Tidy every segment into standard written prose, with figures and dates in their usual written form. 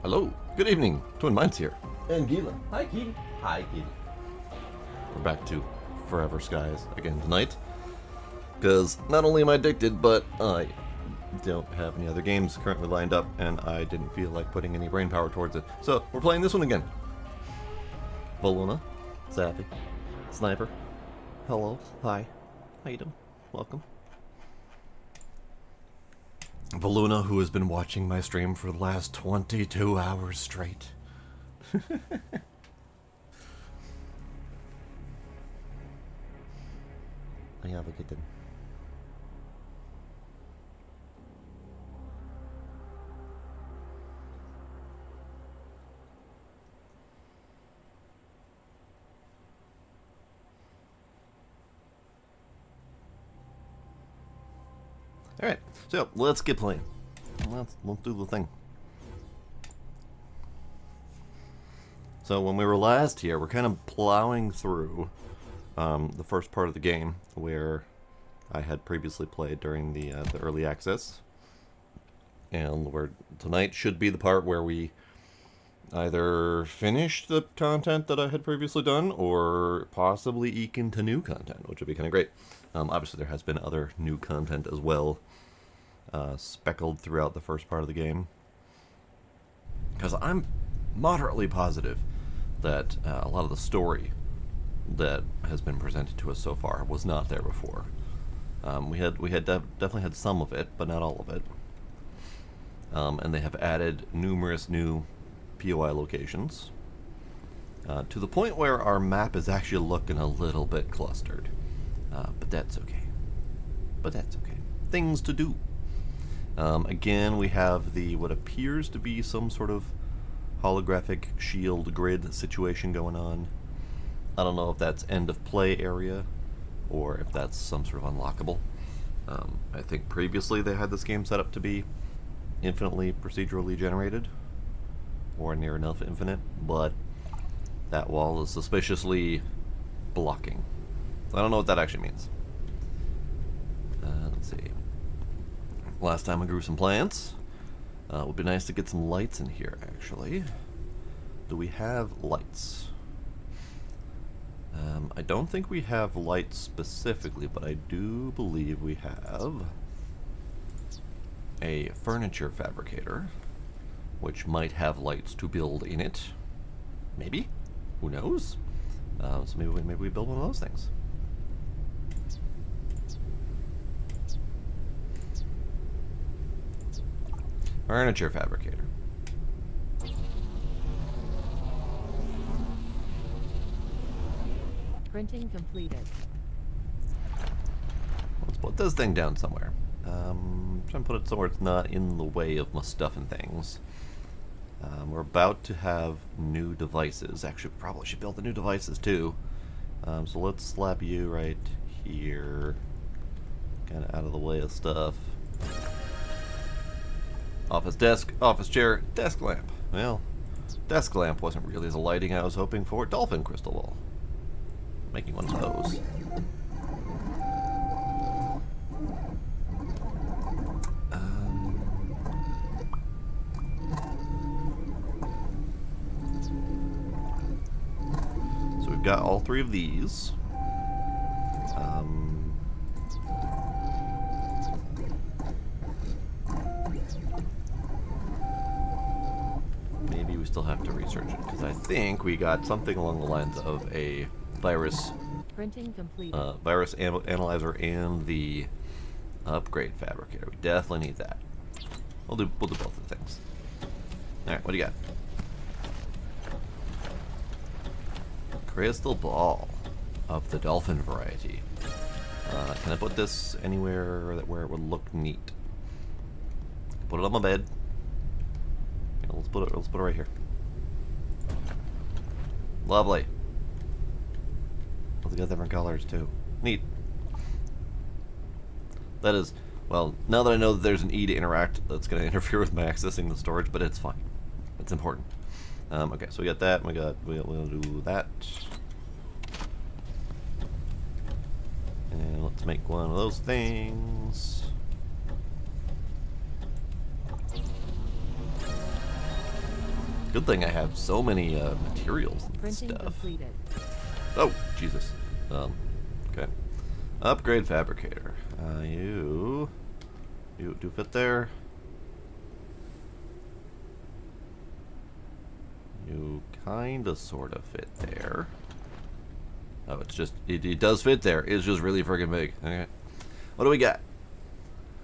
Hello, good evening. Twin Minds here. And Keelan. Hi, Keelan. Hi, Keelan. We're back to Forever Skies again tonight. Because not only am I addicted, but I don't have any other games currently lined up, and I didn't feel like putting any brain power towards it. So, we're playing this one again. Voluna, Zappy, Sniper. Hello, hi. How you doing? Welcome. Voluna, who has been watching my stream for the last 22 hours straight. I have a kitten. Alright, so let's get playing. Let's do the thing. So when we were last here, we're kind of plowing through the first part of the game where I had previously played during the early access. And where tonight should be the part where we either finish the content that I had previously done or possibly eke into new content, which would be kind of great. Obviously there has been other new content as well speckled throughout the first part of the game. Because I'm moderately positive that a lot of the story that has been presented to us so far was not there before. We had definitely had some of it, but not all of it. And they have added numerous new POI locations to the point where our map is actually looking a little bit clustered. But that's okay. Things to do. Again, we have what appears to be some sort of holographic shield grid situation going on. I don't know if that's end of play area or if that's some sort of unlockable. I think previously they had this game set up to be infinitely procedurally generated, or near enough infinite, but that wall is suspiciously blocking. So I don't know what that actually means. Let's see. Last time I grew some plants. It would be nice to get some lights in here, actually. Do we have lights? I don't think we have lights specifically, but I do believe we have a furniture fabricator, which might have lights to build in it. Maybe? Who knows? So maybe we build one of those things. Furniture fabricator. Printing completed. Let's put this thing down somewhere. Try and put it somewhere it's not in the way of my stuff and things. We're about to have new devices. Actually, probably should build the new devices too. So let's slap you right here. Kind of out of the way of stuff. Office desk, office chair, desk lamp. Well, desk lamp wasn't really the lighting I was hoping for. Dolphin crystal ball. Making one of those. So we've got all three of these. Maybe we still have to research it, because I think we got something along the lines of a virus Printing complete. Virus analyzer and the upgrade fabricator. We definitely need that. We'll do both of the things. All right, what do you got? Crystal ball of the dolphin variety. Can I put this anywhere where it would look neat? Put it on my bed. Yeah, let's put it right here. Lovely. They got different colors too. Neat. That is, well, now that I know that there's an E to interact, that's going to interfere with my accessing the storage, but it's fine. It's important. Okay, so we got that. We'll do that. And let's make one of those things. Good thing I have so many materials and Printing stuff. completed. Oh, Jesus. Okay. Upgrade fabricator. You do fit there. You kinda sorta fit there. Oh, it's just it does fit there. It's just really friggin' big. Okay. What do we got?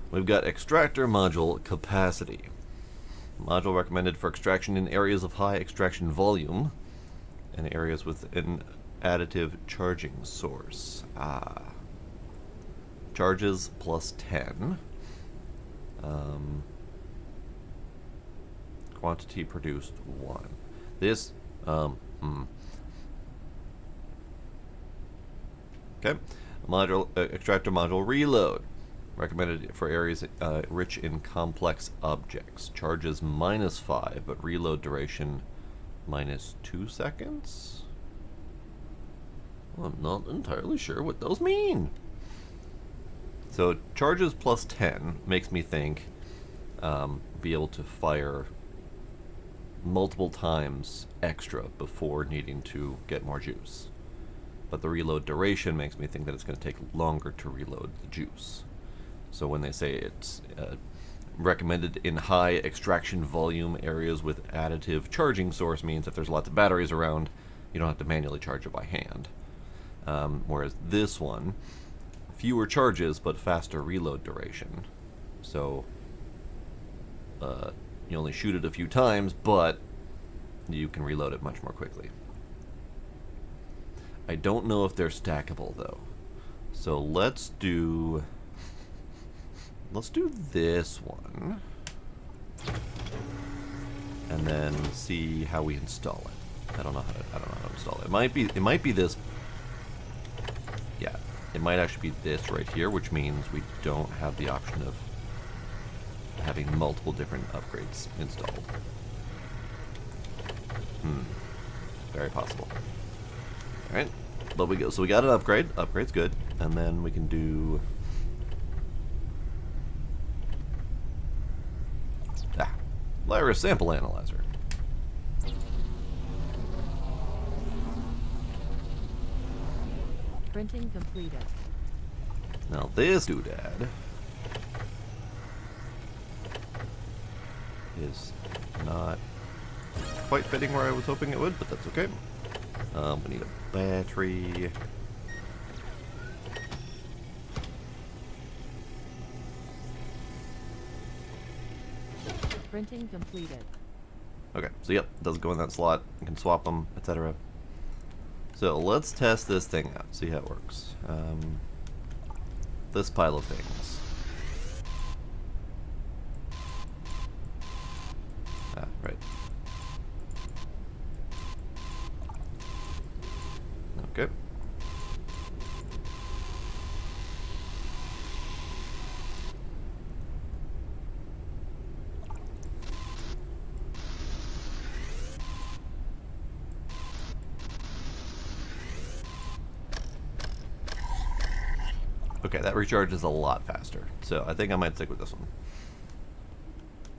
We've got extractor module capacity. Module recommended for extraction in areas of high extraction volume and areas with an additive charging source. Charges plus 10. Quantity produced 1. This, Okay. Module, extractor module reload. Recommended for areas rich in complex objects. Charges -5, but reload duration -2 seconds? Well, I'm not entirely sure what those mean. So charges plus 10 makes me think be able to fire multiple times extra before needing to get more juice. But the reload duration makes me think that it's going to take longer to reload the juice. So when they say it's recommended in high extraction volume areas with additive charging source, means if there's lots of batteries around, you don't have to manually charge it by hand. Whereas this one, fewer charges but faster reload duration. So you only shoot it a few times, but you can reload it much more quickly. I don't know if they're stackable though. So let's do this one. And then see how we install it. I don't know how to install it. It might be this. Yeah, it might actually be this right here, which means we don't have the option of having multiple different upgrades installed. Very possible. Alright. But we got an upgrade. Upgrade's good. And then we can do Virus sample analyzer. Printing completed. Now this doodad is not quite fitting where I was hoping it would, but that's okay. We need a battery. Printing completed. Okay, so yep, doesn't go in that slot. You can swap them, etc. So let's test this thing out, see how it works. This pile of things. Right. Okay. Okay, that recharges a lot faster. So I think I might stick with this one.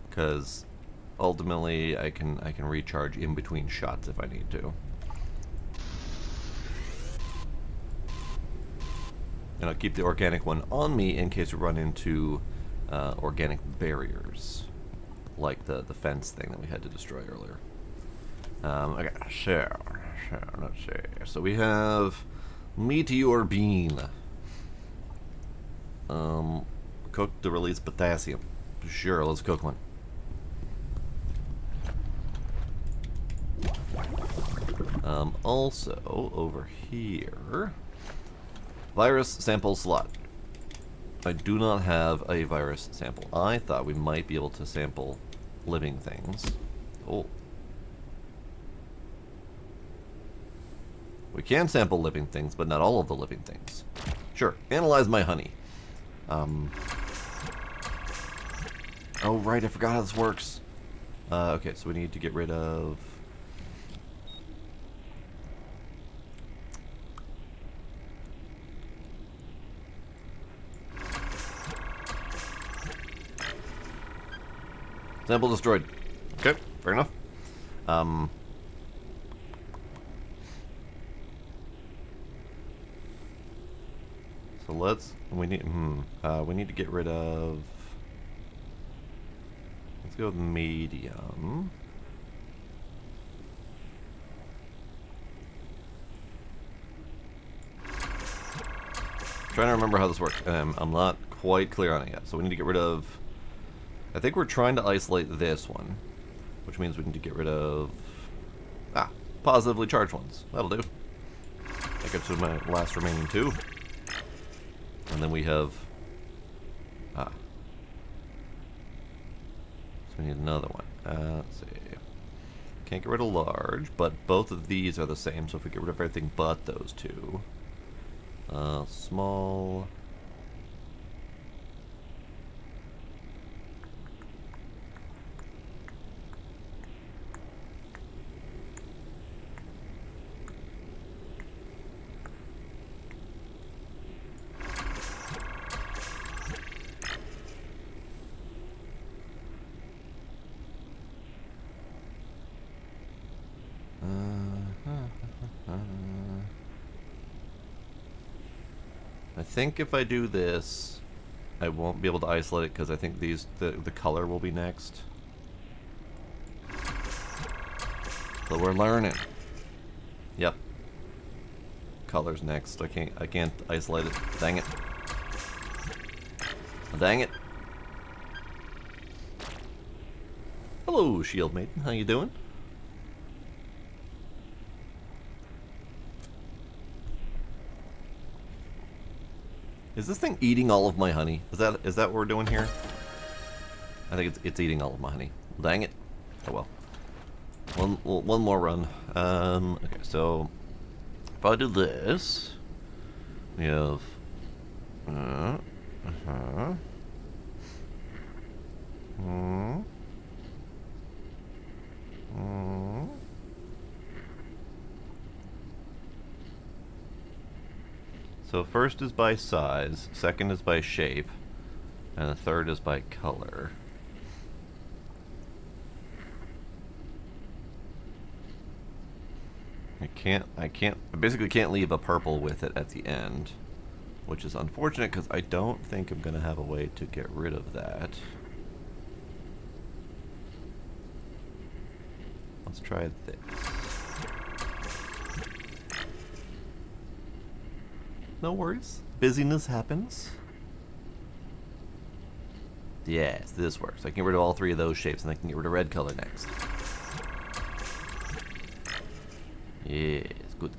Because ultimately I can recharge in between shots if I need to. And I'll keep the organic one on me in case we run into organic barriers. Like the fence thing that we had to destroy earlier. Okay, so let's see. So we have Meteor Bean. Cook to release potassium. Sure, let's cook one. Also, over here, virus sample slot. I do not have a virus sample. I thought we might be able to sample living things. Oh. We can sample living things, but not all of the living things. Sure, analyze my honey. Oh, right, I forgot how this works. Okay, so we need to get rid of... Sample destroyed. Okay, fair enough. Um, so we need to get rid of, let's go with medium. Trying to remember how this works, and I'm not quite clear on it yet. So we need to get rid of, I think we're trying to isolate this one, which means we need to get rid of, positively charged ones. That'll do. That gets to my last remaining 2. And then we have, so we need another one. Let's see. Can't get rid of large, but both of these are the same, so if we get rid of everything but those 2. Small. I think if I do this, I won't be able to isolate it because I think the color will be next. So we're learning. Yep. Color's next. I can't isolate it. Dang it. Dang it. Hello, Shield Maiden. How you doing? Is this thing eating all of my honey? Is that what we're doing here? I think it's eating all of my honey. Dang it. Oh well. One more run. Okay, so if I do this, we have So first is by size, second is by shape, and the third is by color. I basically can't leave a purple with it at the end, which is unfortunate because I don't think I'm gonna have a way to get rid of that. Let's try this. No worries. Busyness happens. Yes, this works. I can get rid of all 3 of those shapes, and I can get rid of red color next. Yes, good.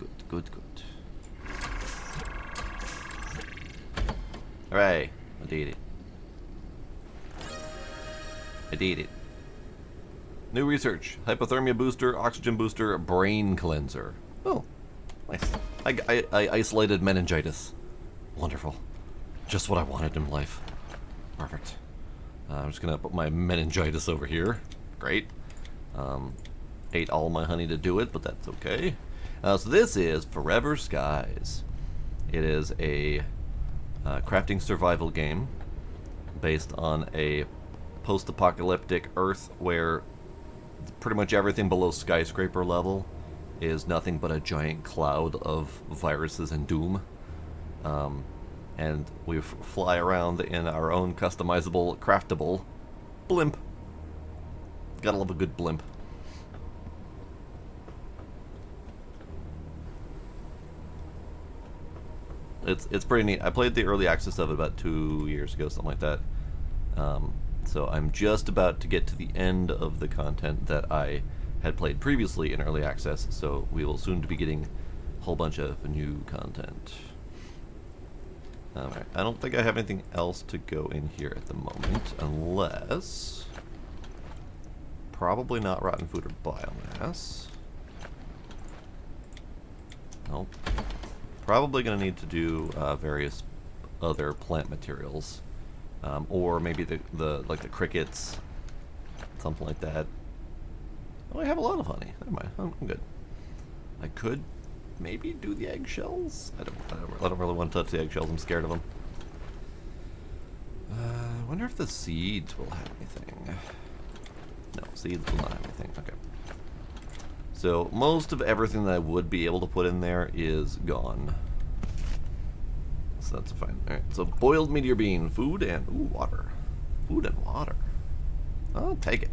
Hooray, I did it. New research. Hypothermia booster, oxygen booster, brain cleanser. Oh, nice. I isolated meningitis. Wonderful. Just what I wanted in life. Perfect. I'm just going to put my meningitis over here. Great. Ate all my honey to do it, but that's okay. So this is Forever Skies. It is a crafting survival game based on a post-apocalyptic Earth where pretty much everything below skyscraper level is nothing but a giant cloud of viruses and doom. And we fly around in our own customizable, craftable blimp. Gotta love a good blimp. It's pretty neat. I played the early access of it about 2 years ago, something like that. So I'm just about to get to the end of the content that I had played previously in early access, so we will soon be getting a whole bunch of new content. Alright, I don't think I have anything else to go in here at the moment, unless... Probably not rotten food or biomass. Nope. Probably going to need to do various other plant materials. Or maybe the crickets, something like that. Oh, I have a lot of honey. Never mind, I'm good. I could maybe do the eggshells. I don't really want to touch the eggshells. I'm scared of them. I wonder if the seeds will have anything. No, seeds will not have anything. Okay. So most of everything that I would be able to put in there is gone. So that's fine. Alright, so boiled meteor bean, food and water. Food and water. I'll take it.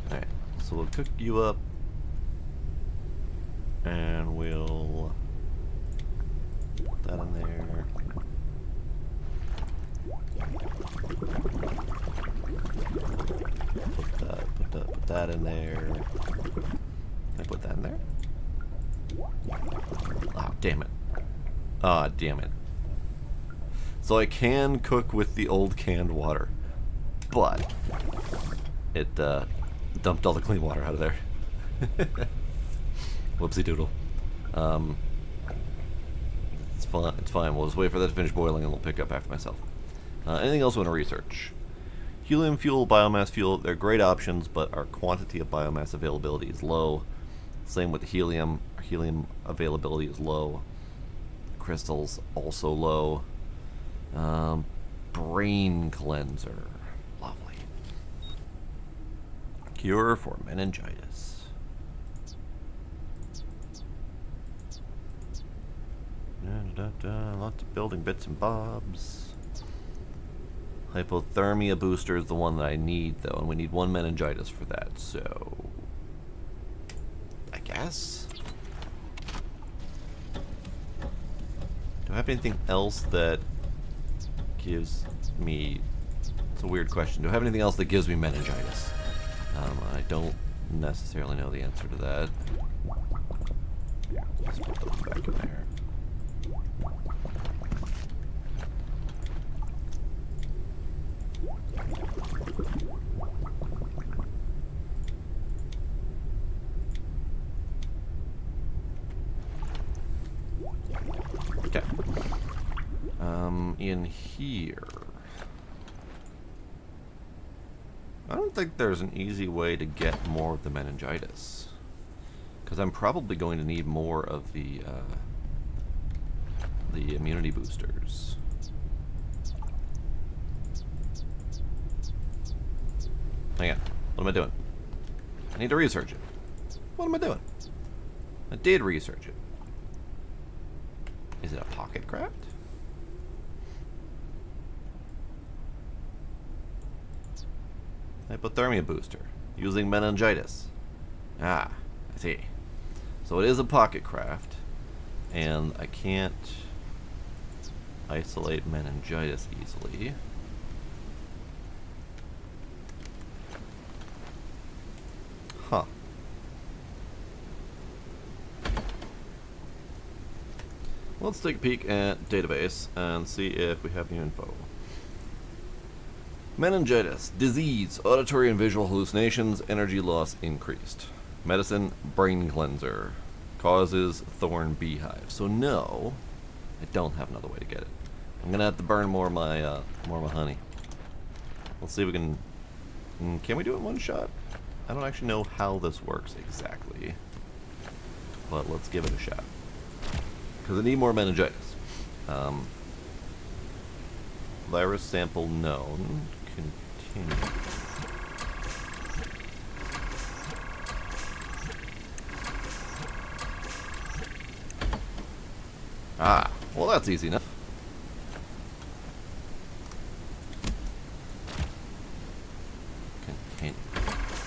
Alright, so we'll cook you up. And we'll put that in there. Put that in there. Can I put that in there? Oh, damn it. Ah, damn it. So I can cook with the old canned water, but it dumped all the clean water out of there. Whoopsie doodle. It's fine. It's fine. We'll just wait for that to finish boiling and we'll pick up after myself. Anything else we want to research? Helium fuel, biomass fuel, they're great options, but our quantity of biomass availability is low. Same with helium. Our helium availability is low. Crystals also low. Brain cleanser. Lovely. Cure for meningitis. Lots of building bits and bobs. Hypothermia booster is the one that I need, though, and we need 1 meningitis for that, so I guess. Do I have anything else that gives me... It's a weird question. Do I have anything else that gives me meningitis? I don't necessarily know the answer to that. Let's put those back in there. Okay. In here, I don't think there's an easy way to get more of the meningitis, because I'm probably going to need more of the immunity boosters. Hang on. What am I doing? I need to research it. What am I doing? I did research it. Is it a pocket craft? Hypothermia booster. Using meningitis. Ah, I see. So it is a pocket craft. And I can't isolate meningitis easily. Huh. Let's take a peek at database and see if we have new info. Meningitis, disease, auditory and visual hallucinations, energy loss increased. Medicine, brain cleanser, causes thorn beehive. So no, I don't have another way to get it. I'm gonna have to burn more of my honey. Let's see if we can. Can we do it in one shot? I don't actually know how this works exactly, but let's give it a shot. Because I need more meningitis. Virus sample known. Continue. Ah, well that's easy enough. Continue.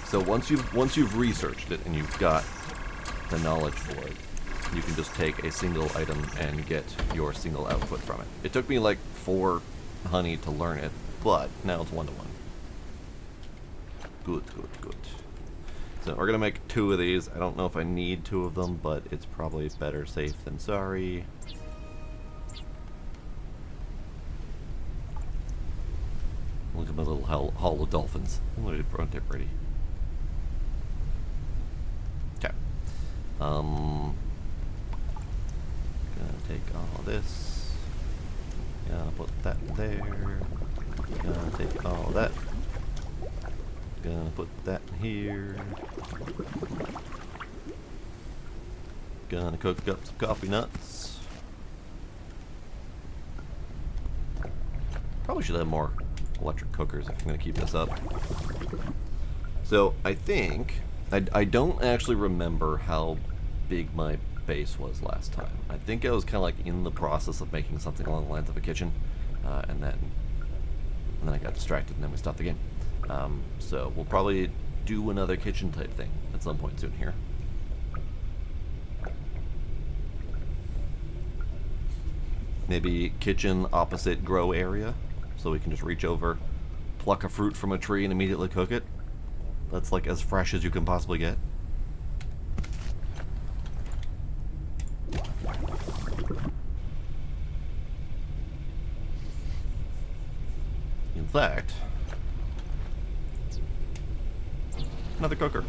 So once you've researched it and you've got the knowledge for it, you can just take a single item and get your single output from it. It took me like 4 honey to learn it, but now it's 1-to-1. Good, good, good. So we're gonna make 2 of these. I don't know if I need 2 of them, but it's probably better safe than sorry. Look at my little hall of dolphins. Aren't they pretty? Okay. Gonna take all this. Gonna put that there. Gonna take all that. Gonna put that in here. Gonna cook up some coffee nuts. Probably should have more electric cookers if I'm going to keep this up. So I think... I don't actually remember how big my base was last time. I think I was kind of like in the process of making something along the lines of a kitchen, and then I got distracted and then we stopped the game. So we'll probably do another kitchen type thing at some point soon here. Maybe kitchen opposite grow area, so we can just reach over, pluck a fruit from a tree and immediately cook it. That's like as fresh as you can possibly get. In fact, another cooker.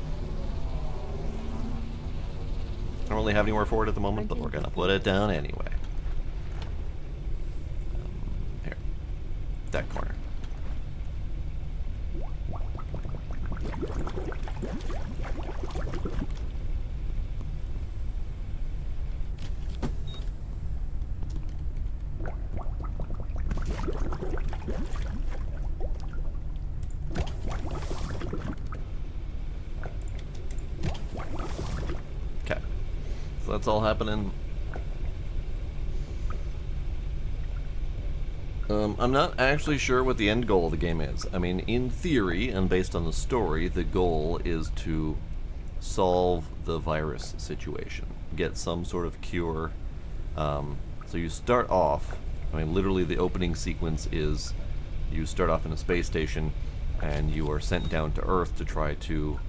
I don't really have anywhere for it at the moment, but we're gonna put it down anyway. Here, that corner. Okay, so that's all happening. I'm not actually sure what the end goal of the game is. I mean, in theory, and based on the story, the goal is to solve the virus situation. Get some sort of cure. So you start off, I mean, literally the opening sequence is you start off in a space station and you are sent down to Earth to try to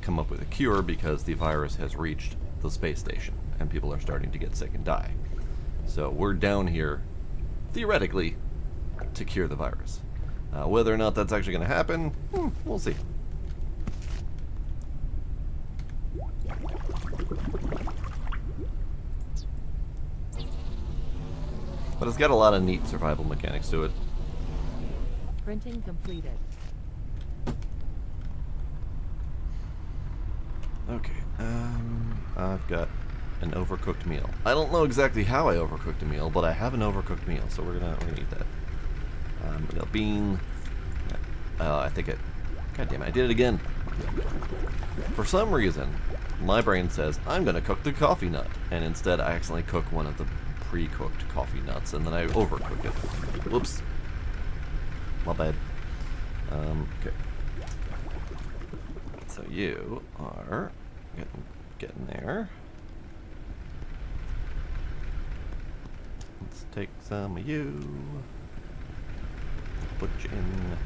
come up with a cure because the virus has reached the space station and people are starting to get sick and die. So we're down here, theoretically, to cure the virus. Whether or not that's actually going to happen, we'll see. But it's got a lot of neat survival mechanics to it. Printing completed. Okay, I've got an overcooked meal. I don't know exactly how I overcooked a meal, but I have an overcooked meal, so we're gonna eat that. We got bean. I think it. God damn it! I did it again. For some reason, my brain says I'm gonna cook the coffee nut, and instead I accidentally cook one of the pre-cooked coffee nuts, and then I overcooked it. Whoops. My bad. Okay. So you are getting there. Let's take some of you. Put you in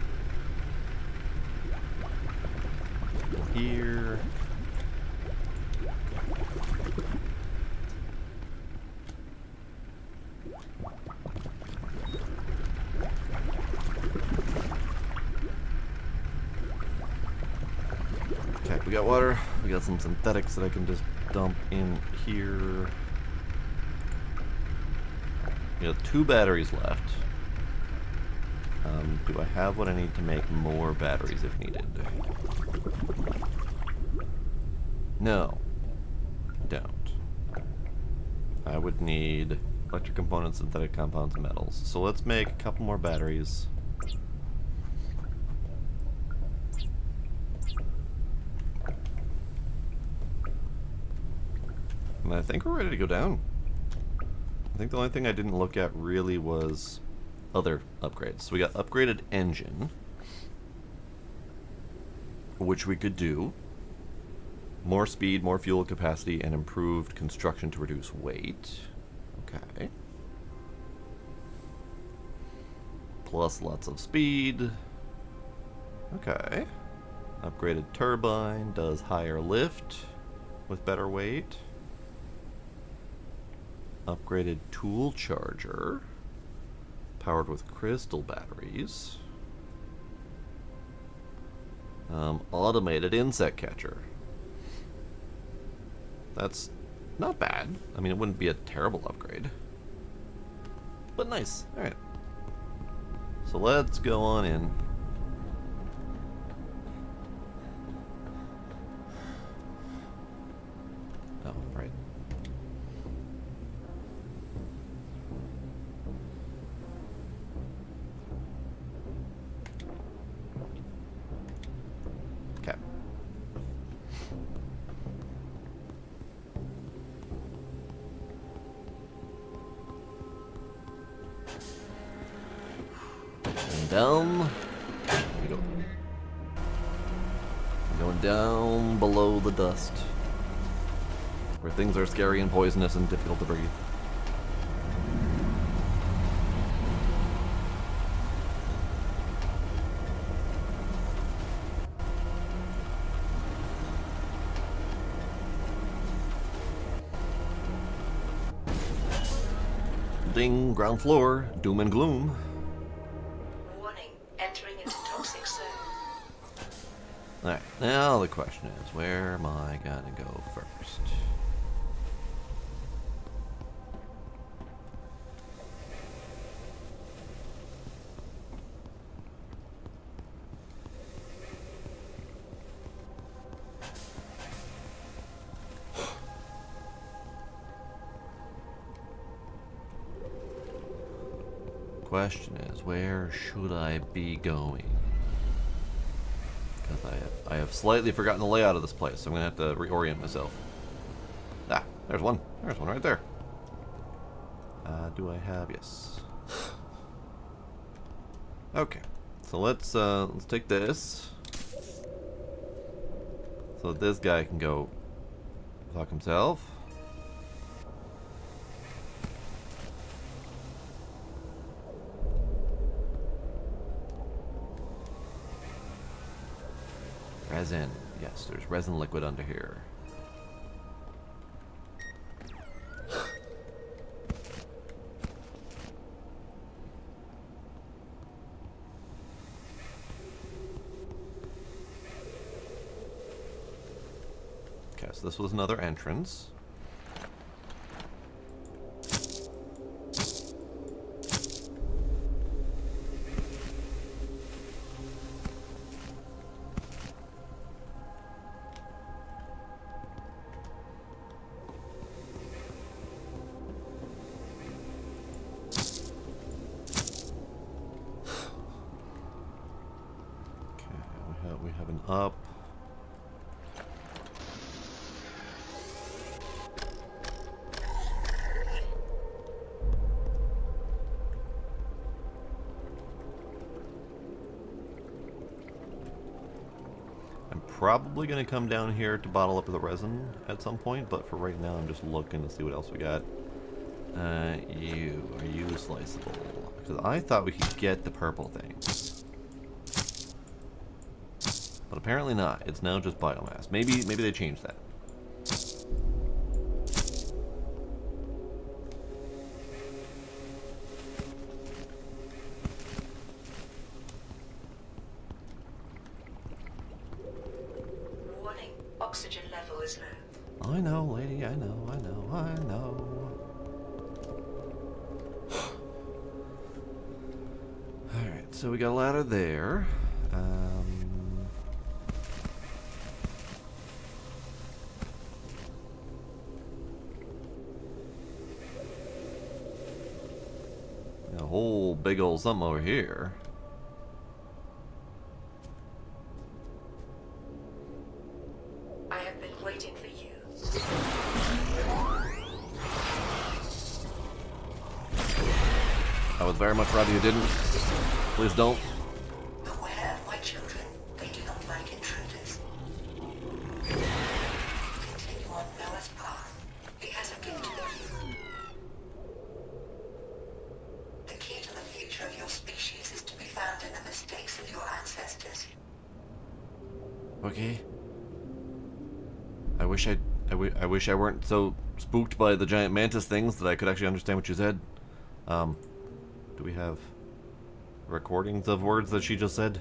here. Okay, we got water. We got some synthetics that I can just dump in here. We got 2 batteries left. Do I have what I need to make more batteries if needed? No. I don't. I would need electric components, synthetic compounds, and metals. So let's make a couple more batteries. And I think we're ready to go down. I think the only thing I didn't look at really was other upgrades. So we got upgraded engine, which we could do. More speed, more fuel capacity, and improved construction to reduce weight. Okay. Plus lots of speed. Okay. Upgraded turbine does higher lift with better weight. Upgraded tool charger, powered with crystal batteries. Automated insect catcher. That's not bad. I mean, it wouldn't be a terrible upgrade, but nice. Alright. So let's go on in. Oh, right. down. We go. Going down below the dust, where things are scary and poisonous and difficult to breathe. Ding, ground floor, doom and gloom. Warning, entering into toxic zone. Alright, now the question is, where am I gonna go first? Question is, where should I be going? Because I have slightly forgotten the layout of this place, so I'm gonna have to reorient myself. Ah, there's one. There's one right there. Do I have? Yes. Okay, so let's take this, so this guy can go fuck himself. Resin. Yes, there's resin liquid under here. Okay, so this was another entrance. We have an up. I'm probably going to come down here to bottle up the resin at some point, but for right now I'm just looking to see what else we got. Are you sliceable? Because I thought we could get the purple things. But apparently not. It's now just biomass. Maybe they changed that. Warning, oxygen level is low. I know, lady. I know. Alright, so we got a ladder there. A whole big old something over here. I have been waiting for you. I would very much rather you didn't. Please don't. Beware, my children. They do not like intruders. Continue on Noah's path. He has a gift for you. The key to the future of your species is to be found in the mistakes of your ancestors. Okay. I wish I weren't so spooked by the giant mantis things that I could actually understand what you said. Do we have recordings of words that she just said?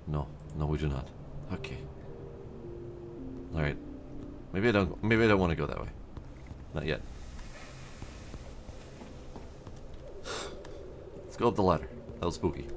No, we do not. Okay. All right. Maybe I don't want to go that way. Not yet. Let's go up the ladder. That was spooky.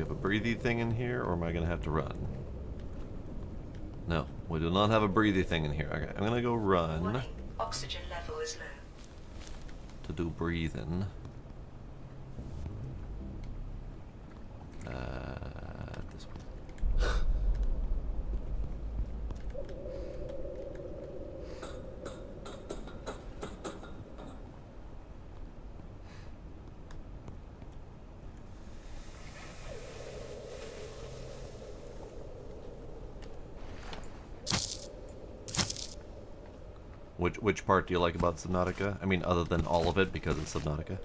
have a breathy thing in here, or am I gonna have to run? No, we do not have a breathy thing in here. Okay, I'm gonna go run Warning. Oxygen level is low. to do breathing. This way. Which part do you like about Subnautica? I mean, other than all of it, because it's Subnautica.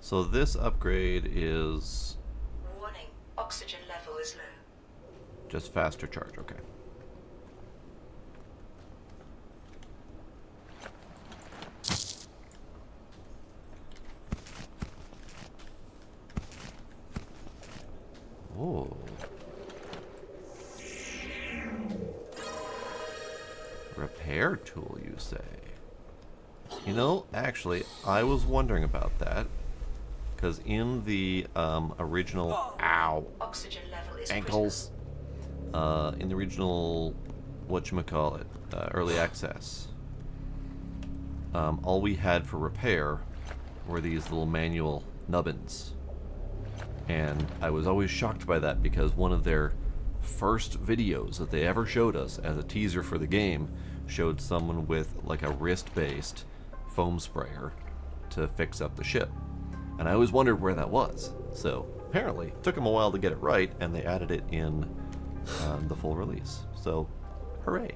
So this upgrade is Warning. Oxygen level is low. just faster charge, okay. Oh. Repair tool, you say? You know, actually, I was wondering about that. Because in the original... Ow! Oxygen level is Ankles! In the original... Whatchamacallit? Early access. All we had for repair were these little manual nubbins. And I was always shocked by that because one of their first videos that they ever showed us as a teaser for the game showed someone with like a wrist-based foam sprayer to fix up the ship. And I always wondered where that was. So apparently it took them a while to get it right, and they added it in the full release. So hooray.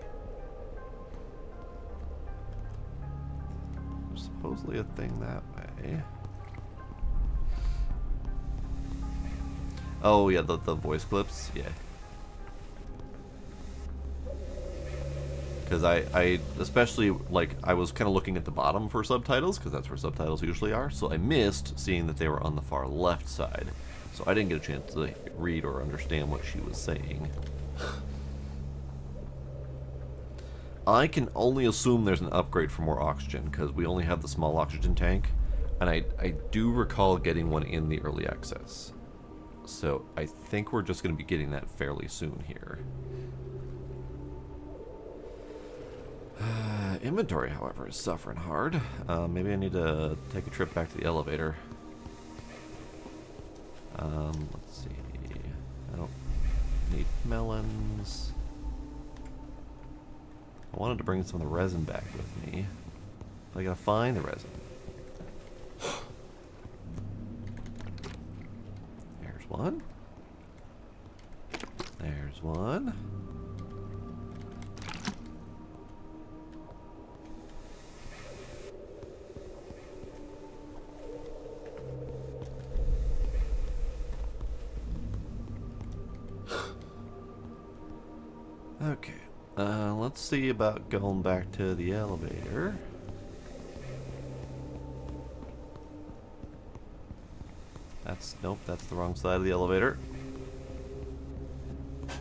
There's supposedly a thing that way. Oh yeah, the voice clips, yeah. Because I especially, like, I was kind of looking at the bottom for subtitles, because that's where subtitles usually are, so I missed seeing that they were on the far left side. So I didn't get a chance to read or understand what she was saying. I can only assume there's an upgrade for more oxygen, because we only have the small oxygen tank, and I do recall getting one in the early access. So I think we're just going to be getting that fairly soon here. Inventory, however, is suffering hard. Maybe I need to take a trip back to the elevator. Let's see. I don't need melons. I wanted to bring some of the resin back with me. But I gotta find the resin. There's one. There's one. Okay, let's see about going back to the elevator. Nope, that's the wrong side of the elevator. There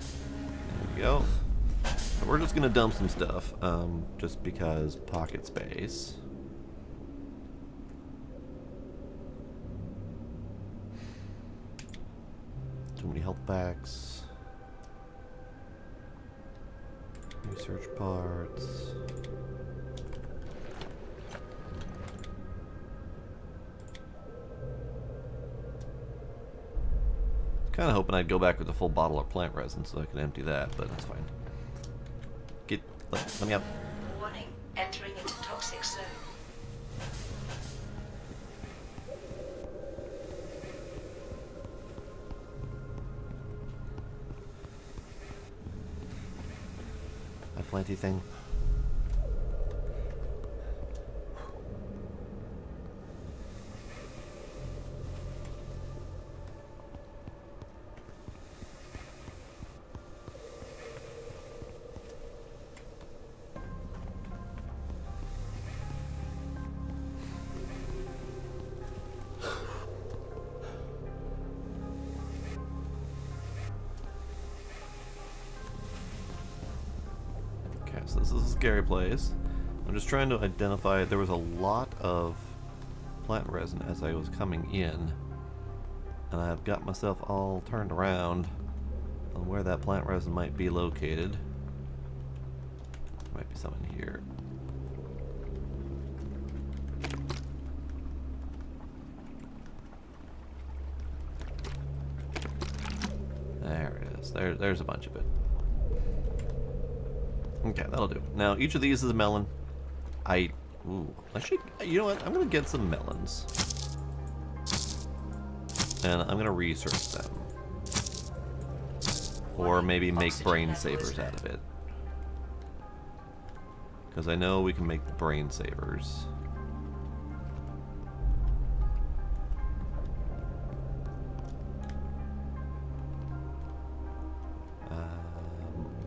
we go. So we're just gonna dump some stuff, just because pocket space. Too many health packs. Research parts. Kind of hoping I'd go back with a full bottle of plant resin so I can empty that, but that's fine. Let me out. warning. Entering into toxic zone. A planty thing. so this is a scary place. I'm just trying to identify. There was a lot of plant resin as I was coming in, and I've got myself all turned around on where that plant resin might be located. There might be some in here. There it is. There's a bunch of it. Okay, that'll do. Now, each of these is a melon. Actually, you know what? I'm gonna get some melons. And I'm gonna research them. Or maybe make brain savers out of it. Because I know we can make the brain savers.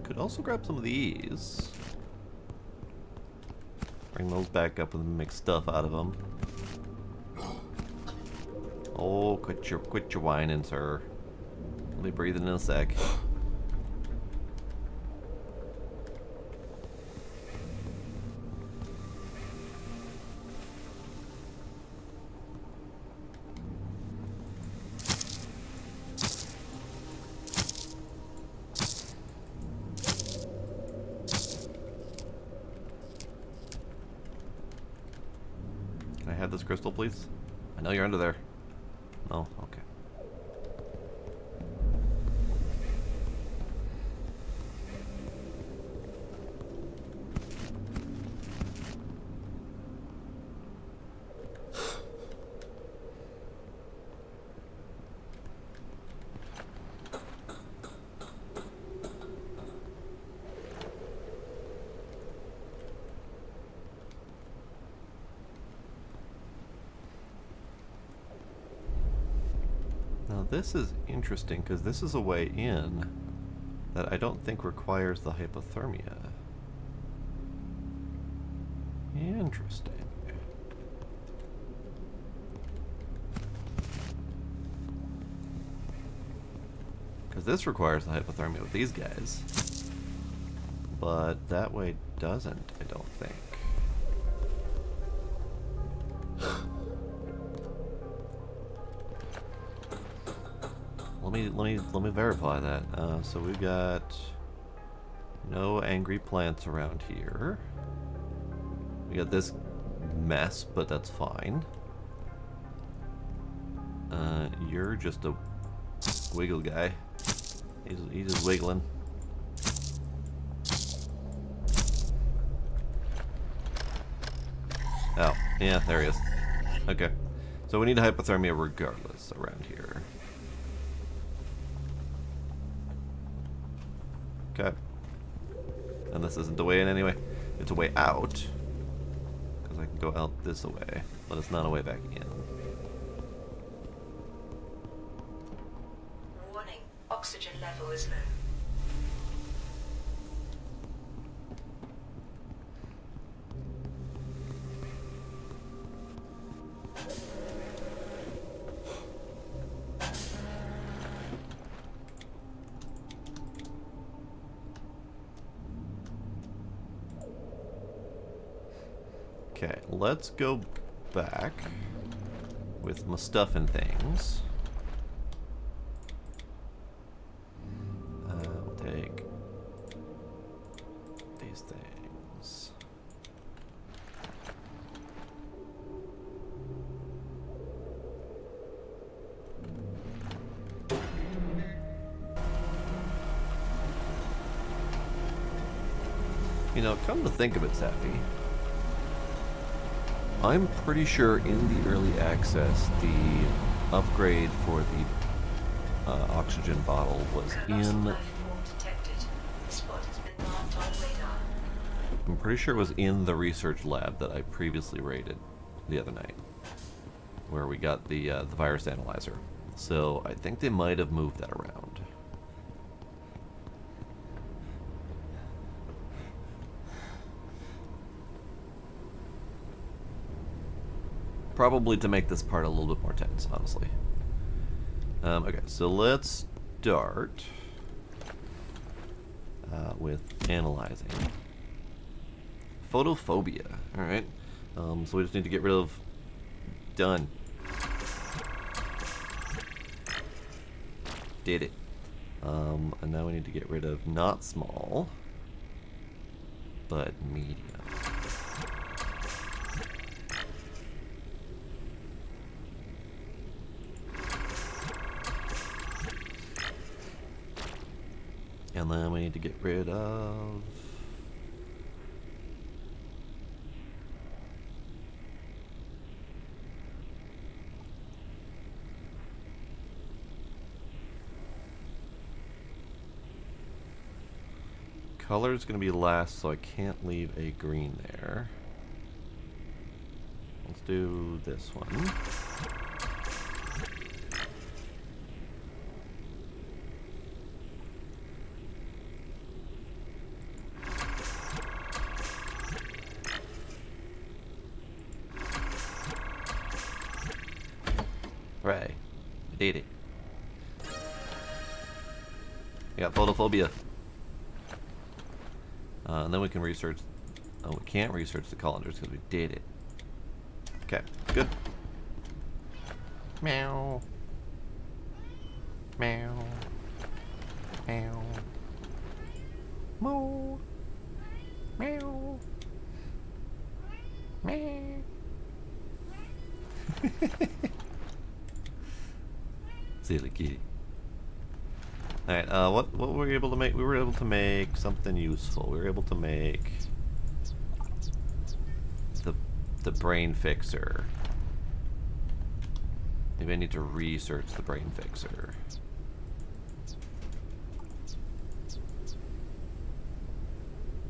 Could also grab some of these. Bring those back up and make stuff out of them. Oh, quit your whining, sir. Let me breathe in a sec. Can I have this crystal, please? I know you're under there. No? Okay. Now this is interesting because this is a way in that I don't think requires the hypothermia. Interesting. Because this requires the hypothermia with these guys. But that way doesn't, I don't think. Let me verify that. So we've got no angry plants around here. We got this mess, but that's fine. You're just a wiggle guy. He's just wiggling. Oh, yeah, there he is. Okay. So we need hypothermia regardless around here. Okay. And this isn't the way in anyway. It's a way out. Because I can go out this way. But it's not a way back in. Warning, oxygen level is low. Okay, let's go back with my stuff and things. We'll take these things. You know, come to think of it, Sappy, I'm pretty sure in the early access, the upgrade for the oxygen bottle was in... I'm pretty sure it was in the research lab that I previously raided the other night, where we got the virus analyzer. So I think they might have moved that around. Probably to make this part a little bit more tense, honestly. Okay, so let's start with analyzing. Photophobia. Alright. So we just need to get rid of... Done. Did it. And now we need to get rid of not small, but medium. And then we need to get rid of... Color is going to be last, so I can't leave a green there. Let's do this one. Right. I did it. I got photophobia. And then we can research... Oh, we can't research the colanders because we did it. Okay, good. Meow. Meow. Meow. Moo. Meow. Meow. Silly kitty. Alright, what were we able to make? We were able to make something useful. We were able to make the brain fixer. Maybe I need to research the brain fixer.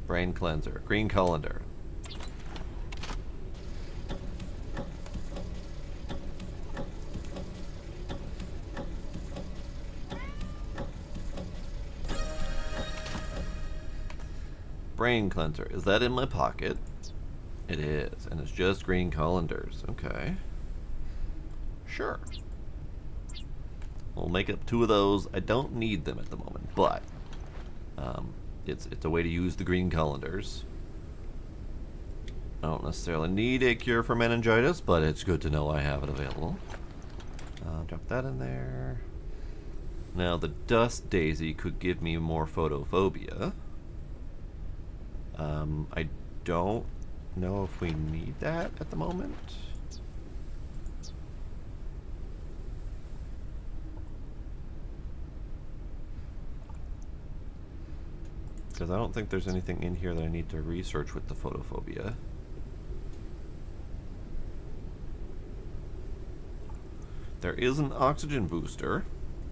Brain cleanser. Green colander. Brain cleanser. Is that in my pocket? It is, and it's just green colanders. Okay. Sure. We'll make up 2 of those. I don't need them at the moment, but it's a way to use the green colanders. I don't necessarily need a cure for meningitis, but it's good to know I have it available. Drop that in there. Now the dust daisy could give me more photophobia. I don't know if we need that at the moment. Because I don't think there's anything in here that I need to research with the photophobia. There is an oxygen booster,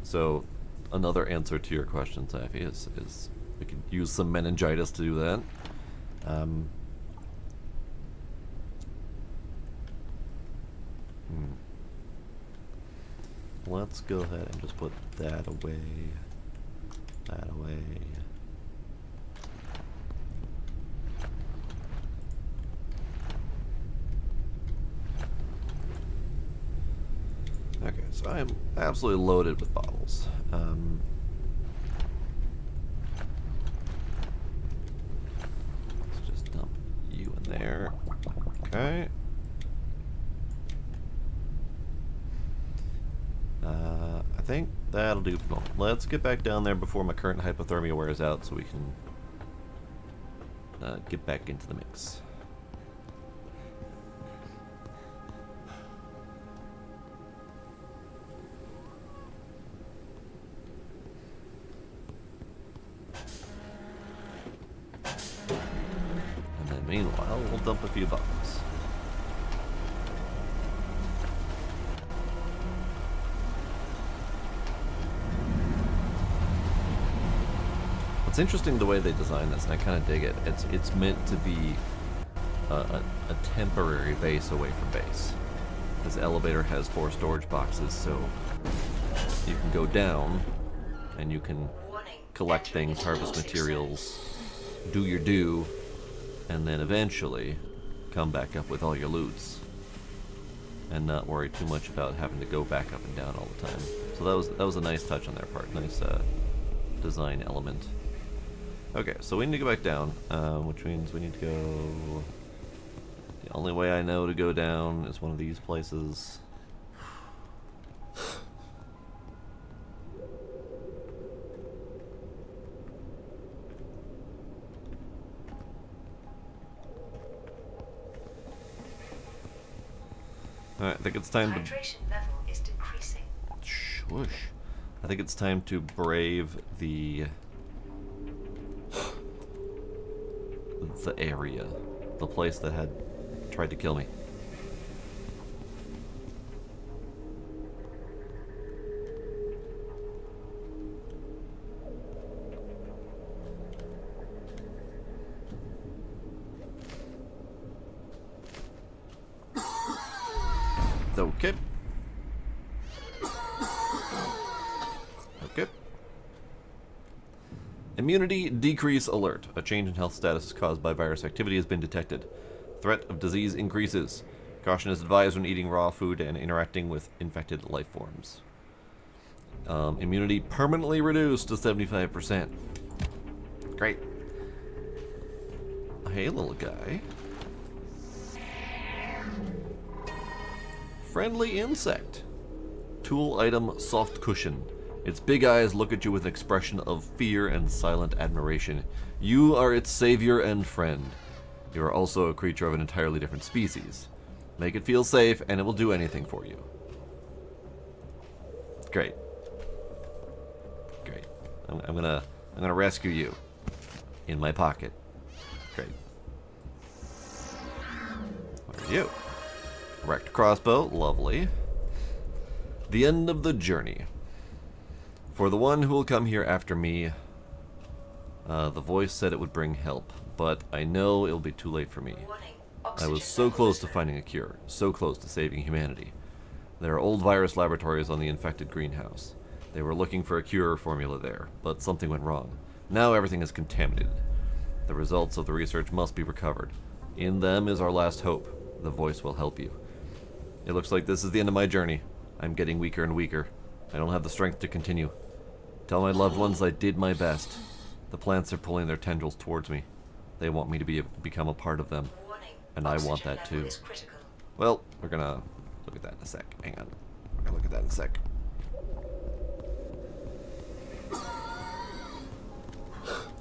so another answer to your question, Safi, is we could use some meningitis to do that. Let's go ahead and just put that away. That away. Okay, so I am absolutely loaded with bottles. Let's just dump you in there. Okay. I think that'll do for the moment. Let's get back down there before my current hypothermia wears out so we can get back into the mix. And then meanwhile, we'll dump a few bottles. It's interesting the way they design this, and I kind of dig it. It's meant to be a temporary base away from base. This elevator has 4 storage boxes, so you can go down, and you can collect things, harvest materials, do your due, and then eventually come back up with all your loots, and not worry too much about having to go back up and down all the time. So that was a nice touch on their part, nice design element. Okay, so we need to go back down, which means we need to go... The only way I know to go down is one of these places. Alright, I think it's time to... Hydration level is decreasing. Shush. I think it's time to brave the area. The place that had tried to kill me. Okay. Okay. Immunity decrease alert. A change in health status caused by virus activity has been detected. Threat of disease increases. Caution is advised when eating raw food and interacting with infected life forms. Immunity permanently reduced to 75%. Great. Hey, little guy. Friendly insect. Tool item soft cushion. Its big eyes look at you with an expression of fear and silent admiration. You are its savior and friend. You are also a creature of an entirely different species. Make it feel safe and it will do anything for you. Great. Great. I'm gonna rescue you. In my pocket. Great. What are you? Wrecked crossbow, lovely. The end of the journey. For the one who will come here after me, the voice said it would bring help, but I know it'll be too late for me. I was so close to finding a cure, so close to saving humanity. There are old virus laboratories on the infected greenhouse. They were looking for a cure formula there, but something went wrong. Now everything is contaminated. The results of the research must be recovered. In them is our last hope. The voice will help you. It looks like this is the end of my journey. I'm getting weaker and weaker. I don't have the strength to continue. Tell my loved ones I did my best. The plants are pulling their tendrils towards me. They want me to become a part of them. And I want that too. Well, we're gonna look at that in a sec. Hang on. We're gonna look at that in a sec.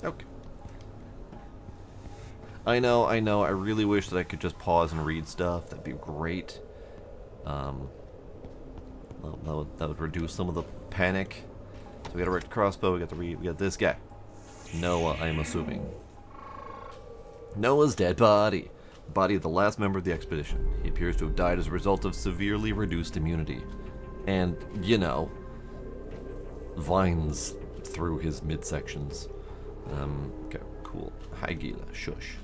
Okay. I know. I really wish that I could just pause and read stuff. That'd be great. That would reduce some of the panic. So we got a wrecked crossbow, we got this guy. Noah, I'm assuming. Noah's dead body. The body of the last member of the expedition. He appears to have died as a result of severely reduced immunity. And, you know, vines through his midsections. Okay, cool. Hi, Gila. Shush.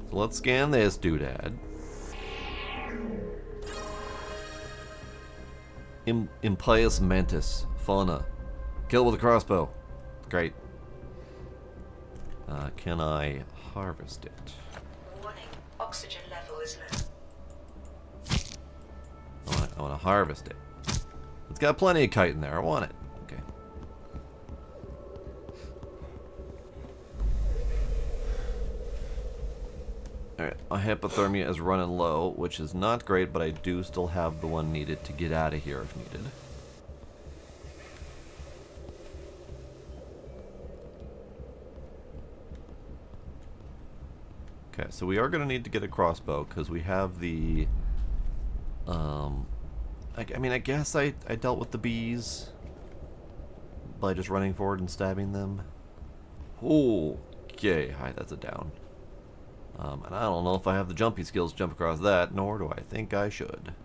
So let's scan this doodad. Impious mantis. Fauna. Kill with a crossbow. Great. Can I harvest it? Warning, oxygen level is low. I want to harvest it. It's got plenty of kite in there. I want it. Okay. Alright, my hypothermia is running low, which is not great, but I do still have the one needed to get out of here if needed. Okay, so we are going to need to get a crossbow, because we have the... I mean, I guess I dealt with the bees by just running forward and stabbing them. Okay, hi, that's a down. And I don't know if I have the jumpy skills to jump across that, nor do I think I should.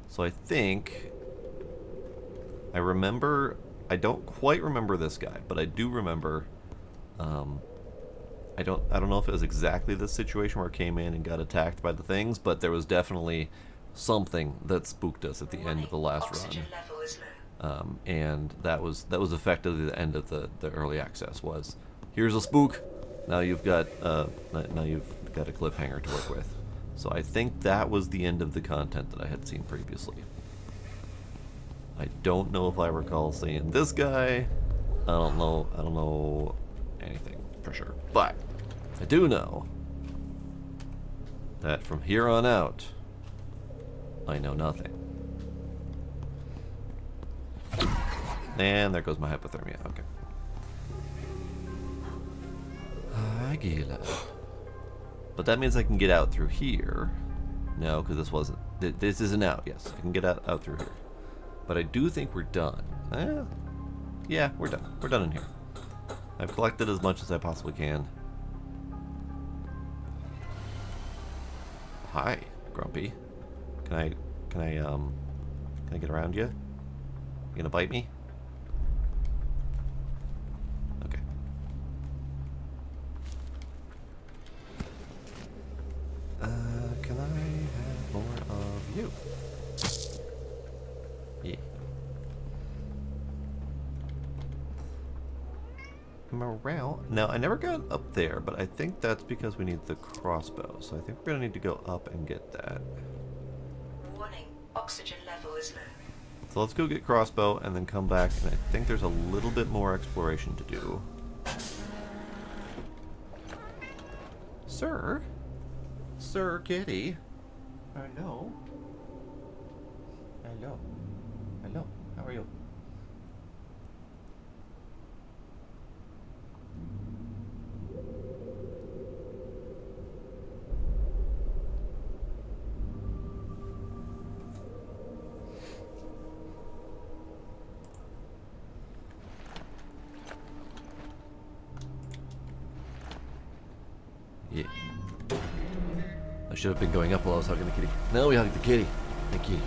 So I think... I remember... I don't quite remember this guy, but I do remember... I don't know if it was exactly this situation where I came in and got attacked by the things, but there was definitely something that spooked us at the end of the last run. And that was effectively the end of the early access. Was here's a spook. Now you've got a cliffhanger to work with. So I think that was the end of the content that I had seen previously. I don't know if I recall seeing this guy. I don't know anything for sure. But I do know that from here on out, I know nothing. And there goes my hypothermia. Okay. Agila. But that means I can get out through here. No, because this wasn't. This isn't out. Yes, I can get out through here. But I do think we're done. Yeah, we're done. We're done in here. I've collected as much as I possibly can. Hi, Grumpy. Can I get around you? You gonna bite me? Okay. Can I have more of you? Yeah. Morale. Now, I never got up there, but I think that's because we need the crossbow. So I think we're gonna need to go up and get that. Warning, oxygen level is low. So let's go get crossbow and then come back, and I think there's a little bit more exploration to do. Sir? Sir Kitty? Hello? Hello? Hello? How are you? Yeah. I should have been going up while I was hugging the kitty. No, we hugged the kitty. The kitty.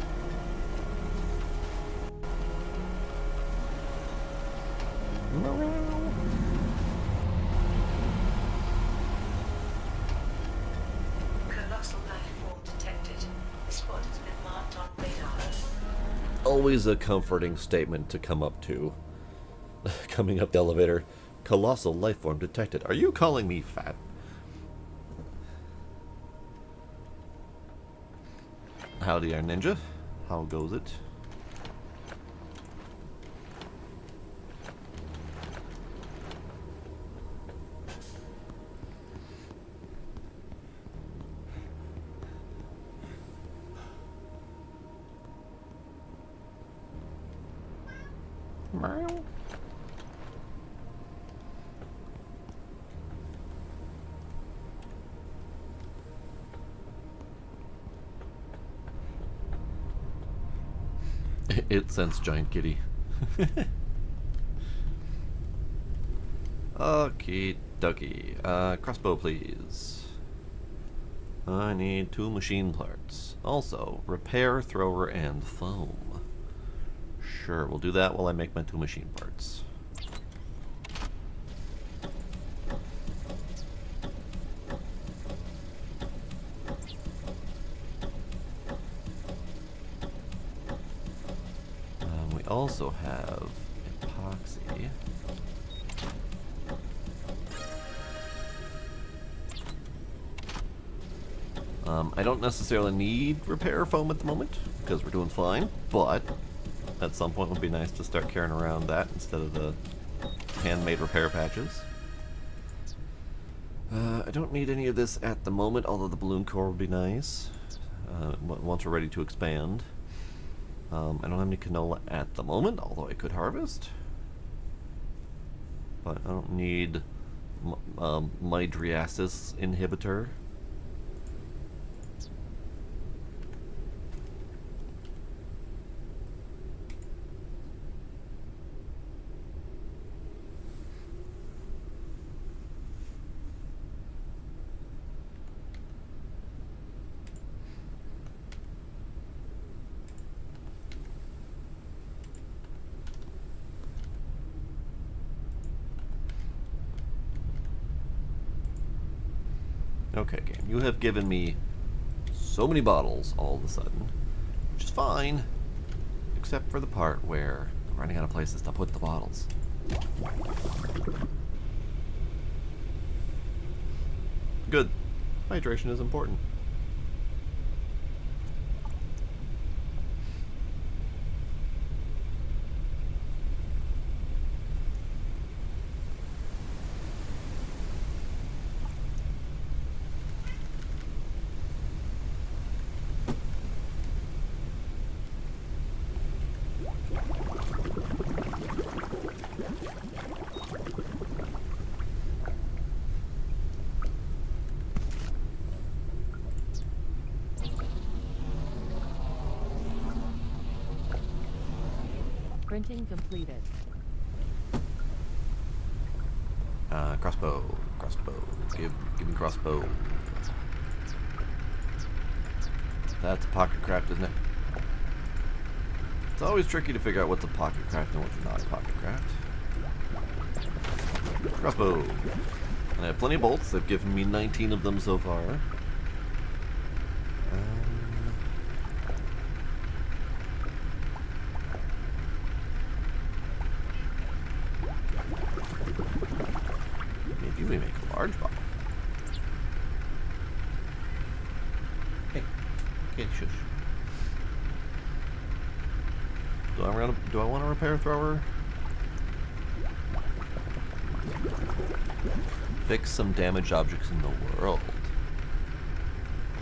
Colossal life form detected. This spot has been marked on radar. Always a comforting statement to come up to. Coming up the elevator. Colossal life form detected. Are you calling me fat? Howdy, our ninja. How goes it? Meow. It sensed giant kitty. Okie dokie. Crossbow, please. I need 2 machine parts. Also, repair, thrower, and foam. Sure, we'll do that while I make my 2 machine parts. We also have epoxy. I don't necessarily need repair foam at the moment, because we're doing fine, but at some point it would be nice to start carrying around that instead of the handmade repair patches. I don't need any of this at the moment, although the balloon core would be nice once we're ready to expand. I don't have any canola at the moment, although I could harvest. But I don't need Mydriasis inhibitor. Okay, game. You have given me so many bottles all of a sudden, which is fine, except for the part where I'm running out of places to put the bottles. Good. Hydration is important. Printing completed. Crossbow. Give me crossbow. That's a pocket craft, isn't it? It's always tricky to figure out what's a pocket craft and what's not a pocket craft. Crossbow. And I have plenty of bolts. They've given me 19 of them so far. Maybe we make a large bottle. Hey, shush. Do I want a repair thrower? Fix some damaged objects in the world.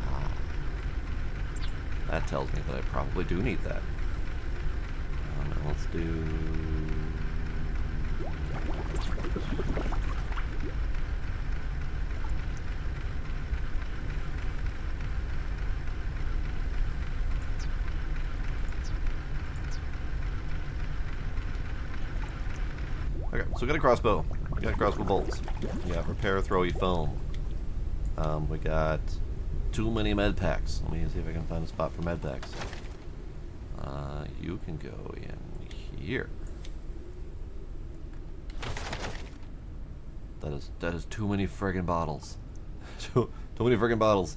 Ah. That tells me that I probably do need that. Let's do... Okay, so we got a crossbow. We got crossbow bolts. We got repair throwy foam. We got too many med packs. Let me see if I can find a spot for med packs. You can go in here. That is too many friggin' bottles. too many friggin' bottles.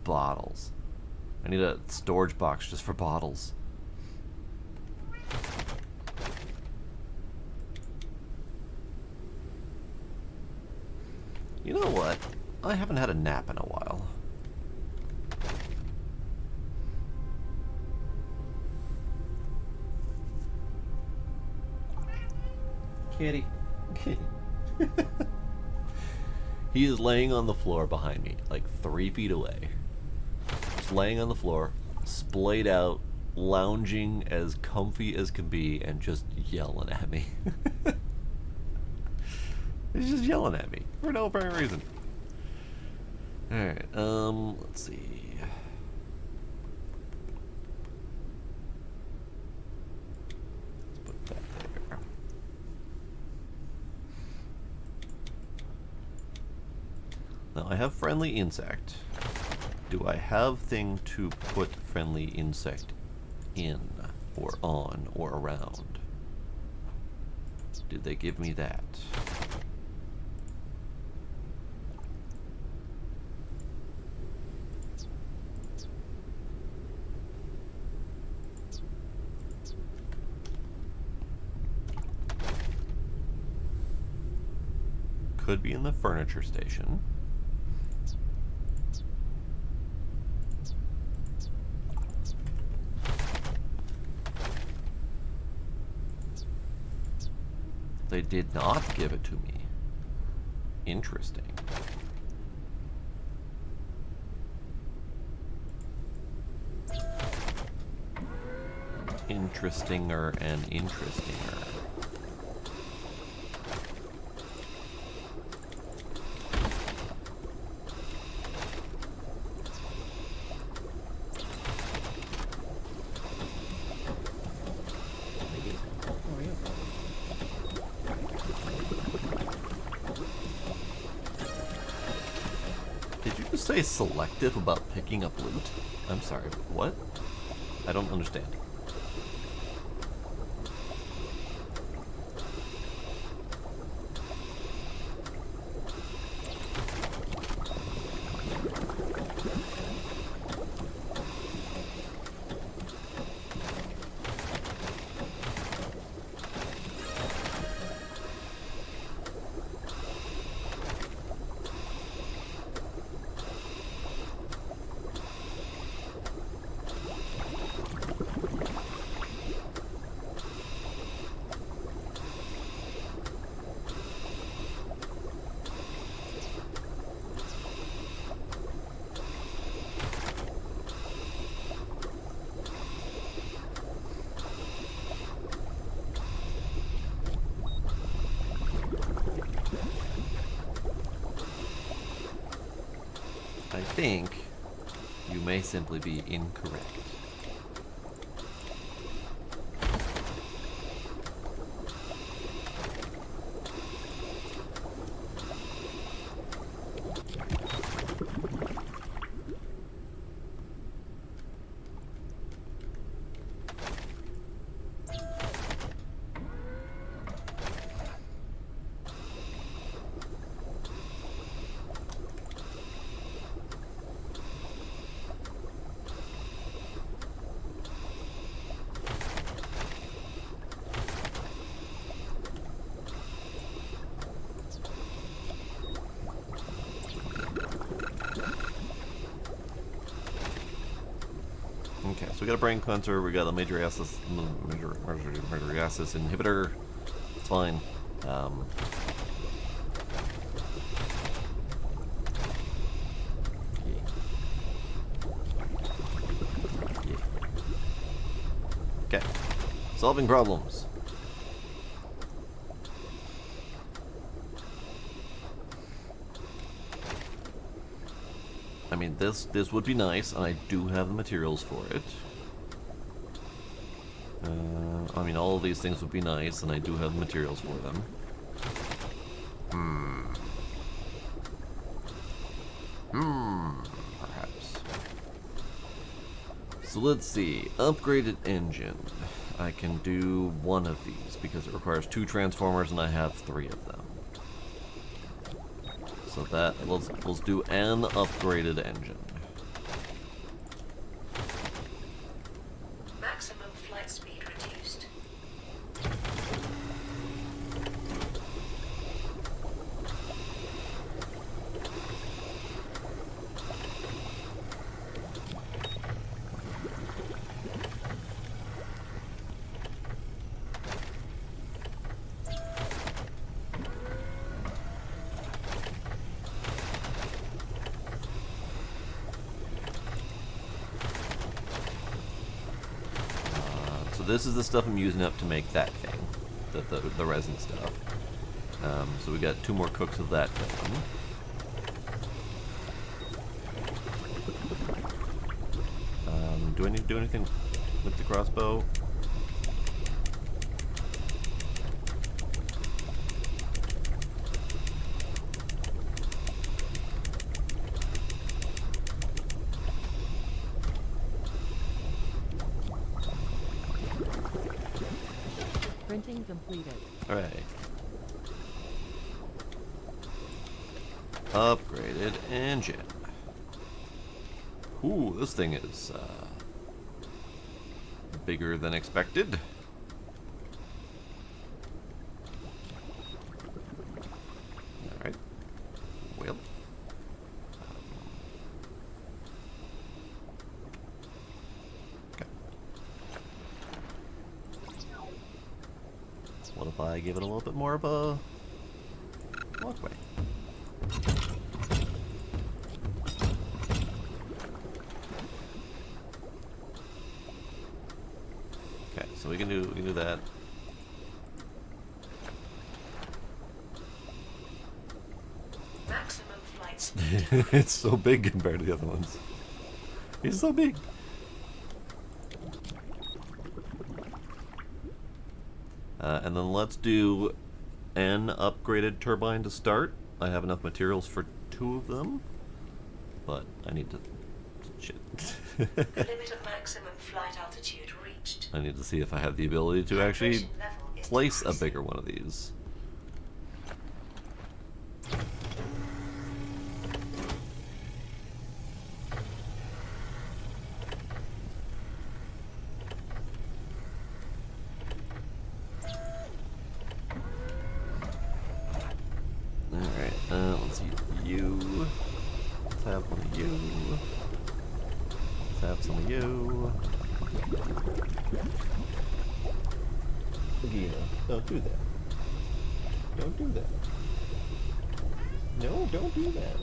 Bottles. I need a storage box just for bottles. You know what? I haven't had a nap in a while. Kitty. He is laying on the floor behind me, like 3 feet away. Just laying on the floor, splayed out, lounging as comfy as can be, and just yelling at me. He's just yelling at me for no apparent reason. Alright, let's see. Let's put that there. Now I have friendly insect. Do I have thing to put friendly insect in, or on, or around? Did they give me that? Could be in the furniture station. They did not give it to me. Interesting. Interestinger and interestinger. Say selective about picking up loot? I'm sorry, what? I don't understand. I think you may simply be incorrect. Okay, so we got a brain cleanser, we got a major acid inhibitor. It's fine. Yeah. Okay, solving problems. I mean, this would be nice, and I do have the materials for it. I mean, all of these things would be nice, and I do have the materials for them. Perhaps. So let's see. Upgraded engine. I can do one of these, because it requires 2 transformers, and I have 3 of them. So that, let's do an upgraded engine. Maximum flight speed reduced. This is the stuff I'm using up to make that thing, the resin stuff. So we got 2 more cooks of that done. Do I need to do anything with the crossbow? Printing completed. Alright. Upgraded engine. Ooh, this thing is bigger than expected. Alright. Well. Okay. What if I give it a little bit more of a walkway? Okay, so we can do that. Maximum flight speed. It's so big compared to the other ones. It's so big. And then let's do an upgraded turbine to start. I have enough materials for 2 of them, but I need to... shit. The limit of maximum flight altitude reached. I need to see if I have the ability to actually Vibration level is place a decreasing. bigger one of these. Alright, let's see you. Let's have one of you. Let's have some of you. Yeah, don't do that. Don't do that. No, don't do that.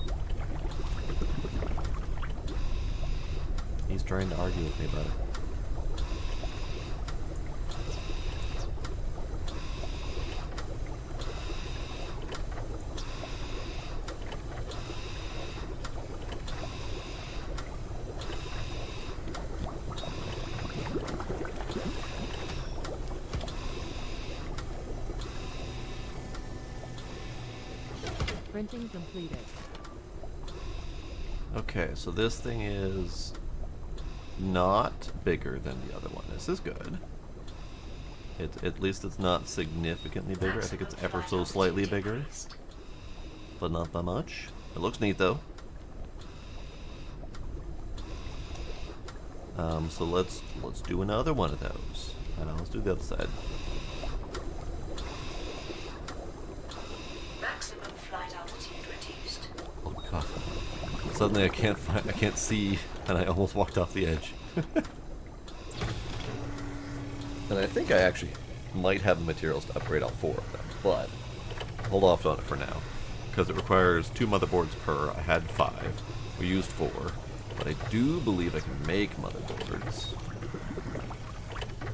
He's trying to argue with me about it. Printing completed. Okay, so this thing is not bigger than the other one. This is good. At least it's not significantly bigger. I think it's ever so slightly bigger, but not by much. It looks neat though. So let's do another one of those. Let's do the other side. Maximum flight altitude reduced. Oh god! Suddenly I can't see, and I almost walked off the edge. And I think I actually might have the materials to upgrade all 4 of them, but hold off on it for now, because it requires 2 motherboards per. I had 5. We used 4, but I do believe I can make motherboards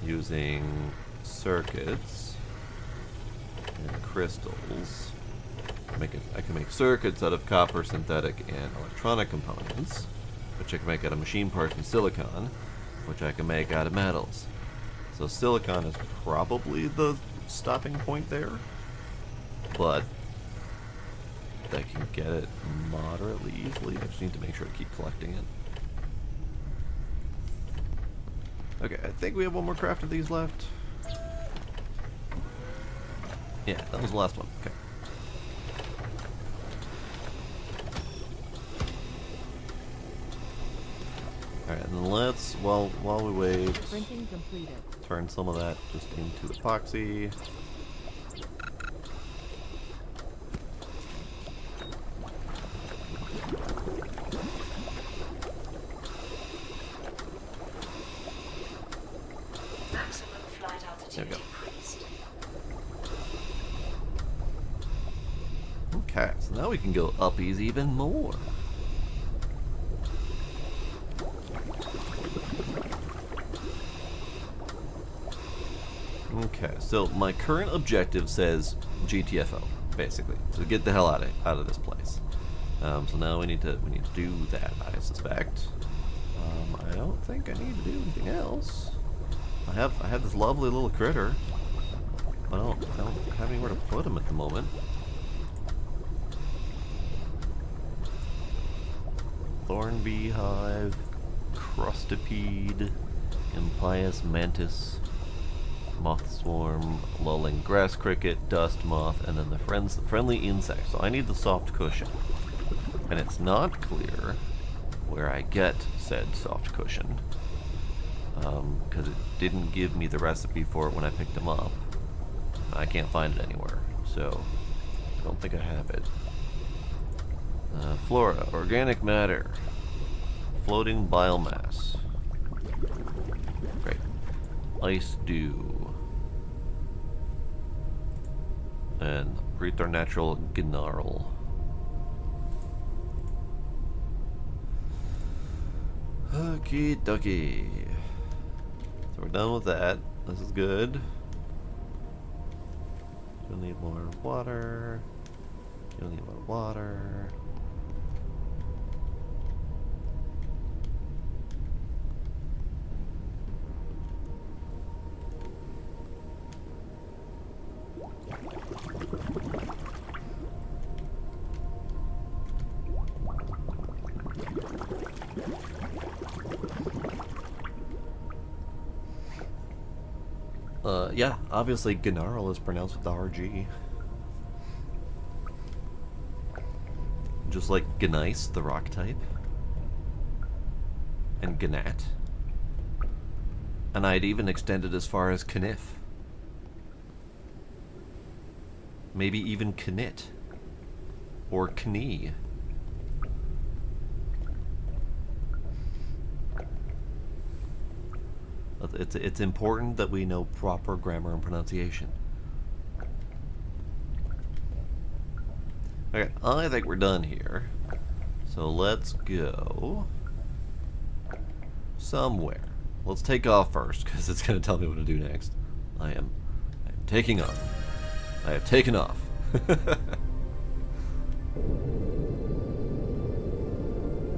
using circuits and crystals. I can make circuits out of copper, synthetic, and electronic components, which I can make out of machine parts and silicon, which I can make out of metals. So silicon is probably the stopping point there, but I can get it moderately easily. I just need to make sure to keep collecting it. Okay, I think we have one more craft of these left. Yeah, that was the last one. Okay. Alright, and then let's, while we wait, Printing completed. turn some of that just into epoxy. Maximum flight There altitude we go. increased. Okay, so now we can go uppies even more. Okay, so my current objective says GTFO, basically, to get the hell out of this place. So now we need to do that, I suspect. I don't think I need to do anything else. I have this lovely little critter. I don't have anywhere to put him at the moment. Thorn beehive, crustipede, impious mantis, moth swarm, lulling grass cricket, dust moth, and then the friendly insect. So I need the soft cushion, and it's not clear where I get said soft cushion, because it didn't give me the recipe for it when I picked them up. I can't find it anywhere, so I don't think I have it. Flora, organic matter, floating biomass. Great. Ice dew. And preternatural gnarl. Okie dokie. So we're done with that. This is good. You'll need more water. You'll need more water. Yeah, obviously Gnarl is pronounced with the RG. Just like Gneiss, the rock type. And Gnat. And I'd even extend it as far as Knif. Maybe even Knit. Or Knee. It's important that we know proper grammar and pronunciation. Okay, I think we're done here. So let's go somewhere. Let's take off first, because it's going to tell me what to do next. I am taking off. I have taken off.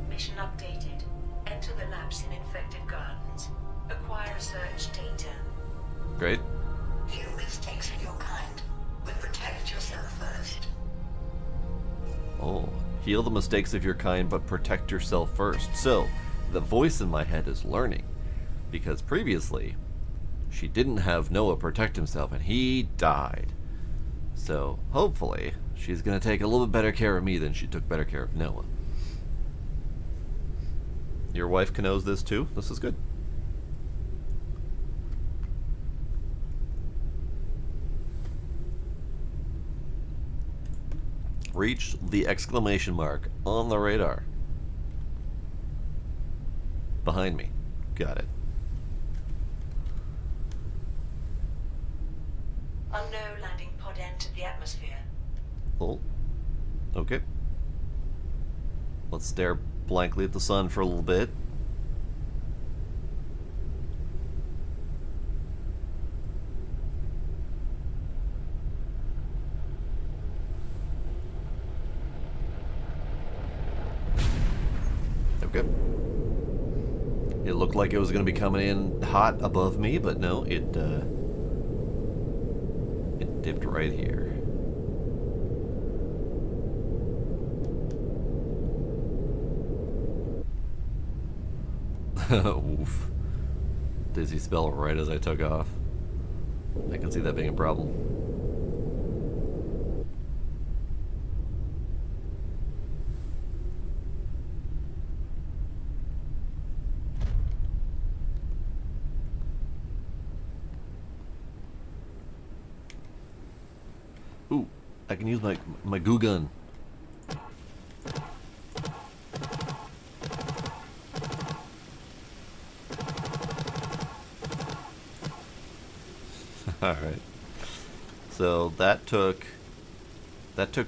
Mission updated. Enter the labs in infected gardens. Acquire search data. Great. Few mistakes of your kind. But protect yourself first. Oh, heal the mistakes of your kind, but protect yourself first. So, the voice in my head is learning. Because previously, she didn't have Noah protect himself, and he died. So, hopefully, she's going to take a little bit better care of me than she took better care of Noah. Your wife knows this too? This is good. Reach the exclamation mark on the radar. Behind me. Got it. Unknown landing pod entered the atmosphere. Oh. Okay. Let's stare blankly at the sun for a little bit. Okay. It looked like it was going to be coming in hot above me, but no, it dipped right here. Oof. Dizzy spell right as I took off. I can see that being a problem. Ooh, I can use my goo gun. Alright. So that took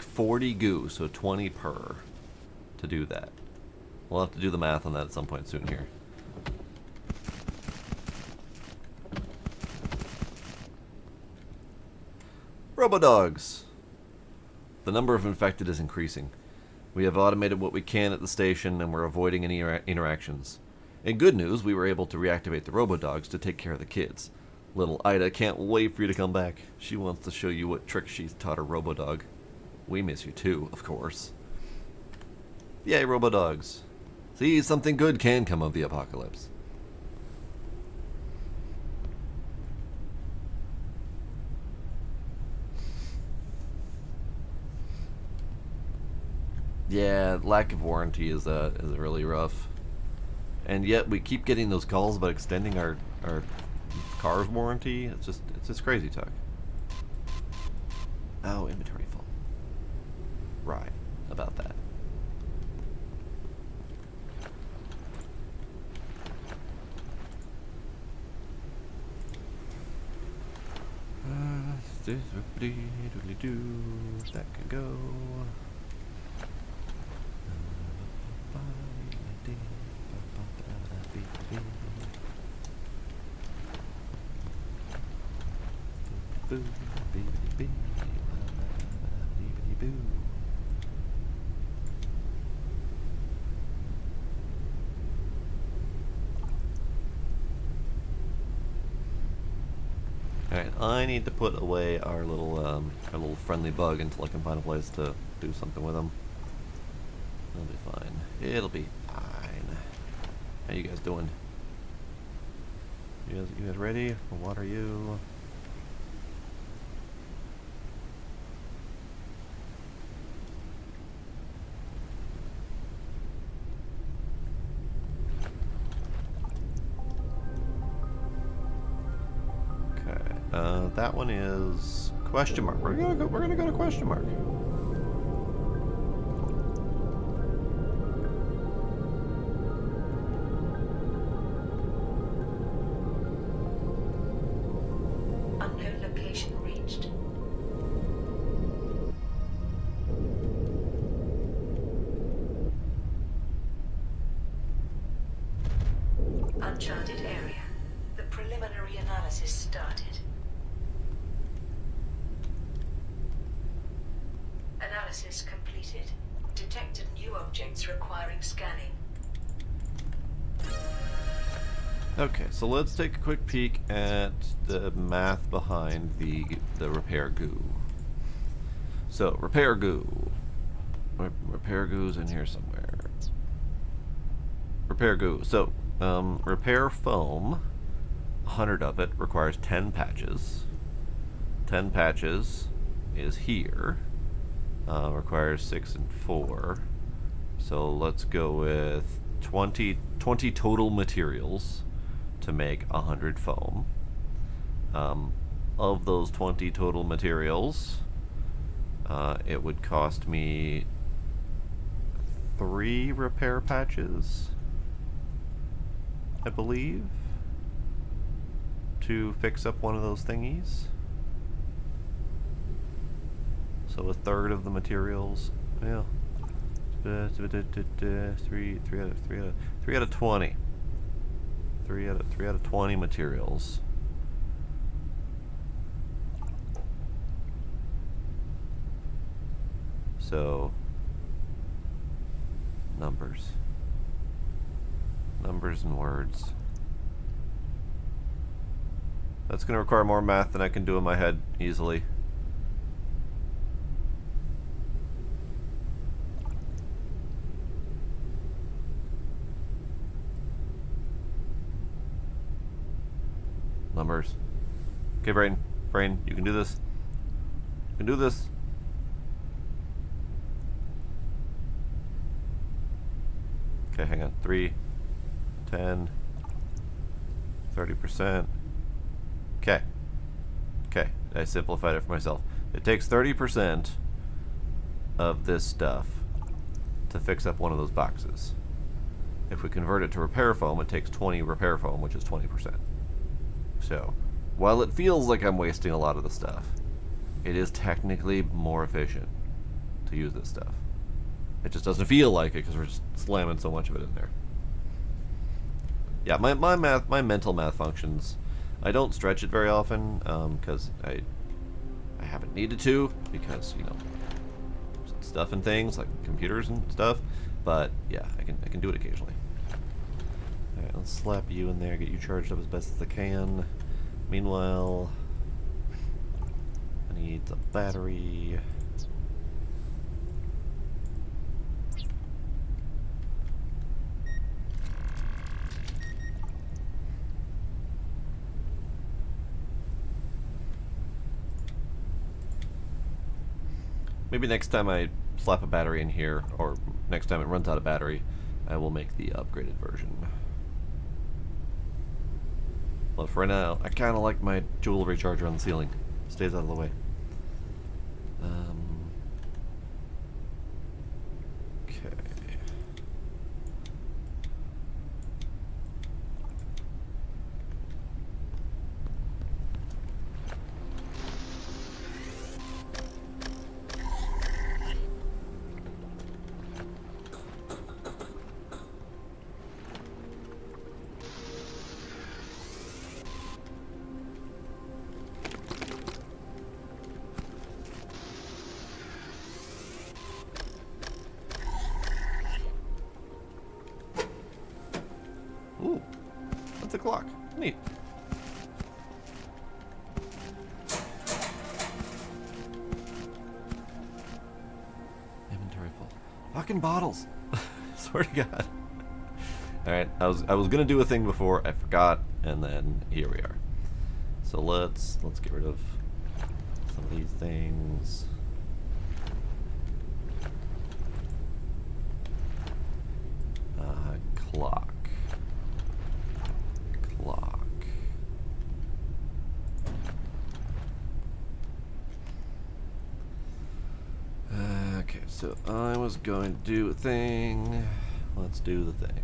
40 goo, so 20 per to do that. We'll have to do the math on that at some point soon here. Robodogs! The number of infected is increasing. We have automated what we can at the station, and we're avoiding any interactions. In good news, we were able to reactivate the Robodogs to take care of the kids. Little Ida can't wait for you to come back. She wants to show you what tricks she's taught her Robodog. We miss you too, of course. Yay, Robodogs. See, something good can come of the apocalypse. Yeah, lack of warranty is really rough. And yet we keep getting those calls about extending our car's warranty. It's just crazy talk. Oh, inventory full. Right, about that. That can go. Alright, I need to put away our little friendly bug until I can find a place to do something with him. It'll be fine. It'll be fine. How you guys doing? You guys ready? What are you? That one is question mark. We're gonna go to question mark. Unknown location reached. Uncharted area. The preliminary analysis started. Analysis completed. Detected new objects requiring scanning. Okay, so let's take a quick peek at the math behind the repair goo. So, repair goo. repair goo's in here somewhere. Repair goo. So, repair foam, 100 of it requires 10 patches. 10 patches is here. Requires 6 and 4. So let's go with 20 total materials to make 100 foam. Of those 20 total materials, it would cost me 3 repair patches, I believe, to fix up one of those thingies. So a third of the materials, yeah. 3 out of 20. 3 out of 20 materials. So numbers and words. That's going to require more math than I can do in my head easily. Numbers. Okay, brain, you can do this. You can do this. Okay, hang on. 3, 10, 30%. Okay. Okay, I simplified it for myself. It takes 30% of this stuff to fix up one of those boxes. If we convert it to repair foam, it takes 20 repair foam, which is 20%. So, while it feels like I'm wasting a lot of the stuff, it is technically more efficient to use this stuff. It just doesn't feel like it because we're just slamming so much of it in there. Yeah, my mental math functions, I don't stretch it very often because I haven't needed to, because, you know, stuff and things like computers and stuff. But yeah, I can do it occasionally. All right, let's slap you in there, get you charged up as best as I can. Meanwhile, I need a battery. Maybe next time I slap a battery in here, or next time it runs out of battery, I will make the upgraded version. But for now, I kind of like my jewelry charger on the ceiling. Stays out of the way. Okay. Ooh, that's a clock. Neat. Inventory full. Fucking bottles. Swear to God. Alright, I was gonna do a thing before, I forgot, and then here we are. So let's get rid of some of these things. Clock. Okay, so I was going to do a thing. Let's do the thing.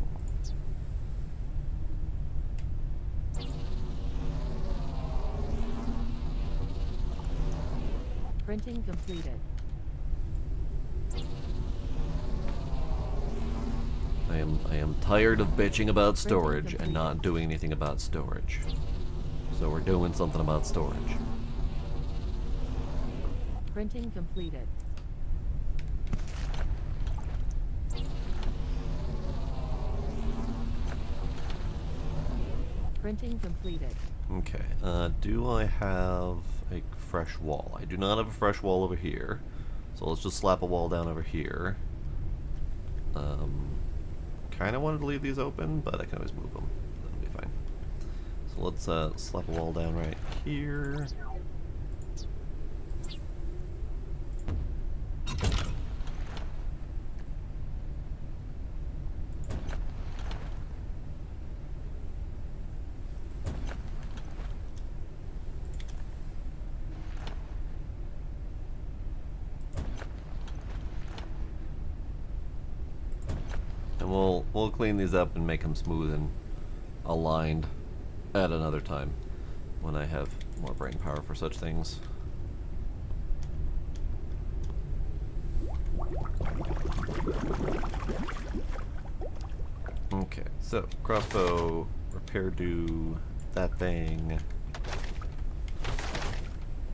Printing completed. I am tired of bitching about storage and not doing anything about storage. So we're doing something about storage. Printing completed. Printing completed. Okay, do I have a fresh wall? I do not have a fresh wall over here. So let's just slap a wall down over here. Kind of wanted to leave these open, but I can always move them. That'll be fine. So let's slap a wall down right here. And we'll clean these up and make them smooth and aligned at another time when I have more brain power for such things. Okay, so crossbow, repair do, that thing,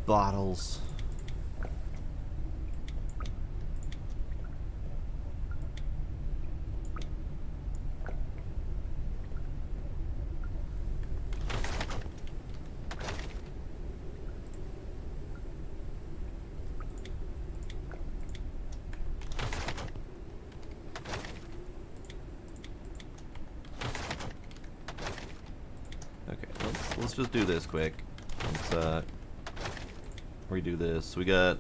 bottles. Let's just do this quick. Let's redo this. We got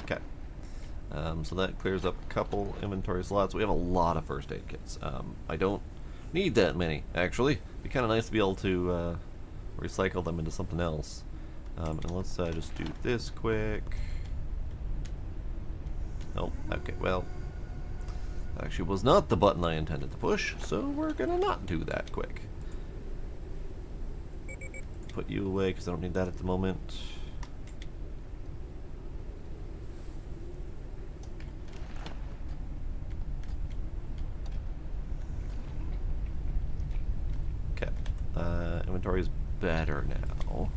okay. So that clears up a couple inventory slots. We have a lot of first aid kits. I don't need that many, actually. It'd be kind of nice to be able to recycle them into something else. And let's just do this quick. Oh, okay, well, that actually was not the button I intended to push, so we're gonna not do that quick. Put you away, because I don't need that at the moment. Okay, inventory is better now.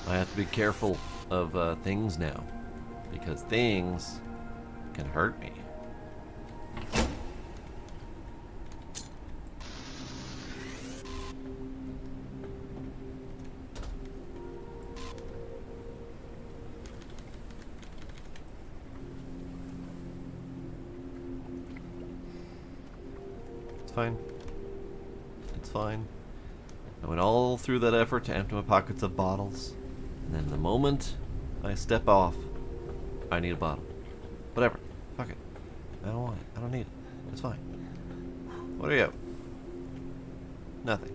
I have to be careful of things now, because things can hurt me. It's fine. It's fine. I went all through that effort to empty my pockets of bottles. And then the moment I step off, I need a bottle. Whatever. Fuck it. I don't want it. I don't need it. It's fine. What are you? Nothing.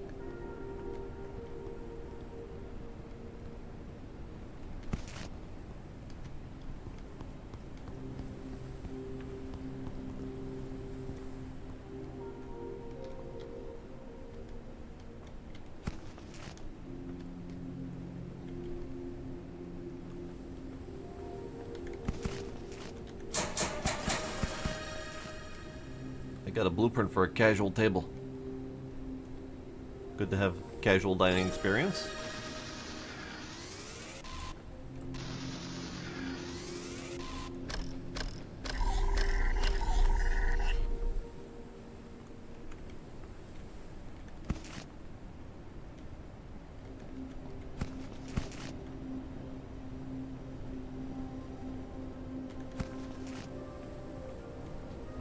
I got a blueprint for a casual table. Good to have casual dining experience.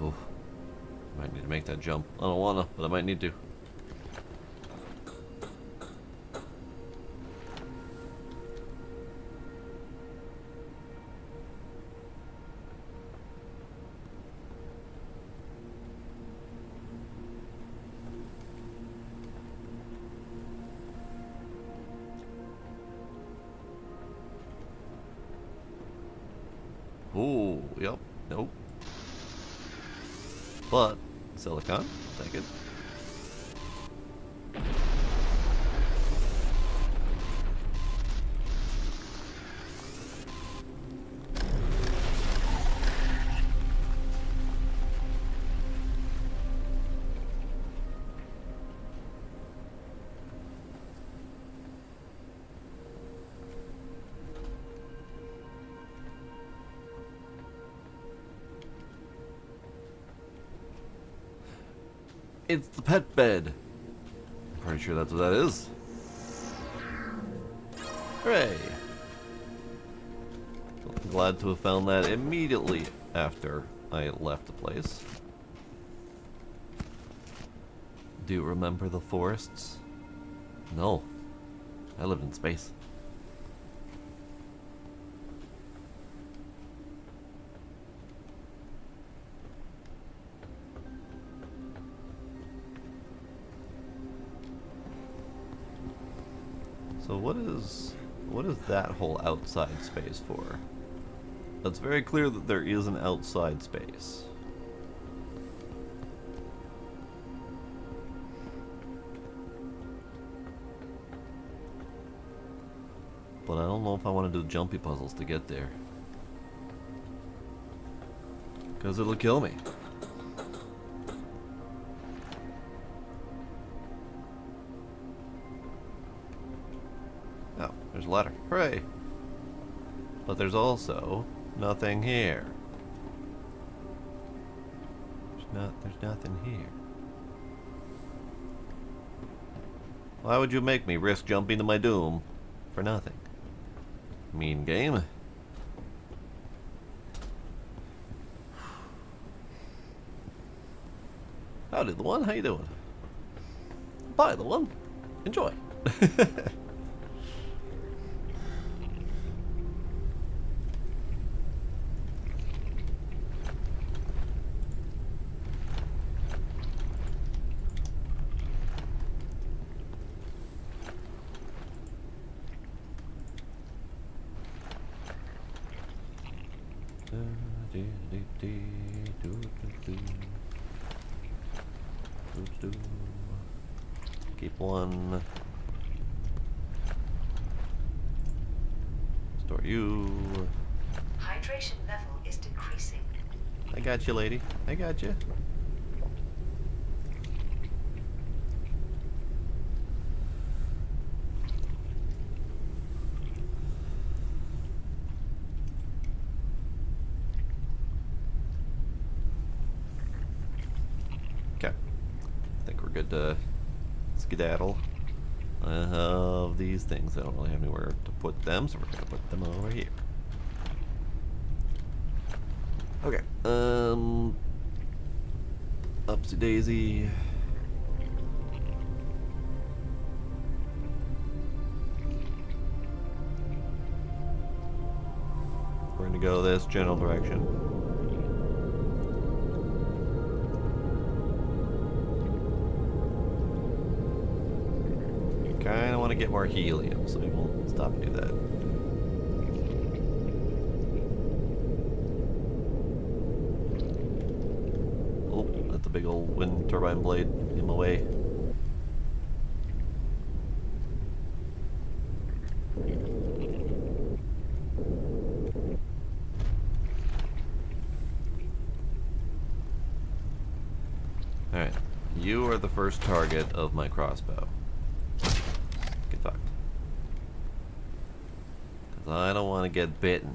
Oof. Might need to make that jump. I don't wanna, but I might need to. Yep. Nope. But silicon, take it. It's the pet bed. I'm pretty sure that's what that is. Hooray! I'm glad to have found that immediately after I left the place. Do you remember the forests? No. I lived in space. So what is that whole outside space for? It's very clear that there is an outside space. But I don't know if I want to do jumpy puzzles to get there. Because it'll kill me. Oh, there's a ladder. Hooray! But there's also nothing here. There's nothing here. Why would you make me risk jumping to my doom for nothing? Mean game. Howdy, the one. How you doing? Bye, the one. Enjoy. Keep one. Store you. Hydration level is decreasing. I got you, lady. I got you. Okay. I think we're good to skedaddle. I have these things. I don't really have anywhere to put them, so we're gonna put them over here. Okay. Upsy daisy. We're gonna go this general direction. Kinda want to get more helium, so we won't stop and do that. Oh, that's a big old wind turbine blade in my way. Alright, you are the first target of my crossbow. Get fucked. Because I don't want to get bitten.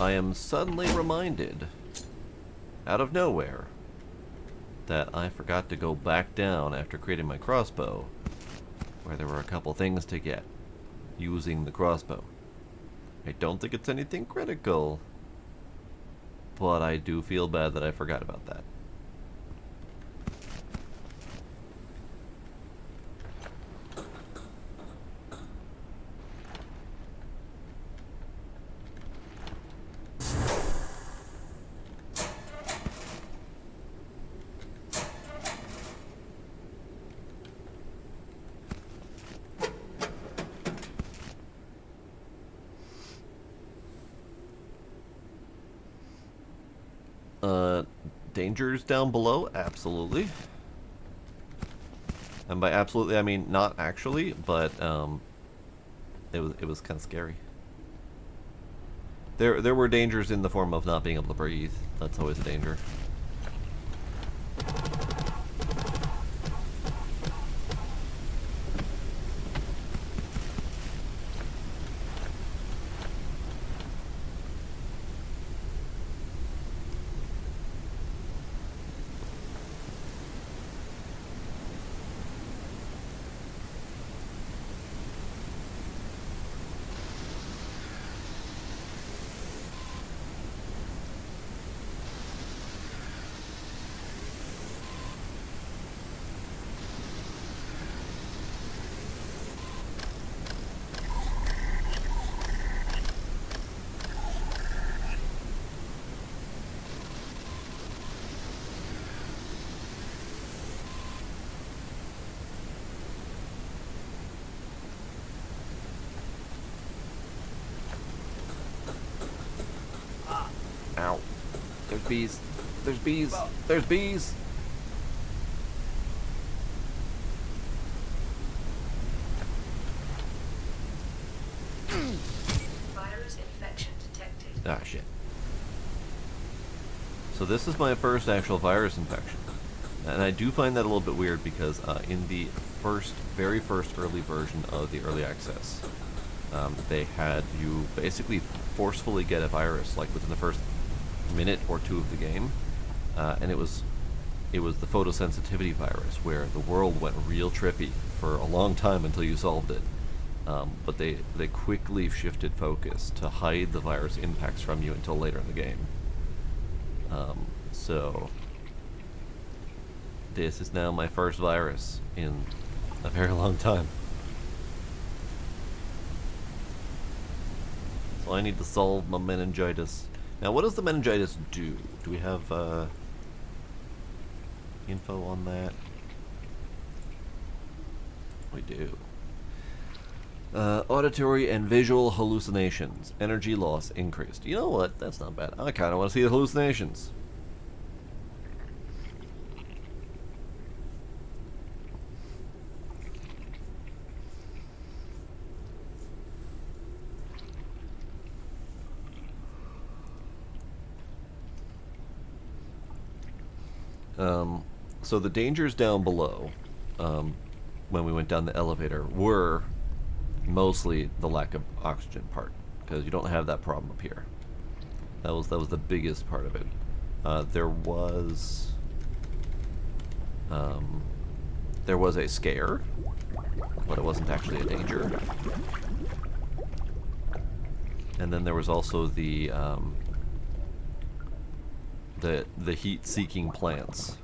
I am suddenly reminded, out of nowhere, that I forgot to go back down after creating my crossbow, where there were a couple things to get using the crossbow. I don't think it's anything critical, but I do feel bad that I forgot about that. Dangers down below? Absolutely. And by absolutely, I mean not actually, but it was kind of scary. There were dangers in the form of not being able to breathe. That's always a danger. Ow. There's bees. There's bees. There's bees. Virus infection detected. Ah, shit. So this is my first actual virus infection. And I do find that a little bit weird because in the very first early version of the early access, they had you basically forcefully get a virus, like within the first minute or two of the game, and it was the photosensitivity virus, where the world went real trippy for a long time until you solved it. But they quickly shifted focus to hide the virus impacts from you until later in the game. So this is now my first virus in a very long time. So I need to solve my meningitis. Now, what does the meningitis do? Do we have info on that? We do. Auditory and visual hallucinations. Energy loss increased. You know what? That's not bad. I kind of want to see the hallucinations. So the dangers down below, when we went down the elevator, were mostly the lack of oxygen part, because you don't have that problem up here. That was the biggest part of it. There was a scare, but it wasn't actually a danger. And then there was also the heat-seeking plants.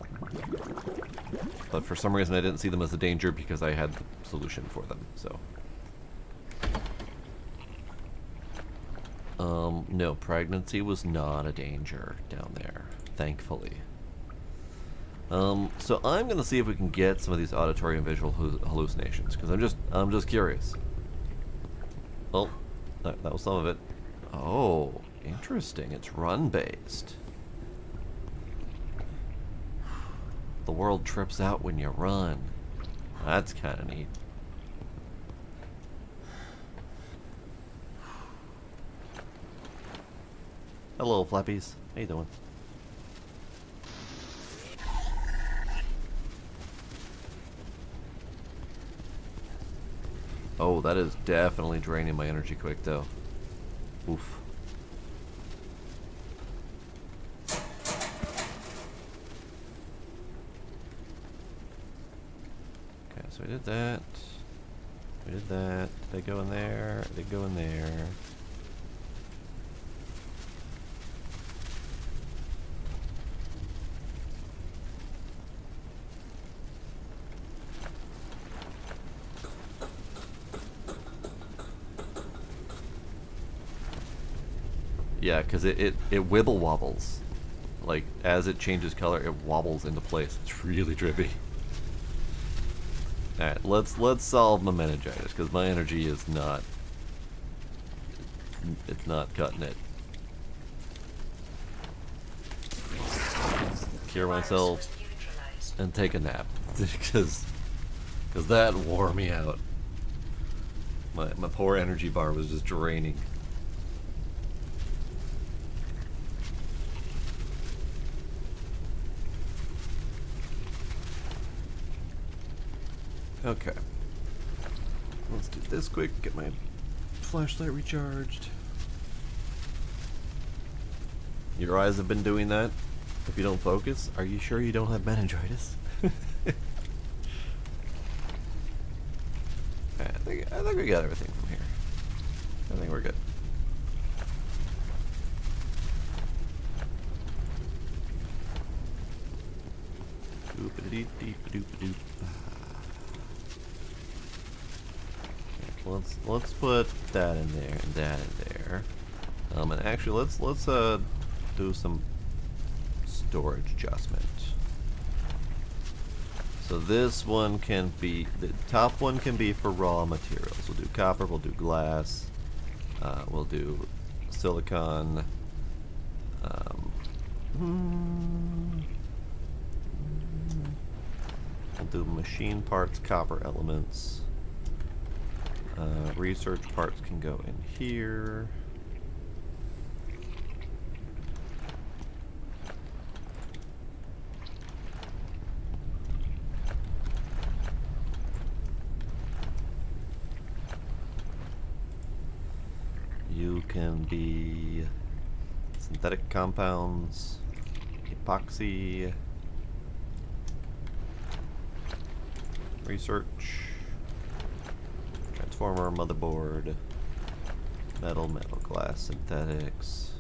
But for some reason I didn't see them as a danger because I had the solution for them, so. No, pregnancy was not a danger down there, thankfully. So I'm gonna see if we can get some of these auditory and visual hallucinations, because I'm just curious. Oh, that was some of it. Oh, interesting. It's run-based. The world trips out when you run. That's kind of neat. Hello, Flappies. How you doing? Oh, that is definitely draining my energy quick, though. Oof. Okay, so we did that. We did that. Did they go in there? They go in there. Yeah, because it wibble wobbles. Like, as it changes color, it wobbles into place. It's really trippy. Alright, let's solve my meningitis, because my energy is not... It's not cutting it. cure Virus myself, was neutralized. and take a nap. Because that wore me out. My poor energy bar was just draining. Okay. Let's do this quick, get my flashlight recharged. Your eyes have been doing that? If you don't focus, are you sure you don't have meningitis? I think we got everything from here. I think we're good. Doop-a-doop-doop-a-doop-a-doop. Let's put that in there and that in there. And actually let's do some storage adjustment. So this one can be, the top one can be for raw materials. We'll do copper, we'll do glass, we'll do silicon, we'll do machine parts, copper elements. Research parts can go in here. You can be synthetic compounds, epoxy, research, transformer, motherboard, metal, glass, synthetics,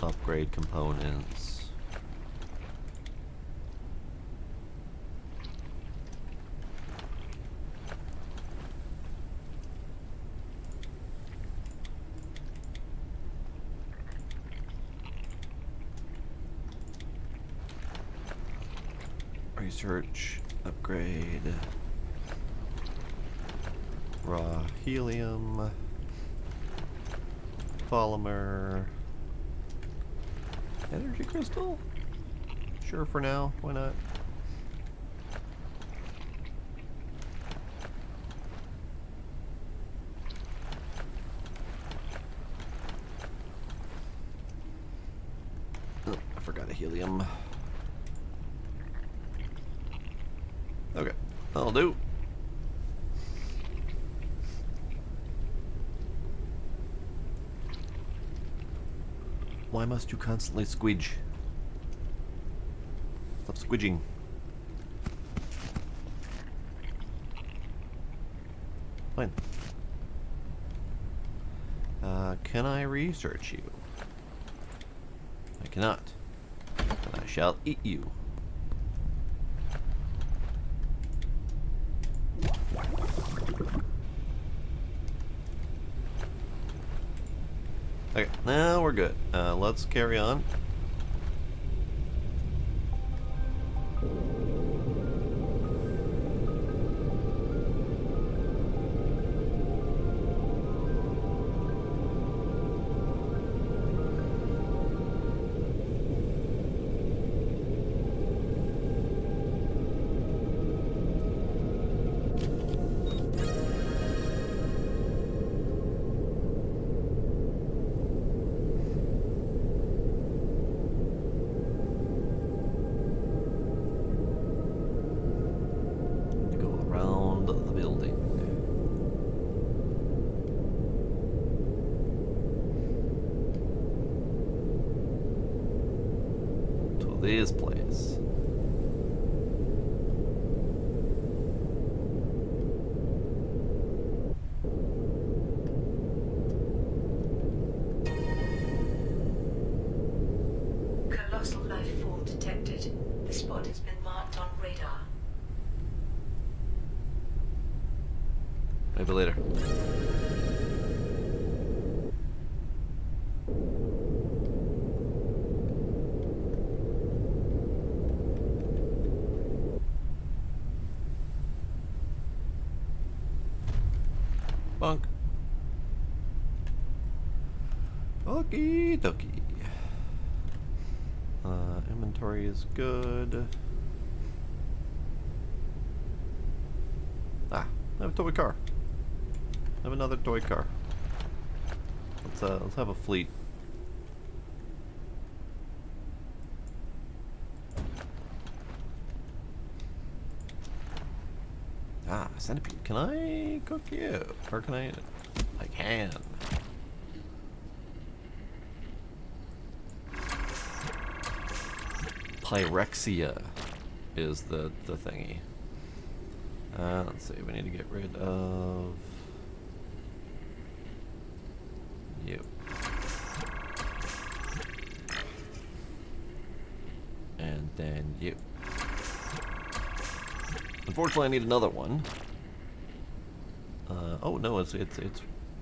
upgrade components. Research, upgrade, raw helium, polymer, energy crystal? Sure for now, why not? Oh, I forgot a helium. Okay, that'll do. Why must you constantly squidge? Stop squidging. Fine. Can I research you? I cannot. I shall eat you. Okay, now we're good. Let's carry on. This place. Colossal life form detected. The spot has been marked on radar. Maybe later. Bunk. Okie dokie. inventory is good. Ah, I have a toy car. I have another toy car. Let's have a fleet. Ah, centipede. Can I cook you? Or can I eat it? I can. Pyrexia is the thingy. Let's see, we need to get rid of you. And then you. Unfortunately, I need another one. Oh no, it's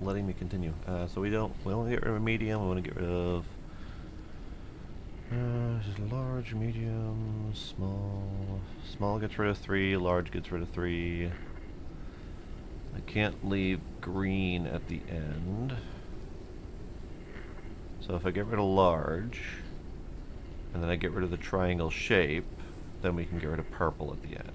letting me continue. So we want to get rid of medium. We want to get rid of large, medium, small. Small gets rid of 3. Large gets rid of 3. I can't leave green at the end. So if I get rid of large, and then I get rid of the triangle shape, then we can get rid of purple at the end.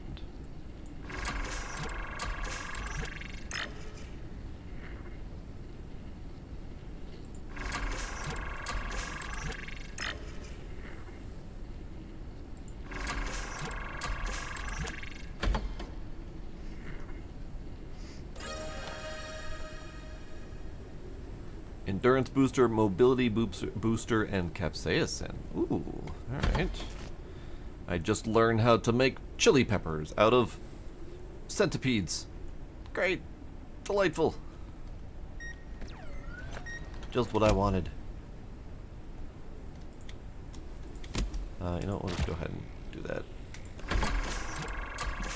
Endurance booster, mobility booster, and capsaicin. Ooh, alright. I just learned how to make chili peppers out of centipedes. Great. Delightful. Just what I wanted. You know what, we'll just go ahead and do that.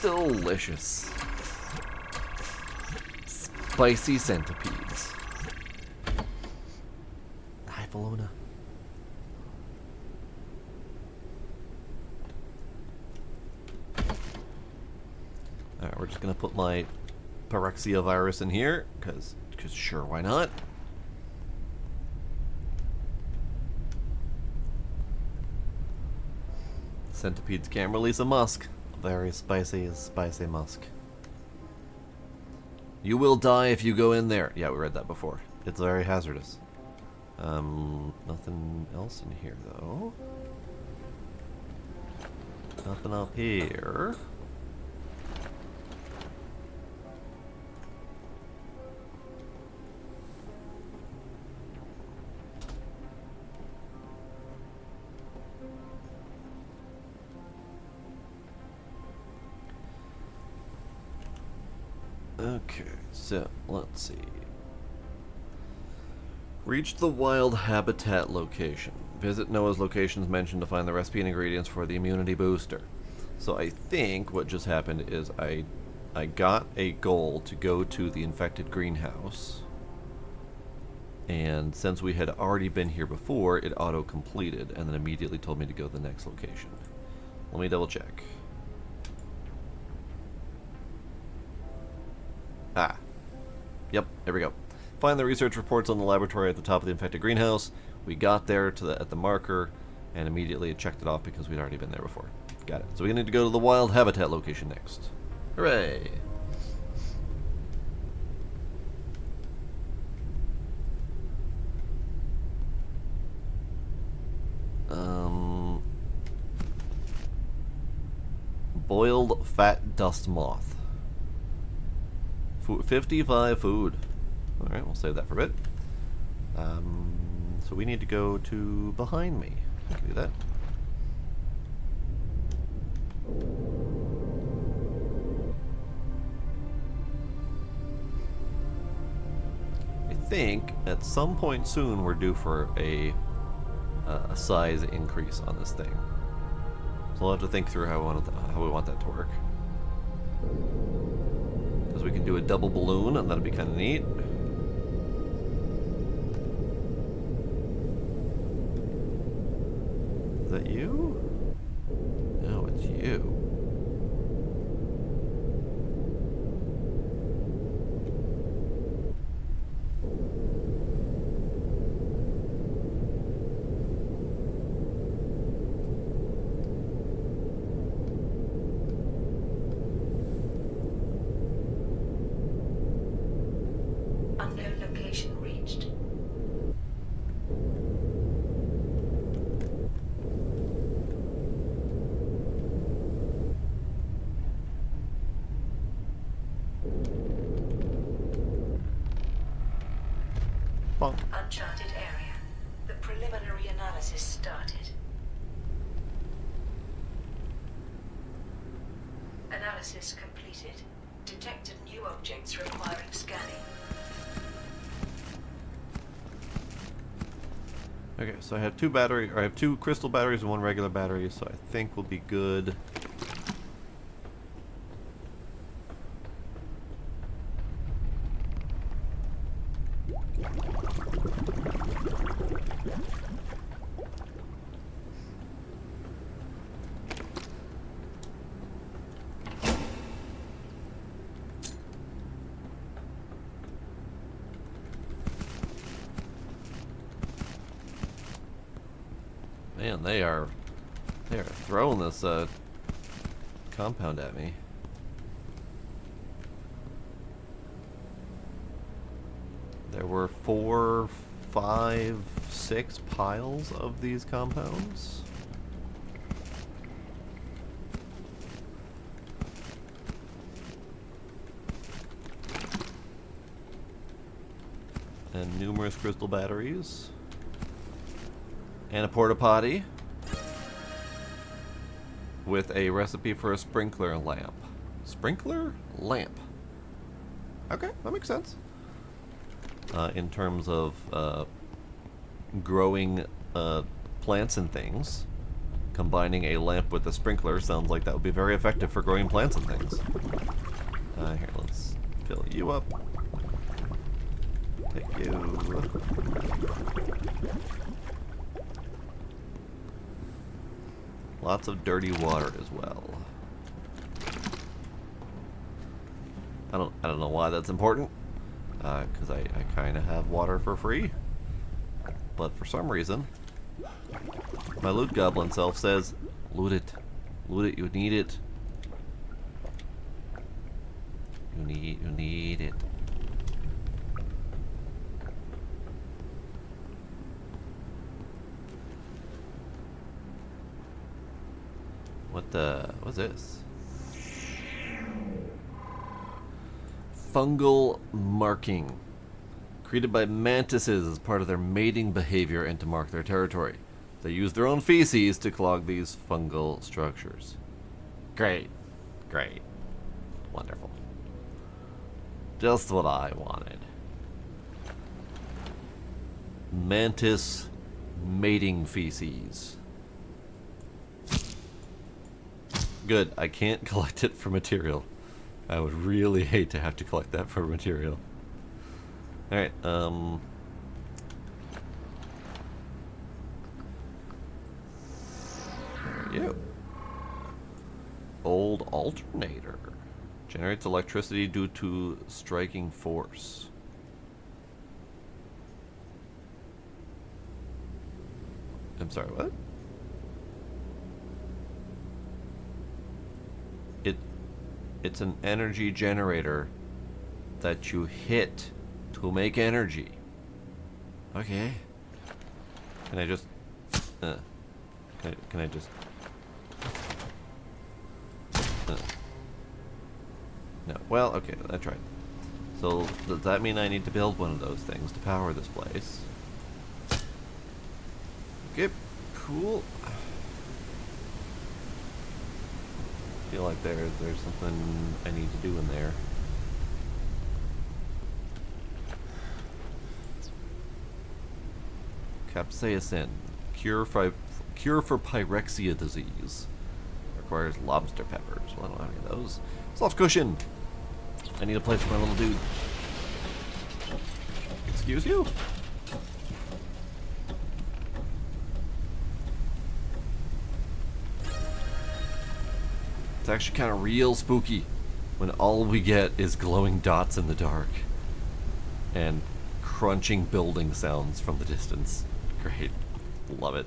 Delicious. Spicy centipedes. Hi, Valona. Alright, we're just gonna put my Pyrexia virus in here, cause sure, why not? Centipedes can't release a musk. Very spicy musk. You will die if you go in there. Yeah, we read that before. It's very hazardous. Nothing else in here though. Nothing up here. Okay, so let's see. Reach the wild habitat location. Visit Noah's locations mentioned to find the recipe and ingredients for the immunity booster. So I think what just happened is I got a goal to go to the infected greenhouse, and since we had already been here before, it auto-completed and then immediately told me to go to the next location. Let me double check. Ah. Yep, there we go. Find the research reports on the laboratory at the top of the infected greenhouse. We got there at the marker, and immediately it checked it off because we'd already been there before. Got it. So we need to go to the wild habitat location next. Hooray! Boiled fat dust moth. 55 food. Alright, we'll save that for a bit. So we need to go to behind me. I can do that. I think at some point soon we're due for a size increase on this thing. So we'll have to think through how we want that to work. Because we can do a double balloon, and that'd be kind of neat. Is that you? No, it's you. engaged. Bonk. Uncharted area. The preliminary analysis started. Analysis completed. Detected new objects requiring scanning. Okay, so I have I have 2 crystal batteries and 1 regular battery, so I think we'll be good. Man, they are throwing this compound at me. There were 4, 5, 6 piles of these compounds. And numerous crystal batteries. And a porta potty with a recipe for a sprinkler lamp. Sprinkler lamp. Okay, that makes sense. In terms of growing plants and things, combining a lamp with a sprinkler sounds like that would be very effective for growing plants and things. Here, let's fill you up. Take you. Lots of dirty water as well. I don't know why that's important, because I kind of have water for free. But for some reason, my loot goblin self says, loot it. Loot it, you need it. You need it. What's this? Fungal marking. Created by mantises as part of their mating behavior and to mark their territory. They use their own feces to clog these fungal structures. Great. Great. Wonderful. Just what I wanted. Mantis mating feces. Good. I can't collect it for material. I would really hate to have to collect that for material. Alright, There you. Old alternator. Generates electricity due to striking force. I'm sorry, what? It's an energy generator that you hit to make energy. Okay. Can I just... can I just... No. Well, okay, I tried. So, does that mean I need to build one of those things to power this place? Okay, cool. I feel like there's something I need to do in there. Capsaicin. Cure for pyrexia disease. Requires lobster peppers. Well, I don't have any of those. Soft cushion. I need a place for my little dude. Excuse you? It's actually kind of real spooky when all we get is glowing dots in the dark and crunching building sounds from the distance. Great. Love it.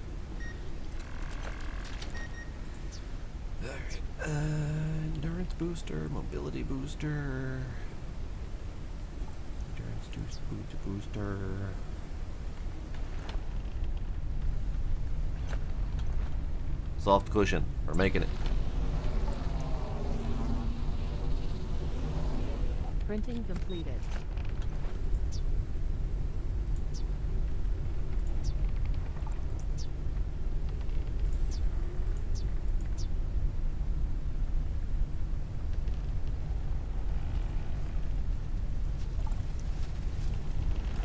Alright. Endurance booster, mobility booster. Endurance booster. Soft cushion. We're making it. Printing completed.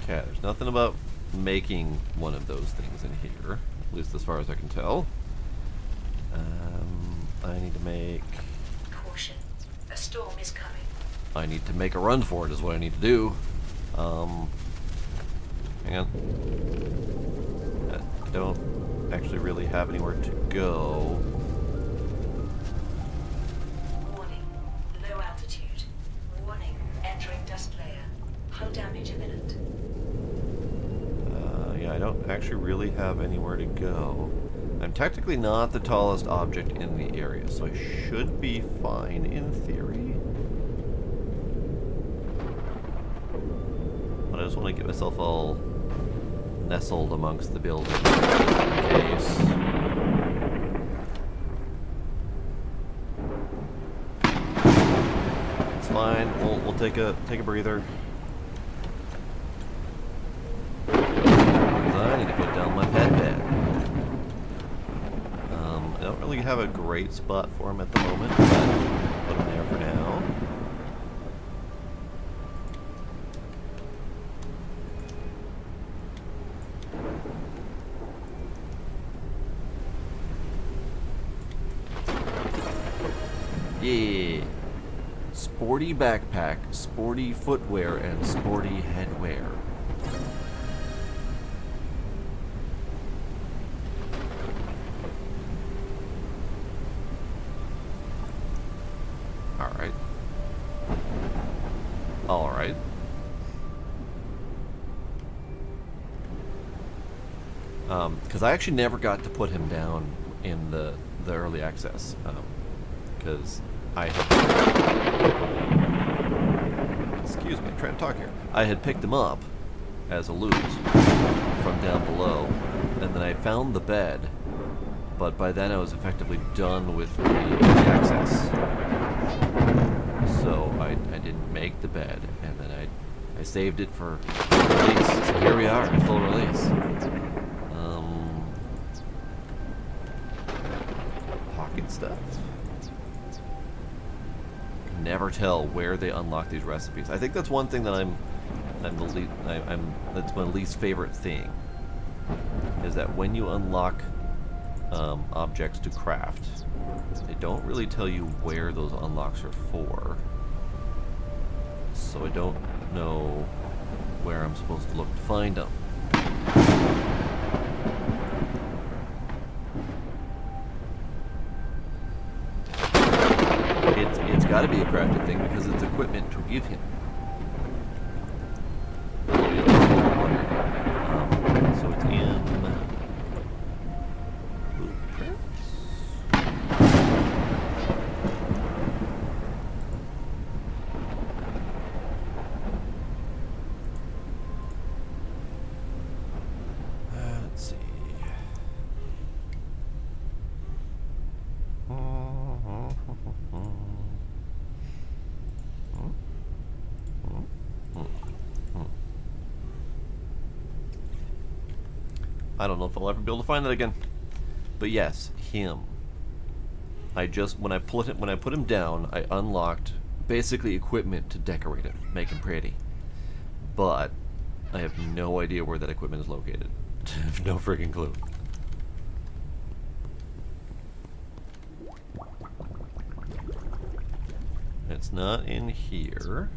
Okay, there's nothing about making one of those things in here, at least as far as I can tell. I need to make... Caution. A storm is coming. I need to make a run for it is what I need to do. Hang on. I don't actually really have anywhere to go. Warning. Low altitude. Warning. Entering dust layer. Hull damage imminent. Yeah, I don't actually really have anywhere to go. I'm technically not the tallest object in the area, so I should be fine in theory. But I just want to get myself all nestled amongst the buildings in case. It's fine. We'll take a breather. I need to put down my pet bed. I don't really have a great spot for him at the moment, but put him there for now. Yeah. Sporty backpack, sporty footwear, and sporty headwear. Alright. Alright. Because I actually never got to put him down in the early access. Because I had... Excuse me, I'm trying to talk here. I had picked him up as a loot from down below, and then I found the bed, but by then I was effectively done with the access. So I didn't make the bed, and then I saved it for release. So here we are, full release. Pocket stuff. Can never tell where they unlock these recipes. I think that's one thing that that's my least favorite thing. Is that when you unlock objects to craft, they don't really tell you where those unlocks are for. So I don't know where I'm supposed to look to find them. It's got to be a crafted thing because it's equipment to give him. So it's in blueprints. Let's see. I don't know if I'll ever be able to find that again. But yes, him. When I put him down, I unlocked basically equipment to decorate him, make him pretty. But I have no idea where that equipment is located. I have no freaking clue. It's not in here.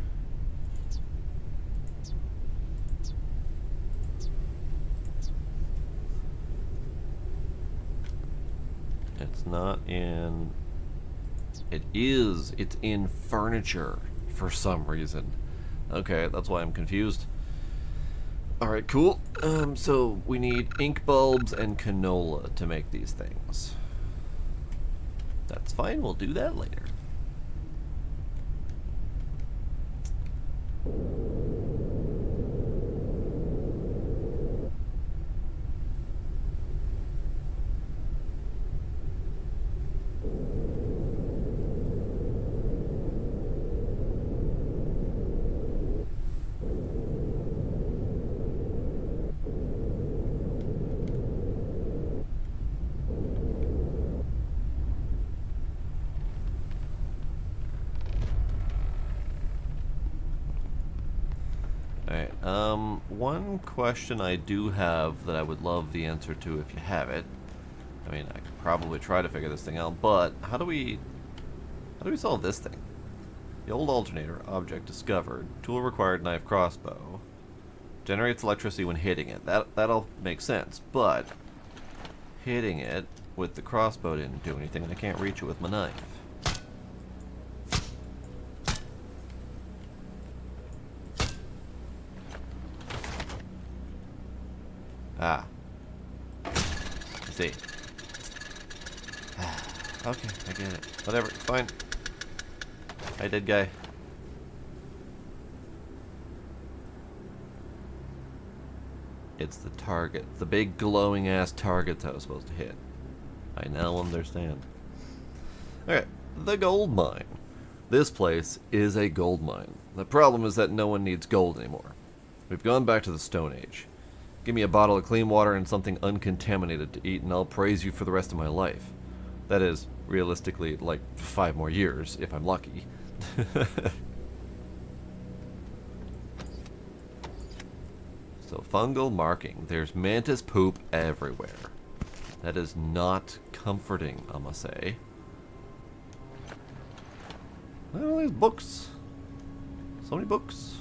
It's not in... It is. It's in furniture for some reason. Okay, that's why I'm confused. Alright, cool. So we need ink bulbs and canola to make these things. That's fine, we'll do that later. Alright, one question I do have that I would love the answer to if you have it. I mean, I could probably try to figure this thing out, but how do we solve this thing? The old alternator object discovered. Tool required knife crossbow. Generates electricity when hitting it. That'll make sense, but hitting it with the crossbow didn't do anything, and I can't reach it with my knife. Ah. I see. Okay, I get it. Whatever, it's fine. Hi, dead guy. It's the target. The big glowing ass targets I was supposed to hit. I now understand. Alright, the gold mine. This place is a gold mine. The problem is that no one needs gold anymore. We've gone back to the Stone Age. Give me a bottle of clean water and something uncontaminated to eat, and I'll praise you for the rest of my life. That is, realistically, like 5 more years, if I'm lucky. So, fungal marking. There's mantis poop everywhere. That is not comforting, I must say. Well, there's books. So many books.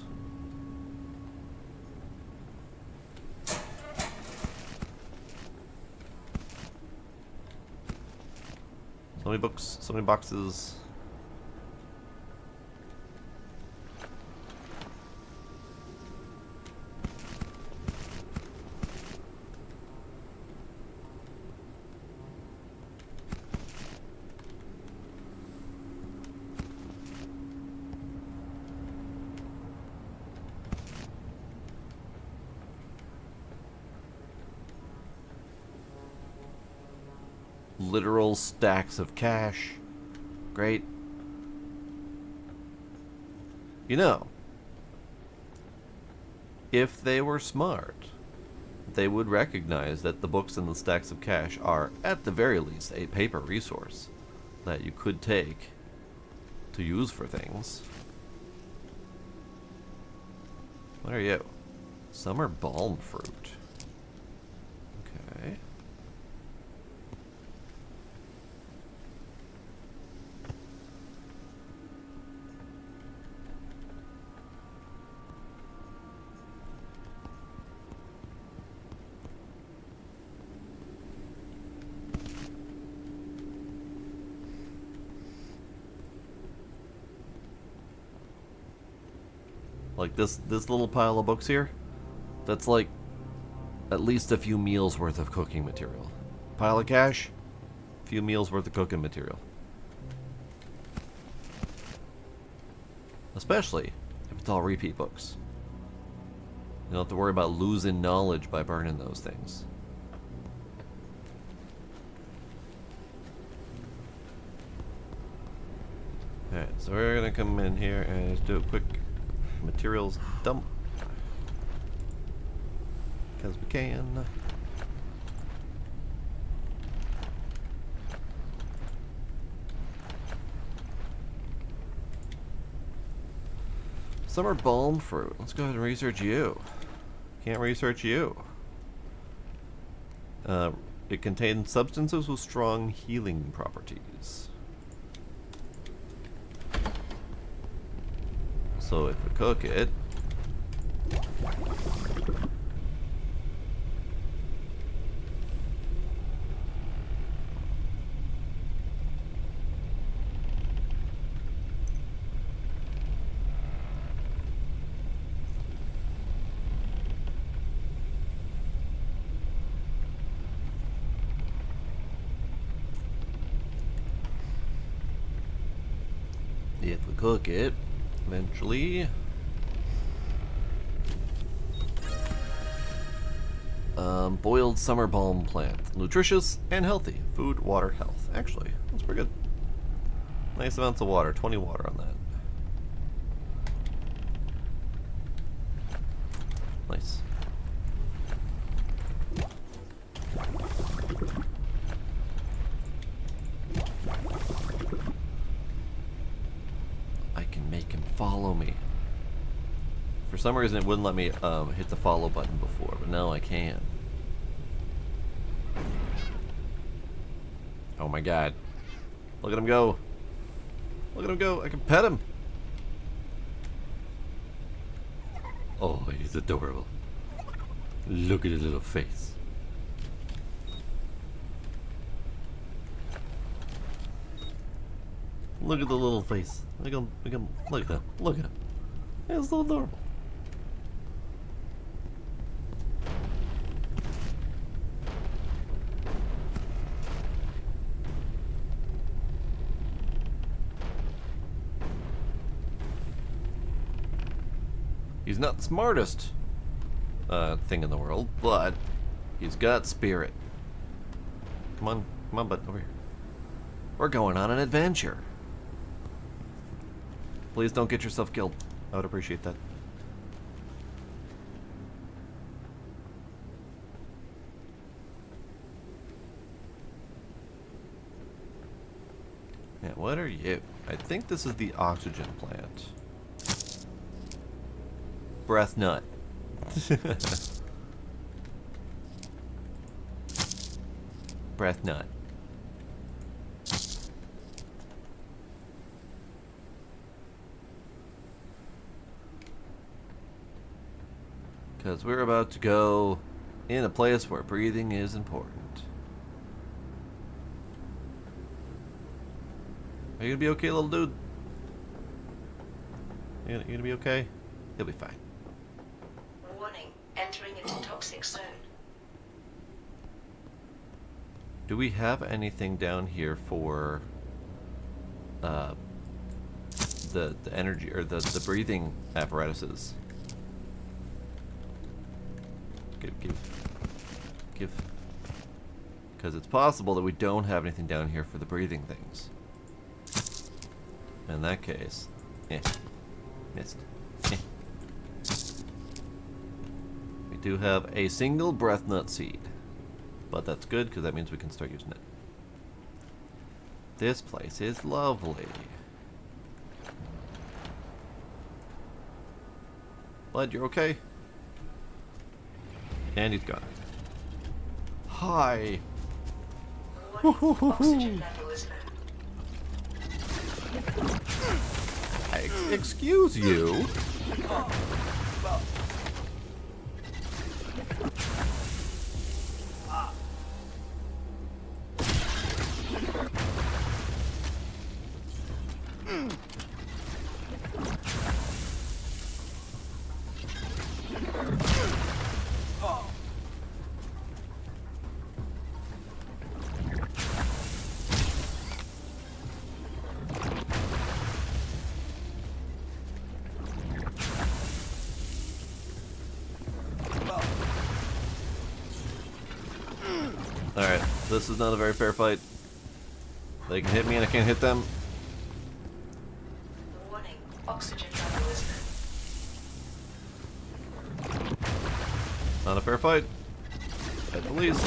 So many books, so many boxes. Literal stacks of cash. Great. You know, if they were smart, they would recognize that the books and the stacks of cash are, at the very least, a paper resource that you could take to use for things. What are you? Summer balm fruit. Okay. Like this little pile of books here, that's like at least a few meals worth of cooking material. Pile of cash, a few meals worth of cooking material. Especially if it's all repeat books. You don't have to worry about losing knowledge by burning those things. Alright, so we're gonna come in here and just do a quick materials dump. Because we can. Summer balm fruit. Let's go ahead and research you. Can't research you. It contains substances with strong healing properties. So if we cook it, eventually. Boiled summer balm plant. Nutritious and healthy. Food, water, health. Actually, that's pretty good. Nice amounts of water. 20 water on that. Nice. I can make him follow me. For some reason, it wouldn't let me hit the follow button before, but now I can. Oh my god. Look at him go. Look at him go. I can pet him. Oh, he's adorable. Look at his little face. Look at the little face. Look at him. Look at him. Look at him. Look at him. It's so adorable. He's not the smartest thing in the world, but he's got spirit. Come on, bud, over here. We're going on an adventure. Please don't get yourself killed. I would appreciate that. Yeah, what are you? I think this is the oxygen plant. Breath nut. Breath nut. Because we're about to go in a place where breathing is important. Are you gonna be okay, little dude? You gonna be okay? He'll be fine. Warning, entering into toxic zone. Do we have anything down here for the energy or the breathing apparatuses? Give. Because it's possible that we don't have anything down here for the breathing things. In that case, missed. We do have a single breath nut seed, but that's good because that means we can start using it. This place is lovely. Bud, you're okay? And he's gone. Hi. Warning, oxygen level is low. Excuse you? Alright, this is not a very fair fight. They can hit me and I can't hit them. Warning, oxygen level is low. Not a fair fight. At the least.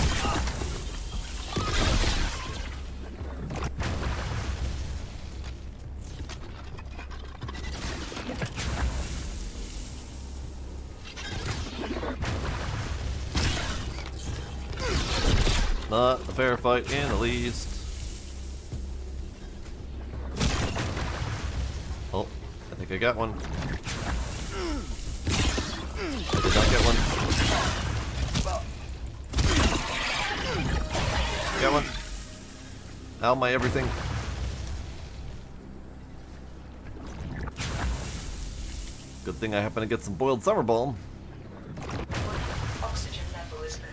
Not a fair fight in the least. Oh, I think I got one. I did not get one. Got one. Ow, my everything. Good thing I happen to get some boiled summer balm. Warning, oxygen level is low.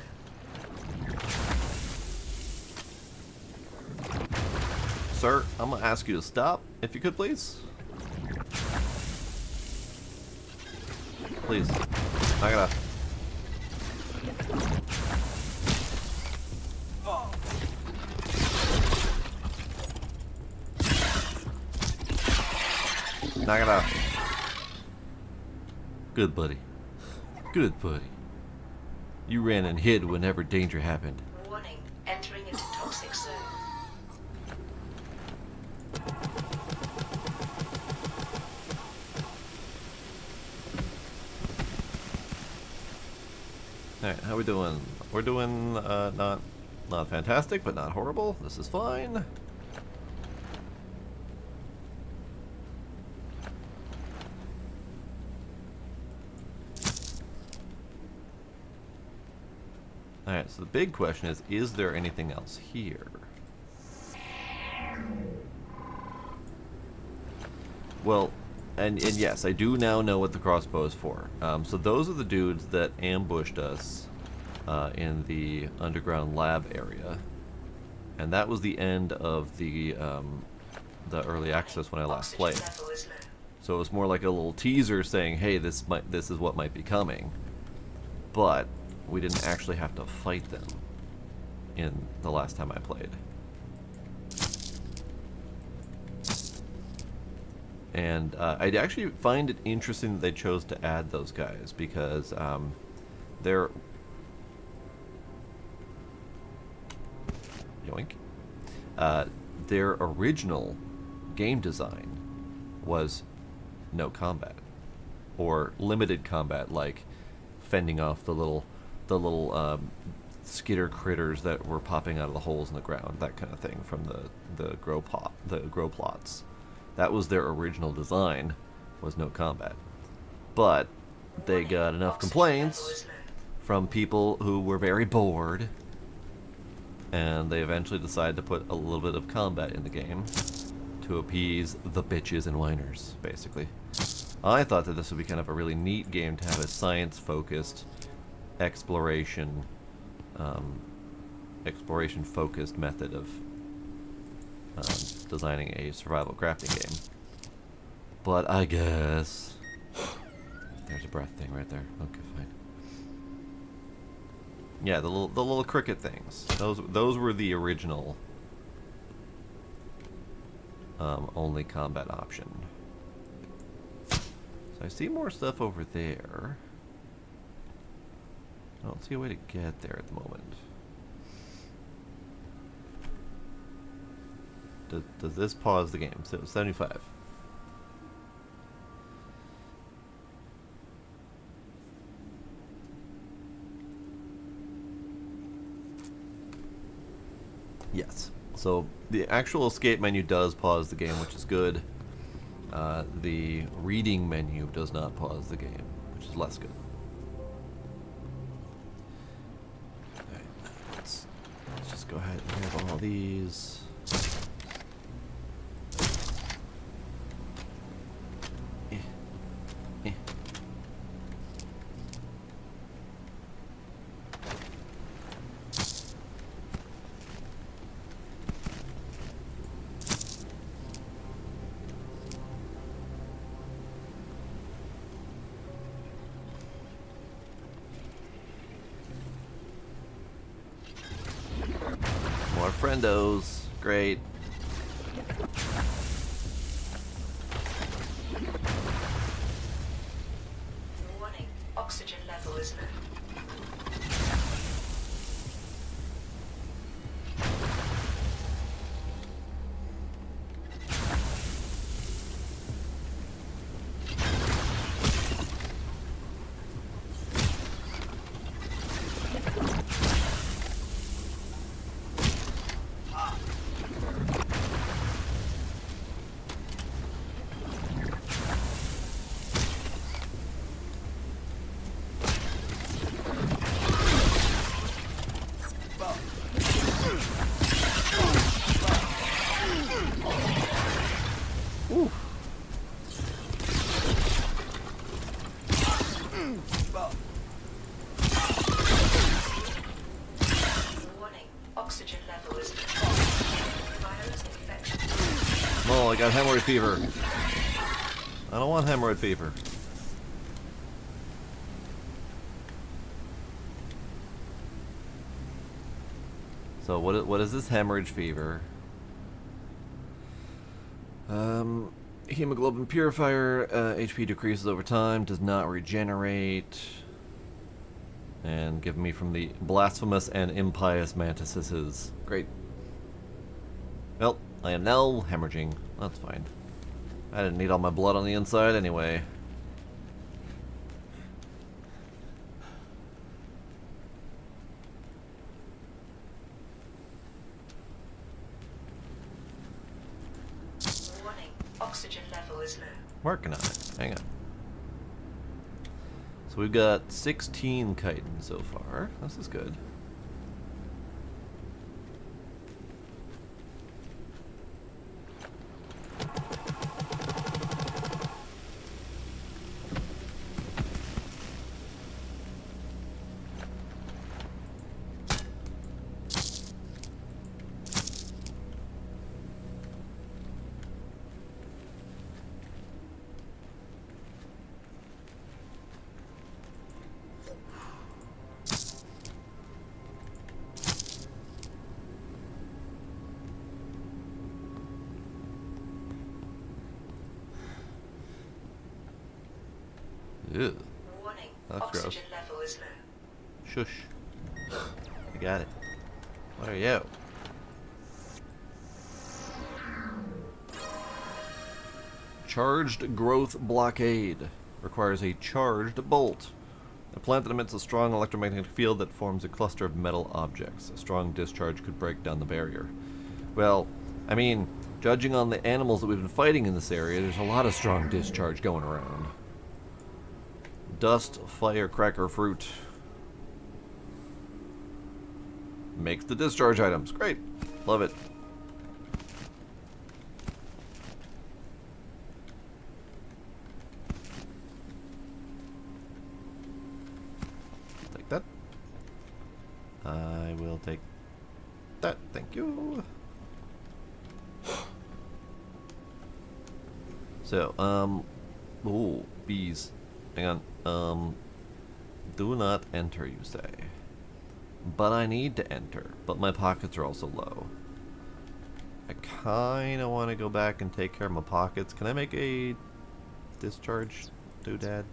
Sir, I'm gonna ask you to stop, if you could, please. Please, knock it off. Knock it off. Good buddy. Good buddy. You ran and hid whenever danger happened. Warning, entering into toxic zone. Alright, how we doing? We're doing not fantastic, but not horrible. This is fine. Alright, so the big question is there anything else here? Well, and yes, I do now know what the crossbow is for. So those are the dudes that ambushed us in the underground lab area. And that was the end of the early access when I last played. So it was more like a little teaser saying, hey, this is what might be coming. But we didn't actually have to fight them in the last time I played. And I actually find it interesting that they chose to add those guys because they're yoink. Their original game design was no combat or limited combat, like fending off the little skitter critters that were popping out of the holes in the ground, that kind of thing from the grow plots. That was their original design, was no combat. But they got enough complaints from people who were very bored, and they eventually decided to put a little bit of combat in the game to appease the bitches and whiners, basically. I thought that this would be kind of a really neat game to have a science-focused exploration focused method of designing a survival crafting game. But I guess there's a breath thing right there. Okay, fine. Yeah, the little cricket things. Those were the original only combat option. So I see more stuff over there. I don't see a way to get there at the moment. Does this pause the game? So 75. Yes. So the actual escape menu does pause the game, which is good. The reading menu does not pause the game, which is less good. Alright, let's just go ahead and have all these. More friendos. Great. Warning, oxygen level is low. Warning, oxygen level is low. Virus infection. Oh, I got hemorrhoid fever. I don't want hemorrhoid fever. So what is this hemorrhage fever? Hemoglobin purifier, HP decreases over time, does not regenerate. And given me from the blasphemous and impious mantises. Great. Well, I am now hemorrhaging. That's fine. I didn't need all my blood on the inside anyway. Oxygen level is low. Working on it. Hang on. So we've got 16 chitin so far. This is good. Ew. Warning. That's gross. Oxygen level is low. Shush. I got it. What are you? Charged growth blockade. Requires a charged bolt. A plant that emits a strong electromagnetic field that forms a cluster of metal objects. A strong discharge could break down the barrier. Well, I mean, judging on the animals that we've been fighting in this area, there's a lot of strong discharge going around. Dust, firecracker fruit. Makes the discharge items. Great. Love it. Take that. I will take that. Thank you. So, ooh, bees. Hang on. Do not enter, you say. But I need to enter. But my pockets are also low. I kinda want to go back and take care of my pockets. Can I make a discharge doodad?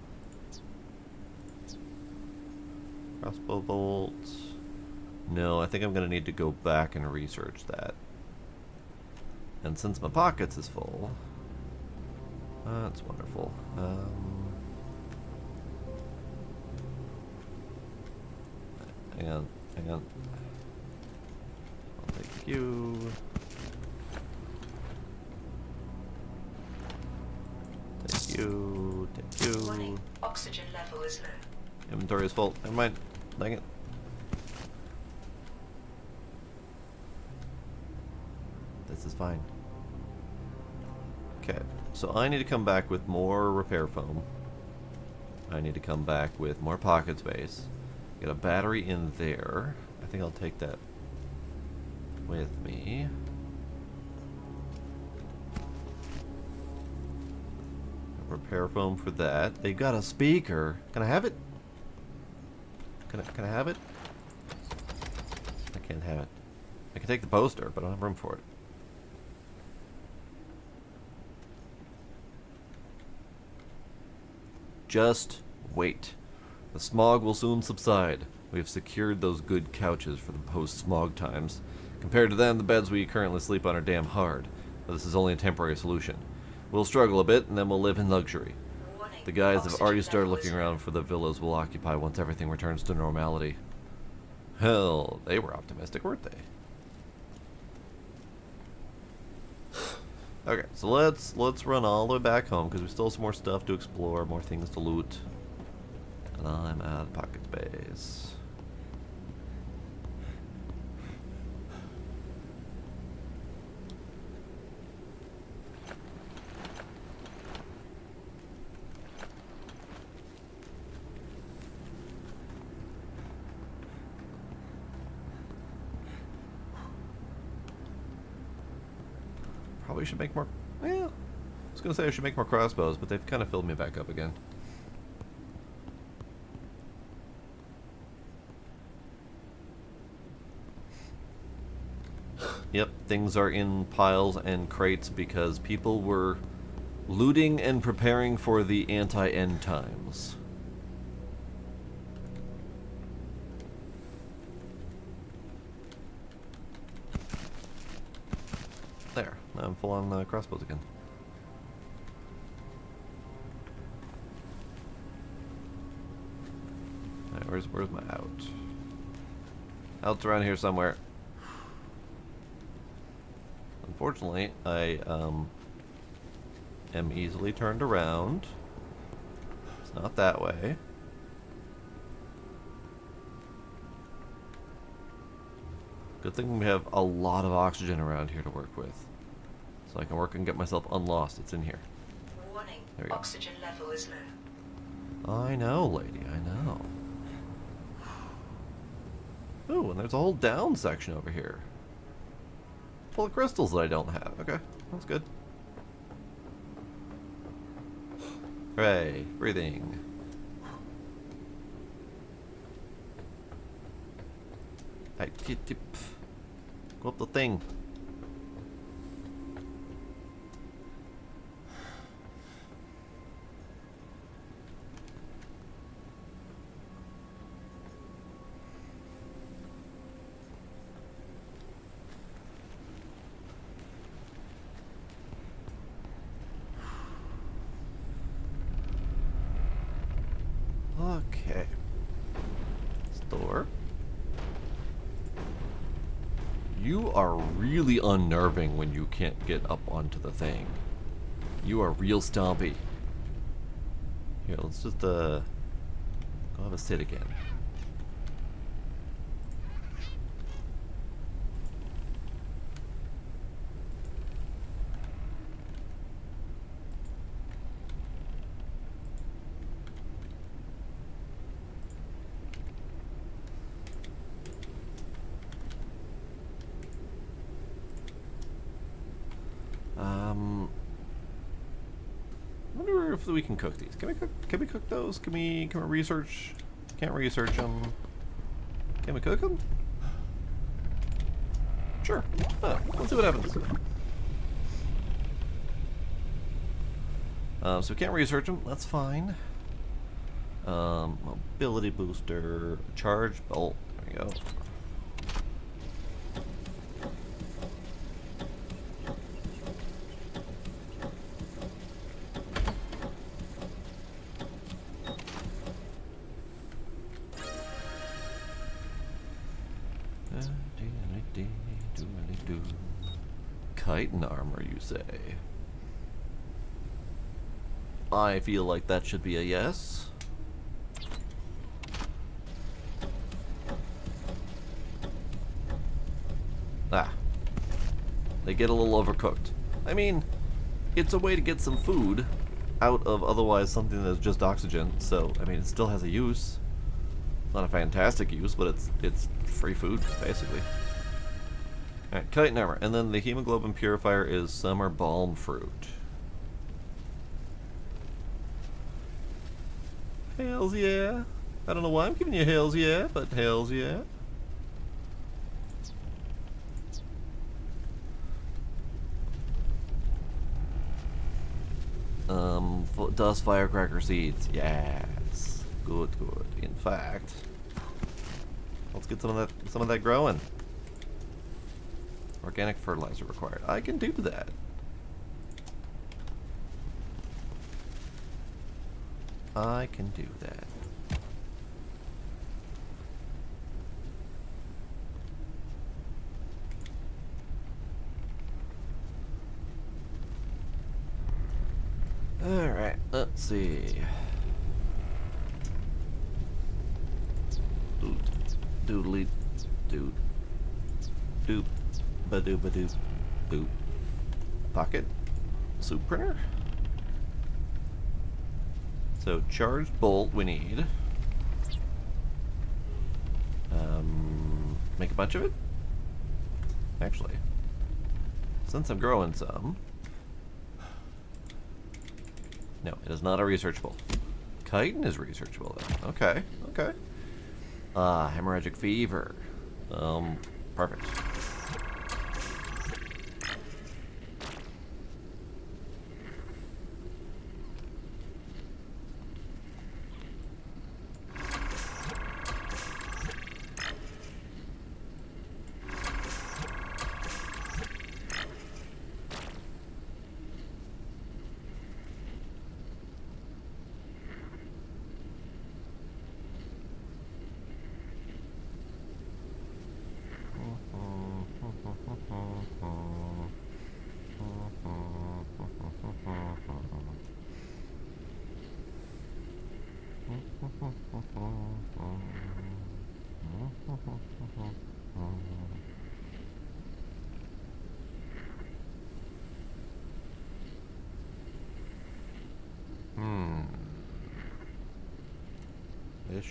Crossbow bolt. No, I think I'm gonna need to go back and research that. And since my pockets is full, that's wonderful. Hang on, hang on. I'll take you. Take you. Take you. Warning. Oxygen level is low. Inventory is full. Never mind. Dang it. This is fine. Okay, so I need to come back with more repair foam. I need to come back with more pocket space. Get a battery in there. I think I'll take that with me. Repair foam for that. They got a speaker. Can I have it? Can I have it? I can't have it. I can take the poster, but I don't have room for it. Just wait. The smog will soon subside. We have secured those good couches for the post-smog times. Compared to them, the beds we currently sleep on are damn hard. But this is only a temporary solution. We'll struggle a bit, and then we'll live in luxury. Warning. The guys have already Oxygen started level is looking low. around for the villas we'll occupy once everything returns to normality. Hell, they were optimistic, weren't they? Okay, so let's run all the way back home because we still have some more stuff to explore, more things to loot. And I'm out of pocket space. Probably should make more. Well, I was gonna say I should make more crossbows, but they've kind of filled me back up again. Yep, things are in piles and crates because people were looting and preparing for the anti-end times. There, now I'm full on crossbows again. Alright, where's my out? Out's around here somewhere. Unfortunately, I am easily turned around. It's not that way. Good thing we have a lot of oxygen around here to work with. So I can work and get myself unlost. It's in here. Warning, There we go. oxygen level is low. I know, lady, I know. Ooh, and there's a whole down section over here. Full of crystals that I don't have. Okay, that's good. Hooray, breathing. Go up the thing. Okay. Store. You are really unnerving when you can't get up onto the thing. You are real stompy. Here, let's just go have a sit again. I wonder if we can cook these. Can we cook those? Can we research? Can't research them. Can we cook them? Sure. Let's see what happens. So we can't research them. That's fine. Mobility booster, charge bolt. There we go. Chitin armor, you say? I feel like that should be a yes. Ah. They get a little overcooked. I mean, it's a way to get some food out of otherwise something that's just oxygen, so, I mean, it still has a use. Not a fantastic use, but it's free food, basically. Alright, chitin armor. And then the hemoglobin purifier is summer balm fruit. Hells yeah. I don't know why I'm giving you hells yeah, but hells yeah. Dust firecracker seeds. Yes. Good, good. In fact, let's get some of that growing. Organic fertilizer required. I can do that. I can do that. Alright, let's see. Doodly dood. Doop. Ba-doop ba-doop. Boop. Pocket. Soup printer. So charged bolt we need. Make a bunch of it? Actually. Since I'm growing some. No, it is not a researchable. Chitin is researchable then. Okay, okay. Hemorrhagic fever. Perfect. This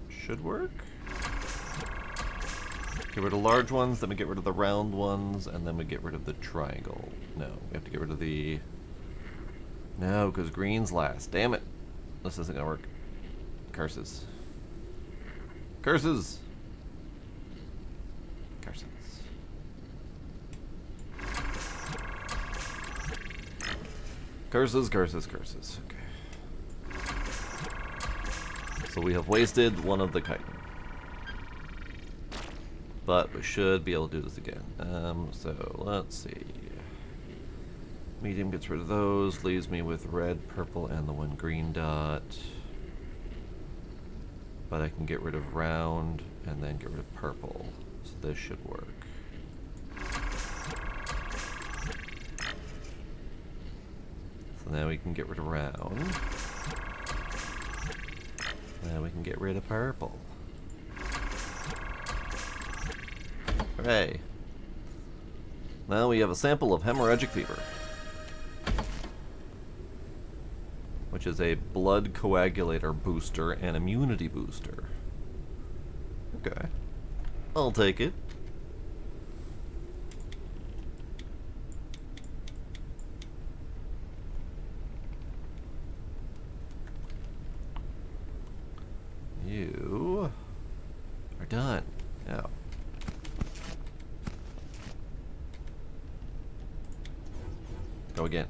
should work. Get rid of large ones, then we get rid of the round ones, and then we get rid of the triangle. No, we have to get rid of the... No, because green's last. Damn it. This isn't gonna work. Curses. Curses! Curses. Curses, curses, curses. Okay. So we have wasted one of the chitin. But we should be able to do this again. So let's see. Medium gets rid of those, leaves me with red, purple, and the one green dot. But I can get rid of round and then get rid of purple. So this should work. So now we can get rid of round. Now we can get rid of purple. Hooray. Now we have a sample of hemorrhagic fever, which is a blood coagulator booster and immunity booster. Okay. I'll take it. You are done. Now. Go again.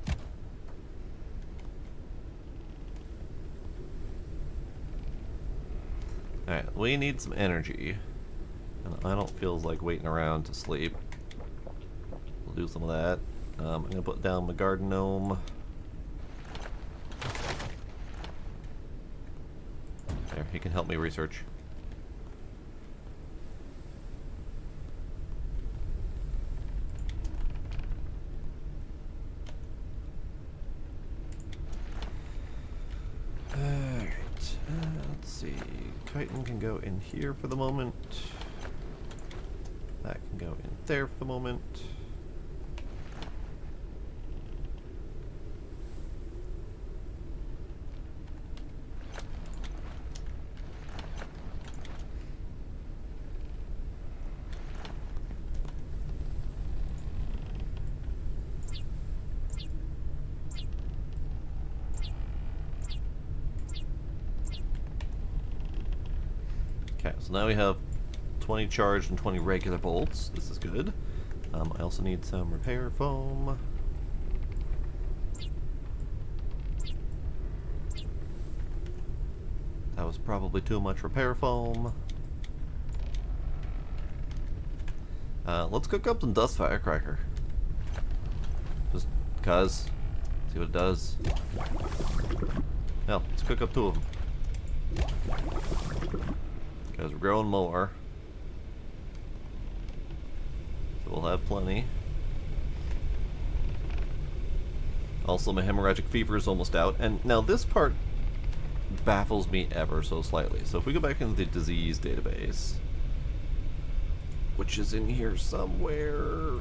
Alright, we need some energy. And I don't feel like waiting around to sleep. We'll do some of that. I'm going to put down my garden gnome. There, he can help me research. Let's see. Chitin can go in here for the moment. That can go in there for the moment. Okay, so now we have 20 charged and 20 regular bolts. This is good. I also need some repair foam. That was probably too much repair foam. Let's cook up some dust firecracker. Just cause. See what it does. Hell, let's cook up 2 of them. Because we're growing more. So we'll have plenty. Also, my hemorrhagic fever is almost out. And now this part baffles me ever so slightly. So if we go back into the disease database, which is in here somewhere.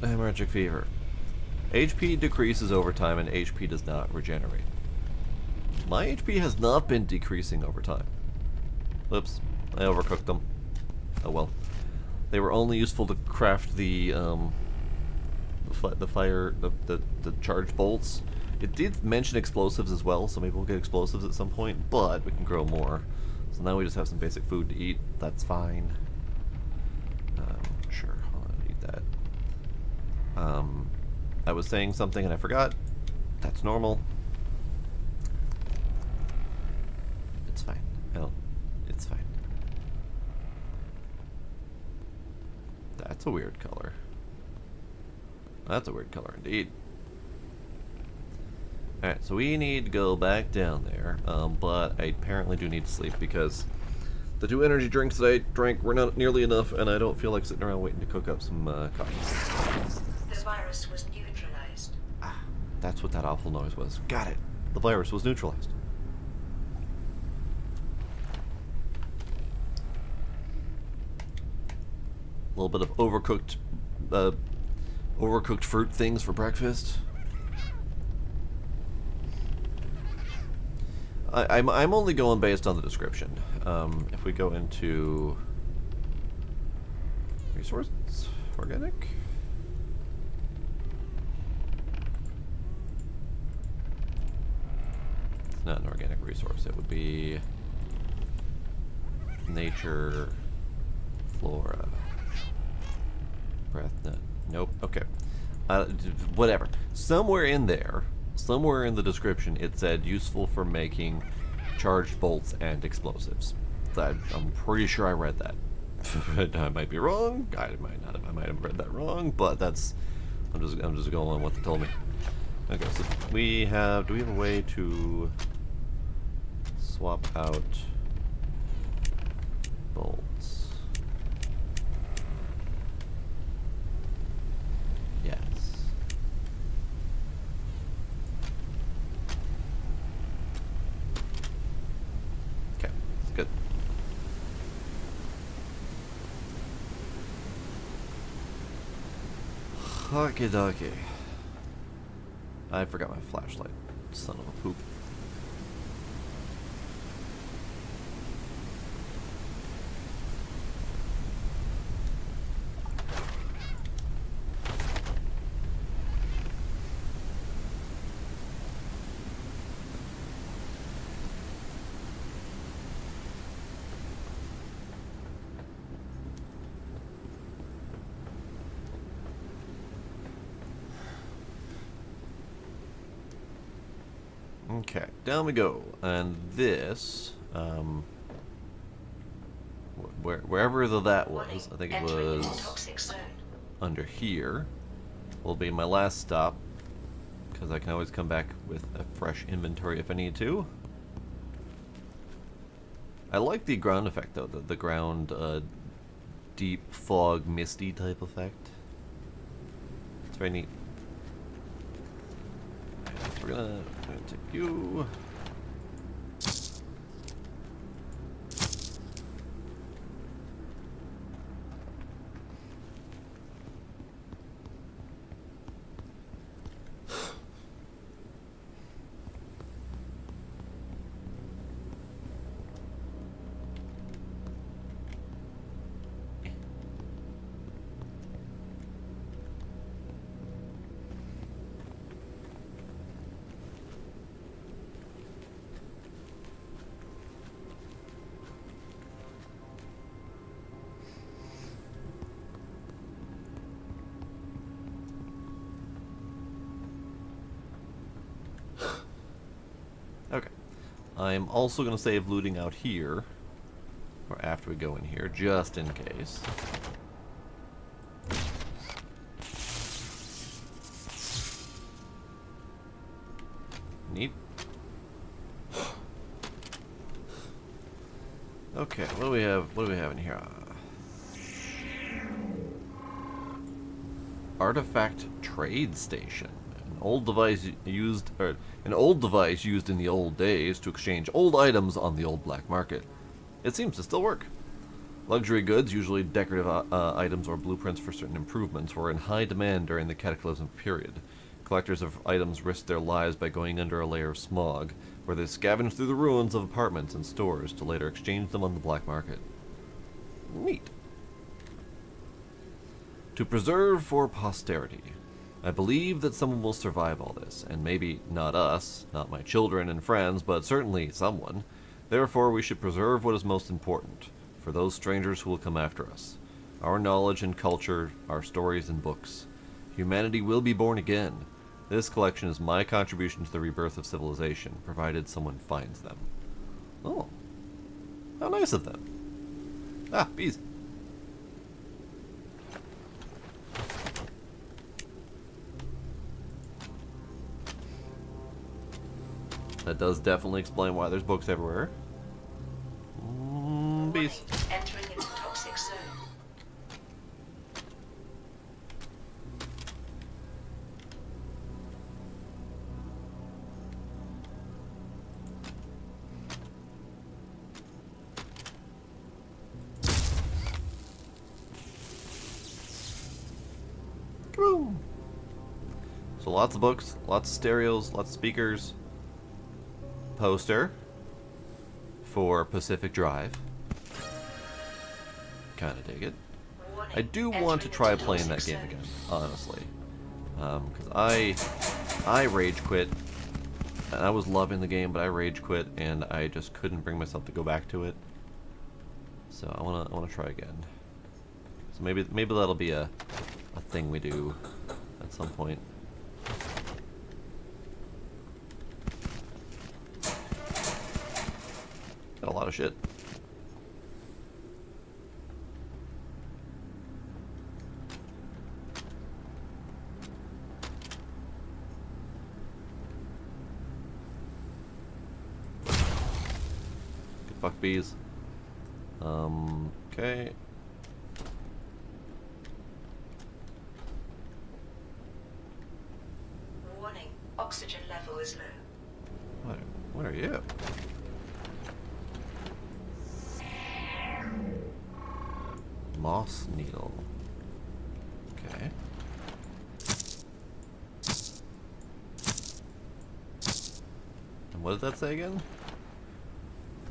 Hemorrhagic fever. HP decreases over time and HP does not regenerate. My HP has not been decreasing over time. Oops, I overcooked them. Oh well. They were only useful to craft the charged bolts. It did mention explosives as well, so maybe we'll get explosives at some point, but we can grow more. So now we just have some basic food to eat. That's fine. Sure, I'll eat that. I was saying something and I forgot. That's normal. It's fine. It's fine. That's a weird color. That's a weird color indeed. Alright, so we need to go back down there, but I apparently do need to sleep because the 2 energy drinks that I drank were not nearly enough, and I don't feel like sitting around waiting to cook up some coffee. The virus was neutralized. Ah, that's what that awful noise was. Got it. the virus was neutralized. A little bit of overcooked fruit things for breakfast. I'm only going based on the description. If we go into resources, organic. It's not an organic resource. It would be nature, flora, breath. Nope. Okay. Whatever. Somewhere in there, somewhere in the description, it said useful for making charged bolts and explosives. I'm pretty sure I read that. I might be wrong. I might not have. I might have read that wrong. But that's. I'm just going on what they told me. Okay. So we have. Do we have a way to swap out bolts? Yes. Okay, that's good. Okie dokie. I forgot my flashlight. Son of a poop. Okay, down we go, and this, wherever that was, I think it was under here, will be my last stop, because I can always come back with a fresh inventory if I need to. I like the ground effect, though, the ground, deep fog, misty type effect. It's very neat. We're gonna take you. Okay. I'm also going to save looting out here, or after we go in here, just in case. Neat. Okay, what do we have? What do we have in here? Artifact trade station. An old device used in the old days to exchange old items on the old black market. It seems to still work. Luxury goods, usually decorative items or blueprints for certain improvements, were in high demand during the Cataclysm period. Collectors of items risked their lives by going under a layer of smog, where they scavenged through the ruins of apartments and stores to later exchange them on the black market. Neat. To preserve for posterity. I believe that someone will survive all this, and maybe not us, not my children and friends, but certainly someone. Therefore, we should preserve what is most important, for those strangers who will come after us. Our knowledge and culture, our stories and books. Humanity will be born again. This collection is my contribution to the rebirth of civilization, provided someone finds them. Oh. How nice of them. Ah, bees. That does definitely explain why there's books everywhere. Bees. Entering into toxic zone. So lots of books, lots of stereos, lots of speakers. Poster for Pacific Drive. Kinda dig it. I do want to try playing that game again, honestly. Because I rage quit. And I was loving the game, but I rage quit, and I just couldn't bring myself to go back to it. So I wanna try again. So maybe that'll be a thing we do at some point. Got a lot of shit. Good fuck bees. Okay. Warning, oxygen level is low. What are you? Moss needle. Okay. And what did that say again?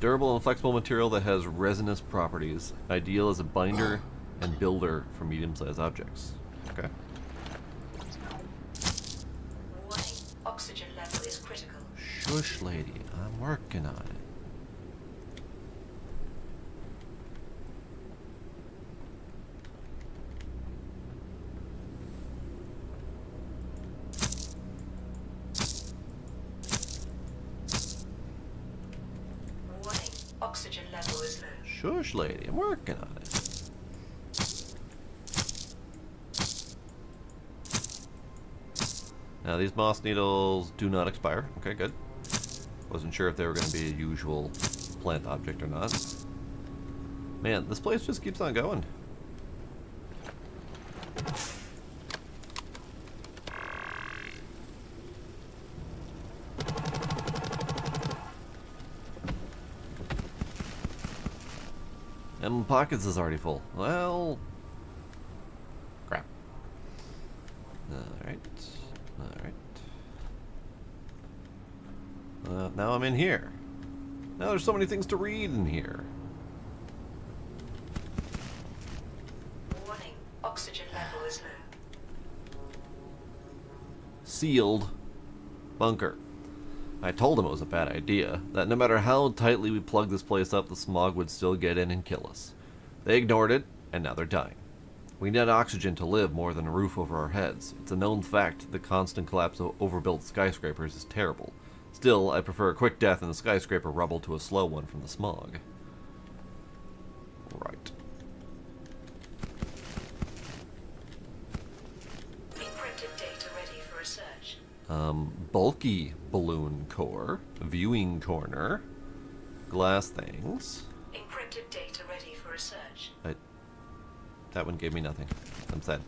Durable and flexible material that has resinous properties, ideal as a binder and builder for medium-sized objects. Okay. Warning, oxygen level is critical. Shush, lady. I'm working on it. Warning, oxygen level is low. Shush, lady. I'm working on it. Now, these moss needles do not expire. Okay, good. Wasn't sure if they were going to be a usual plant object or not. Man, this place just keeps on going. And my pockets is already full. Well, crap. Alright. Alright. Now I'm in here. Now there's so many things to read in here. Warning, oxygen level is low. Sealed bunker. I told them it was a bad idea, that no matter how tightly we plugged this place up, the smog would still get in and kill us. They ignored it, and now they're dying. We need oxygen to live more than a roof over our heads. It's a known fact the constant collapse of overbuilt skyscrapers is terrible. Still, I prefer a quick death in the skyscraper rubble to a slow one from the smog. Right. Encrypted data ready for research. Bulky balloon core, viewing corner, glass things. Encrypted data ready for research. That one gave me nothing. I'm sad.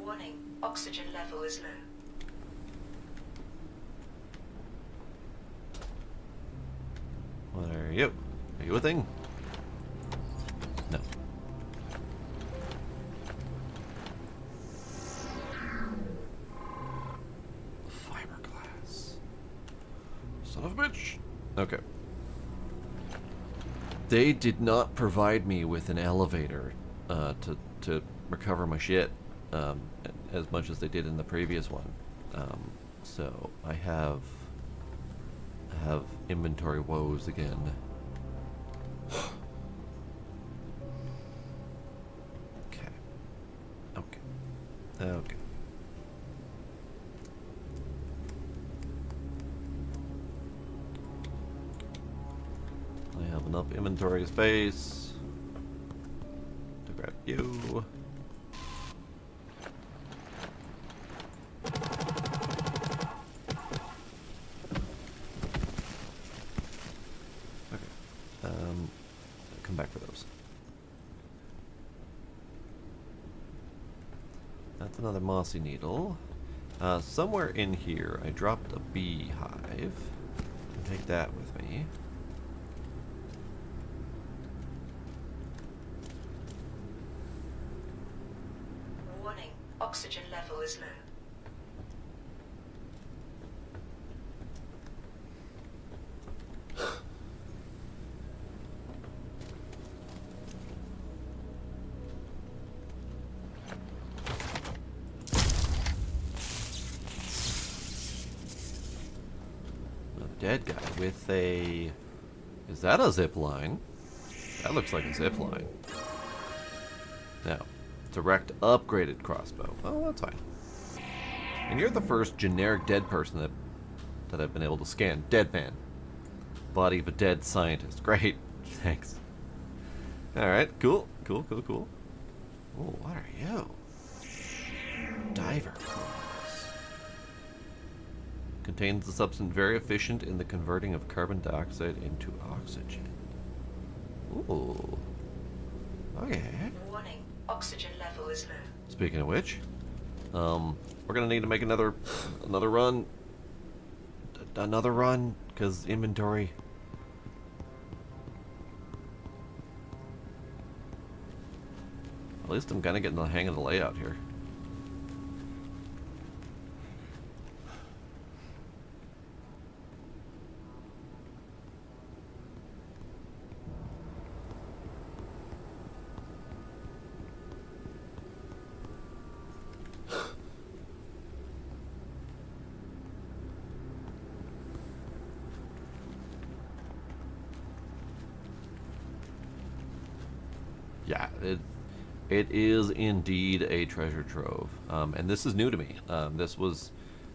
Warning, oxygen level is low. What are you? Are you a thing? No. Fiberglass. Son of a bitch. Okay. They did not provide me with an elevator to recover my shit as much as they did in the previous one. So I have inventory woes again. Okay. I have enough inventory space to grab you. Come back for those. That's another mossy needle. Somewhere in here, I dropped a beehive. Take that with me. Warning, dead guy with a... Is that a zip line? That looks like a zip line. No. Direct upgraded crossbow. Oh, that's fine. And you're the first generic dead person that I've been able to scan. Dead man. Body of a dead scientist. Great. Thanks. Alright, cool. Cool. Oh, what are you? Diver claws. Contains a substance very efficient in the converting of carbon dioxide into oxygen. Ooh. Okay. Warning, oxygen level is low. Speaking of which, we're gonna need to make another run. Another run, because inventory. At least I'm kind of getting the hang of the layout here. Yeah, it is indeed a treasure trove, and this is new to me. This was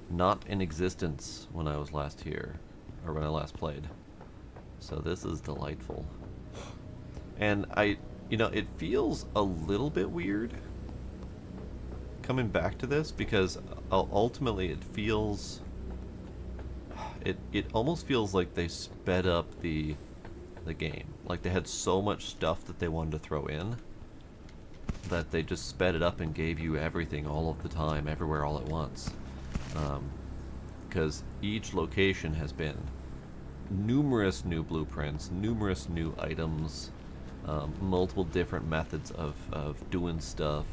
not in existence when I was last here, or when I last played. So this is delightful. And it feels a little bit weird coming back to this, because ultimately it feels... It almost feels like they sped up the game. Like they had so much stuff that they wanted to throw in that they just sped it up and gave you everything all of the time, everywhere, all at once. Because each location has been numerous new blueprints, numerous new items, multiple different methods of doing stuff,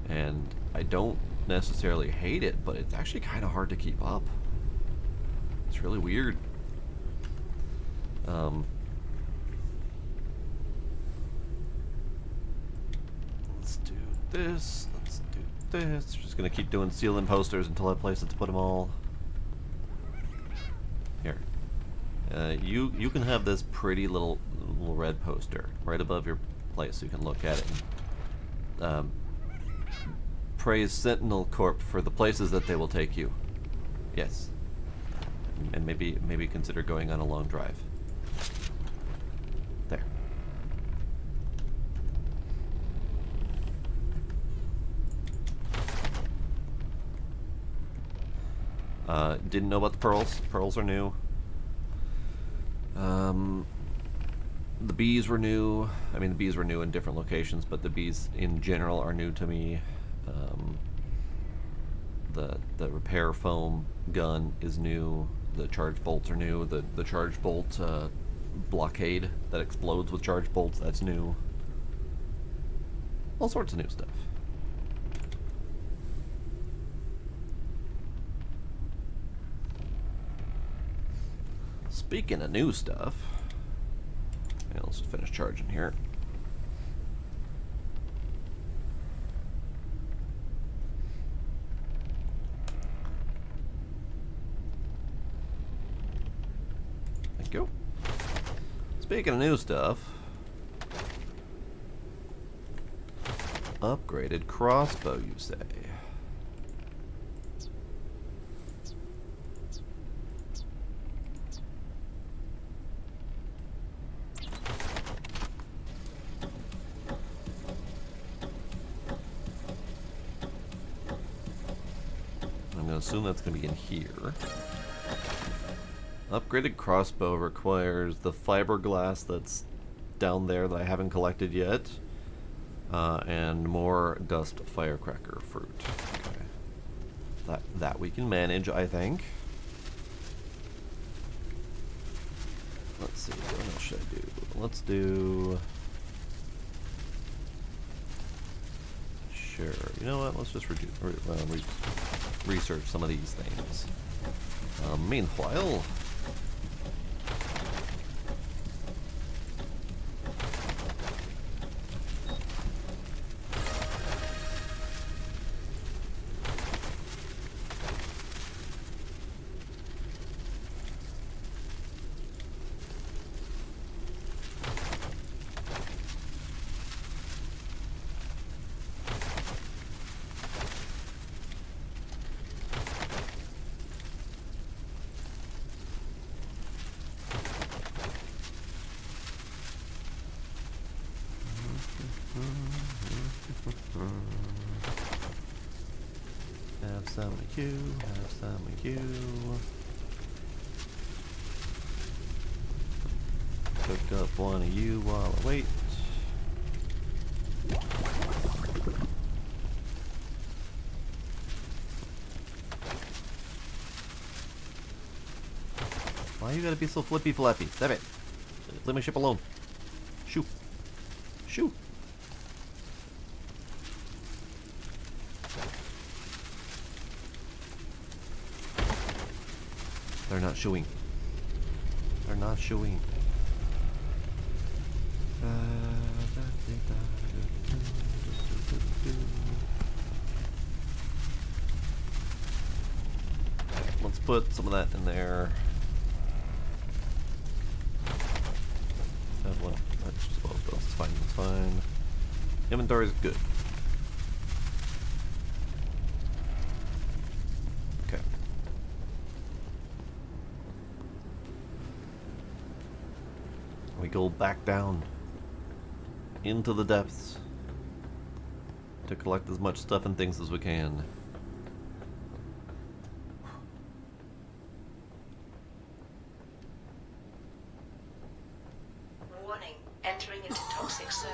and I don't necessarily hate it, but it's actually kind of hard to keep up. It's really weird. Let's do this. Let's do this. Just gonna keep doing ceiling posters until I place it to put them all. Here. You can have this pretty little red poster right above your place so you can look at it. And, praise Sentinel Corp for the places that they will take you. Yes. And maybe consider going on a long drive. There. Didn't know about the pearls. Pearls are new. The bees were new. I mean, the bees were new in different locations, but the bees in general are new to me. The repair foam gun is new. The charge bolts are new. The charge bolt blockade that explodes with charge bolts, that's new. All sorts of new stuff. Speaking of new stuff, yeah, let's just finish charging here. Thank you. Speaking of new stuff, upgraded crossbow, you say? Assume that's going to be in here. Upgraded crossbow requires the fiberglass that's down there that I haven't collected yet, and more dust firecracker fruit. Okay. That we can manage, I think. Let's see, what else should I do? Let's do... Sure. You know what? Let's just research some of these things. Meanwhile, of you, have some of you. Cook up one of you while I wait. Why you gotta be so flippy flappy? Stop it. Leave my ship alone. Shoo. Shoo. They're not shooing. They're not shooing. Let's put some of that in there. That one. That's just both those. It's fine. It's fine. Inventory is good. Okay. We go back down into the depths to collect as much stuff and things as we can. Warning, entering into toxic zone.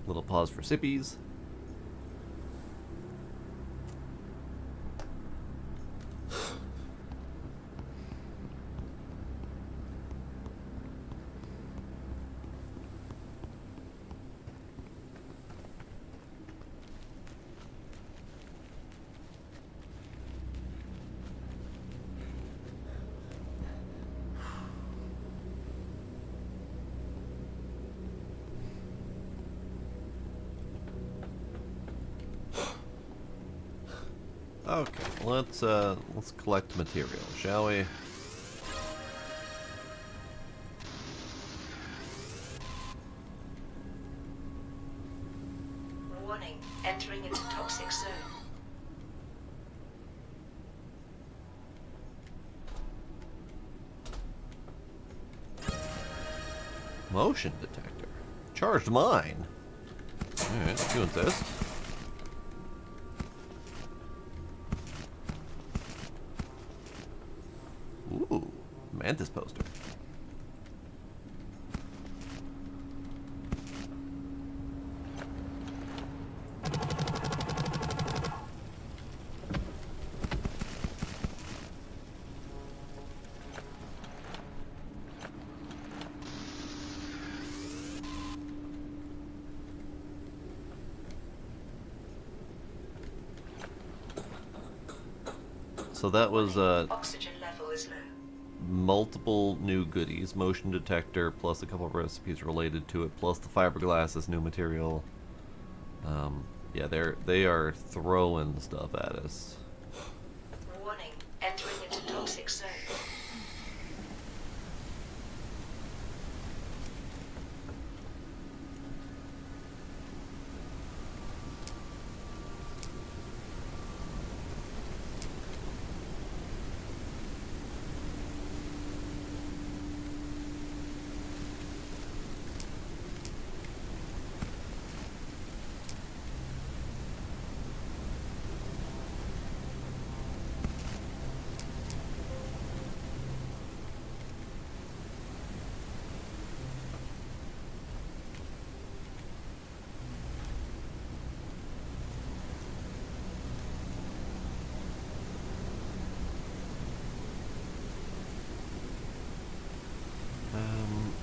Little pause for sippies. Okay, let's collect material, shall we? Warning, entering into toxic zone. Motion detector. Charged mine. Alright, you insist. Ooh, Mantis poster. So that was Oxygen level is low. multiple new goodies, motion detector, plus a couple of recipes related to it, plus the fiberglass as new material. Yeah, they are throwing stuff at us. Warning, entering into toxic zone.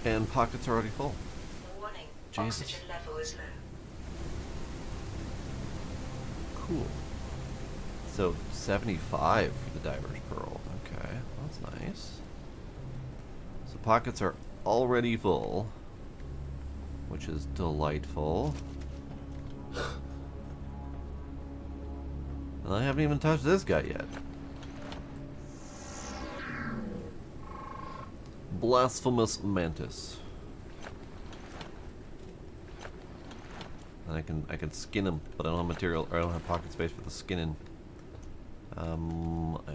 And pockets are already full. Warning, Jesus. oxygen level is low. Cool. So 75 for the diver's pearl. Okay, that's nice. So pockets are already full, which is delightful. And I haven't even touched this guy yet. Blasphemous Mantis. I I can skin them, but I don't have material, or I don't have pocket space for the skinning.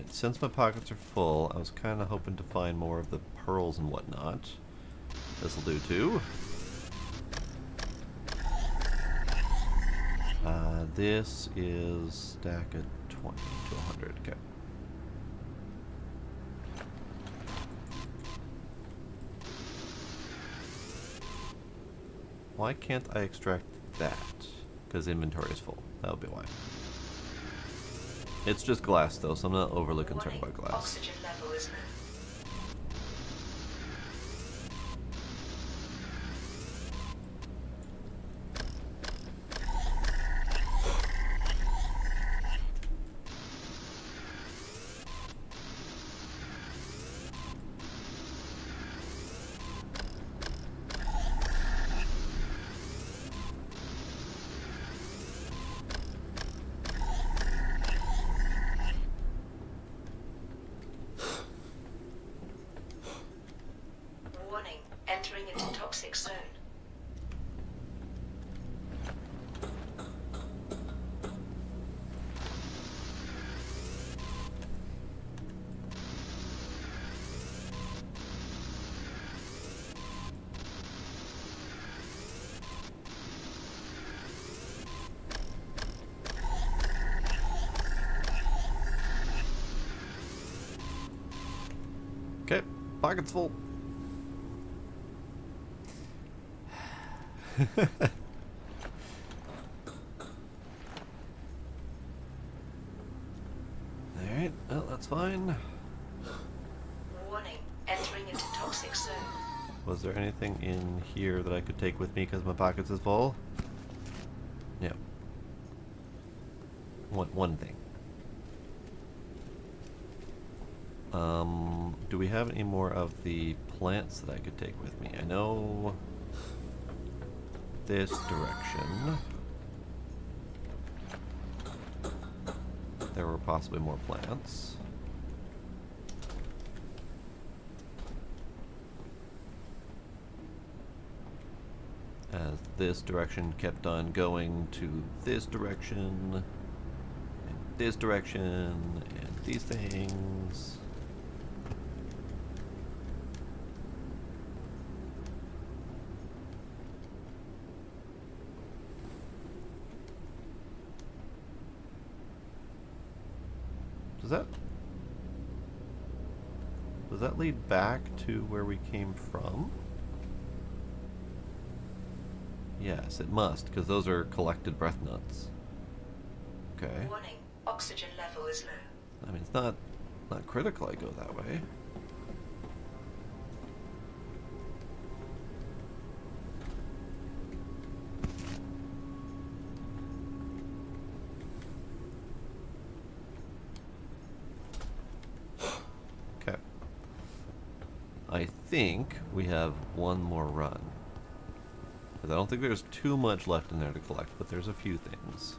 Since my pockets are full, I was kind of hoping to find more of the pearls and whatnot. This'll do too. This is stack of 20 to 100. Okay. Why can't I extract that? Because inventory is full. That would be why. It's just glass though, so I'm not overly concerned about glass. Oxygen level is low. Warning, entering into toxic zone. Okay, pockets full. Alright, well, that's fine. Warning, entering into toxic zone. Was there anything in here that I could take with me because my pockets is full? Yeah. One thing. Do we have any more of the plants that I could take with me? I know this direction. There were possibly more plants. As this direction kept on going to this direction, and this direction, and these things. Does that lead back to where we came from? Yes, it must, because those are collected breath nuts. Okay. Warning, oxygen level is low. I mean, it's not critical I go that way. Okay. I think we have one more run. Because I don't think there's too much left in there to collect, but there's a few things.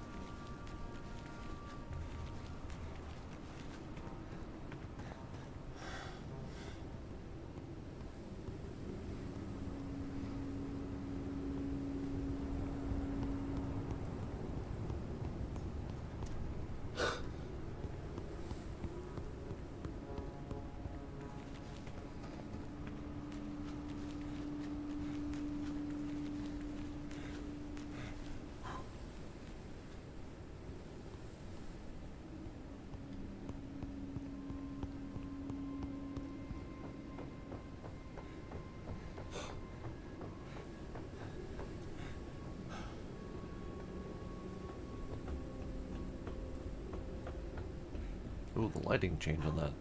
Ooh, the lighting changed on that.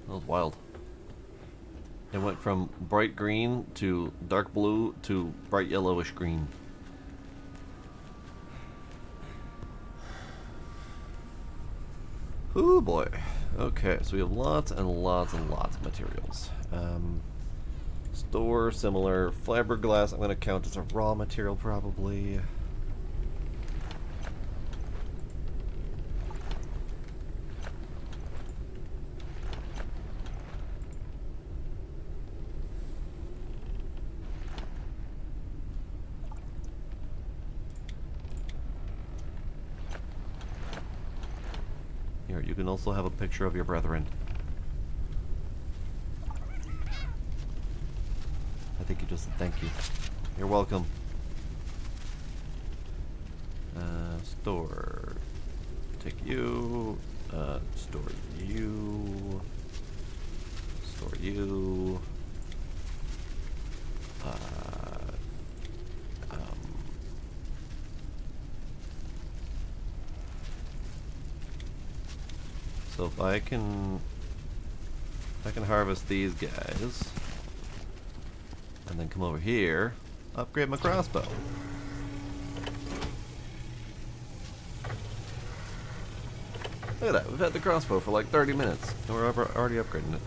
That was wild. It went from bright green to dark blue to bright yellowish green. Ooh boy. Okay, so we have lots and lots and lots of materials. Store, similar. Fiberglass, I'm going to count as a raw material probably. Here, you can also have a picture of your brethren. I think you just said thank you. You're welcome. Store. Take you. Store you. Store you. So if I can harvest these guys and then come over here, upgrade my crossbow. Look at that, we've had the crossbow for like 30 minutes and we're already upgrading it.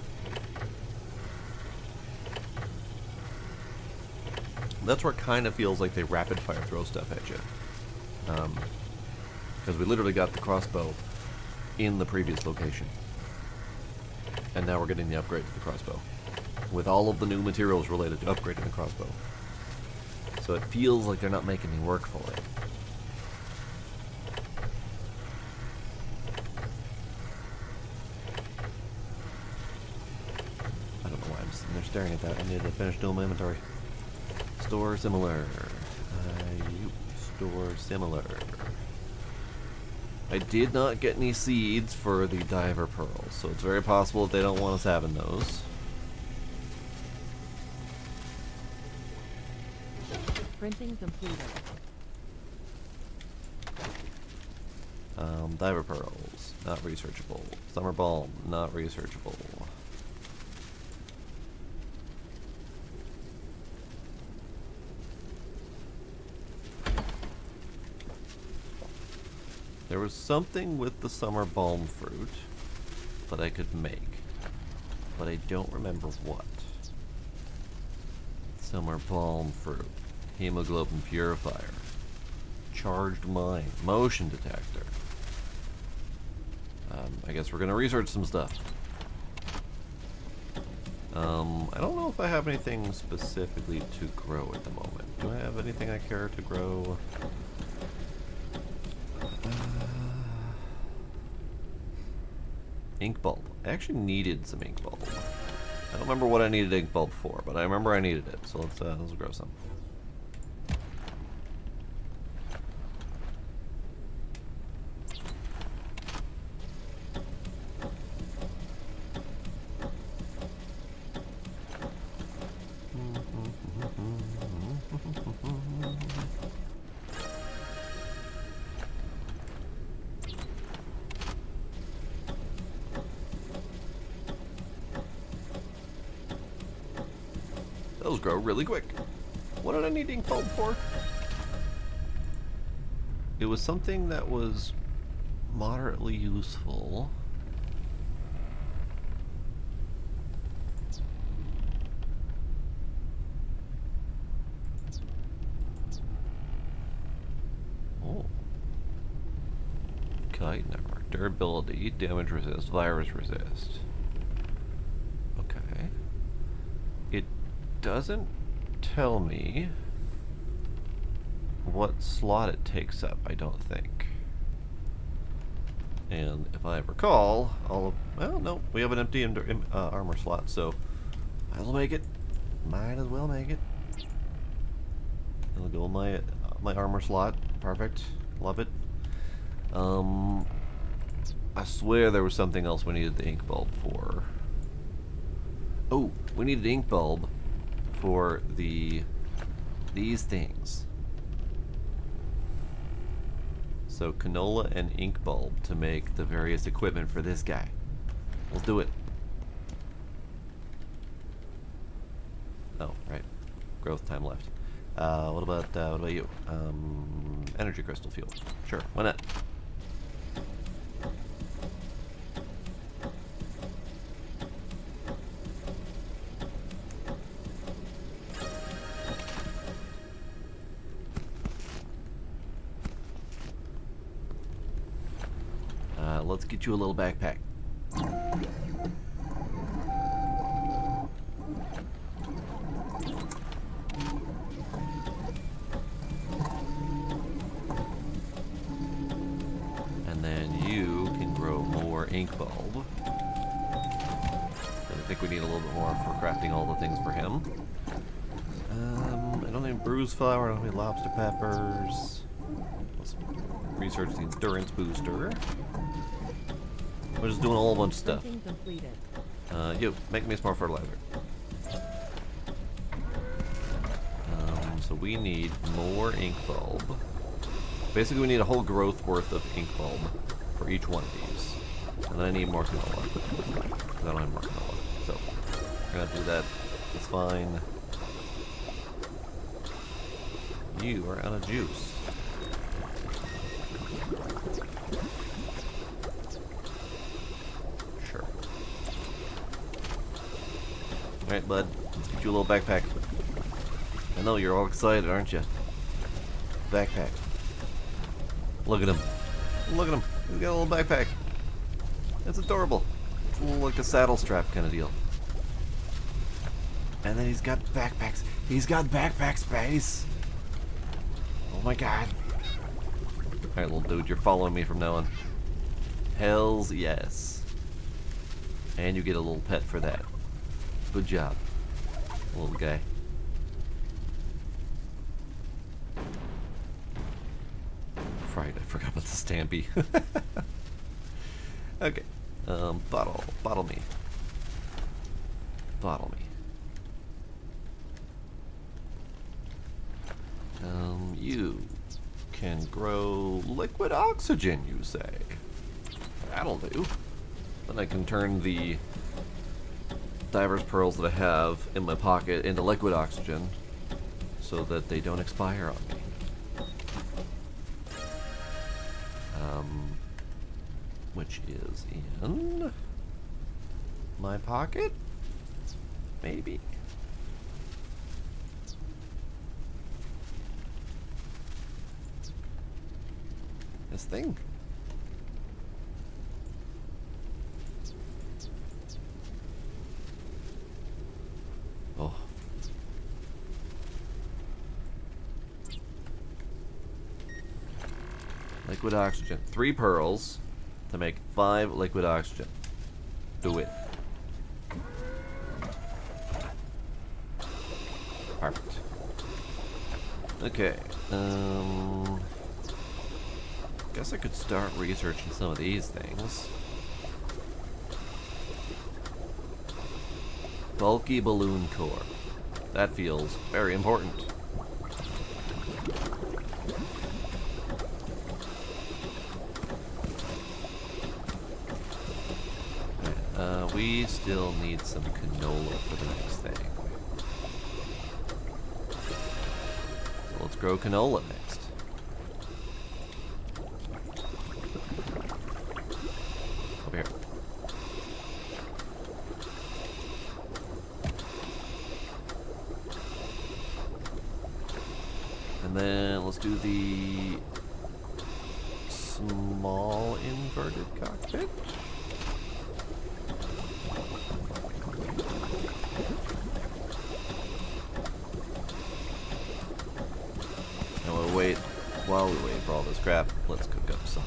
That's where it kind of feels like they rapid fire throw stuff at you. Because we literally got the crossbow in the previous location. And now we're getting the upgrade to the crossbow. With all of the new materials related to upgrading the crossbow. So it feels like they're not making me work for it. I don't know why I'm sitting there staring at that. I need to finish doing my inventory. Store similar. Store similar. I did not get any seeds for the diver pearls, so it's very possible that they don't want us having those. Printing completed. Diver pearls, not researchable. Summer balm, not researchable. There was something with the summer balm fruit that I could make, but I don't remember what. Summer balm fruit, hemoglobin purifier, charged mine, motion detector. I guess we're gonna research some stuff. I don't know if I have anything specifically to grow at the moment. Do I have anything I care to grow? Ink bulb. I actually needed some ink bulb. I don't remember what I needed ink bulb for, but I remember I needed it. So let's grow some. Those grow really quick. What did I need ink bulb for? It was something that was moderately useful. Oh. Kite armor. Durability, damage resist, virus resist. Okay. It doesn't tell me what slot it takes up, I don't think. And if I recall, well, no, we have an empty armor slot, so might as well make it. Might as well make it. I'll go my armor slot. Perfect. Love it. I swear there was something else we needed the ink bulb for. Oh, we needed the ink bulb for these things. So canola and ink bulb to make the various equipment for this guy. Let's do it. Oh, right. Growth time left. What about you? Energy crystal fuel. Sure, why not? Let's get you a little backpack. And then you can grow more more ink bulb. I think we need a little bit more for crafting all the things for him. I don't need bruise flour, I don't need lobster peppers. Let's research the endurance booster. We're just doing a whole bunch of stuff. Printing completed. You, make me some more fertilizer. So we need more ink bulb. Basically, we need a whole growth worth of ink bulb for each one of these. And then I need more canola. Because I don't have more canola. So, we're gonna do that. It's fine. You are out of juice. Sure. Alright, bud. Let's get you a little backpack. I know you're all excited, aren't you? Backpack. Look at him. Look at him. He's got a little backpack. It's adorable. It's a little like a saddle strap kind of deal. And then he's got backpacks. He's got backpack space. Oh my god. Alright, little dude, you're following me from now on. Hells yes. And you get a little pet for that. Good job, little guy. Right, I forgot about the Stampy. Okay. Bottle me. Bottle me. You can grow liquid oxygen, you say? That'll do. Then I can turn the diver's pearls that I have in my pocket into liquid oxygen so that they don't expire on me. Which is in my pocket? Maybe. This thing. Oh. Liquid oxygen. 3 pearls to make 5 liquid oxygen. Do it. Perfect. Okay. Guess I could start researching some of these things. Bulky balloon core. That feels very important. We still need some canola for the next thing. So let's grow canola next. Over here. And then let's do the small inverted cockpit. While we wait for all this crap, let's cook up some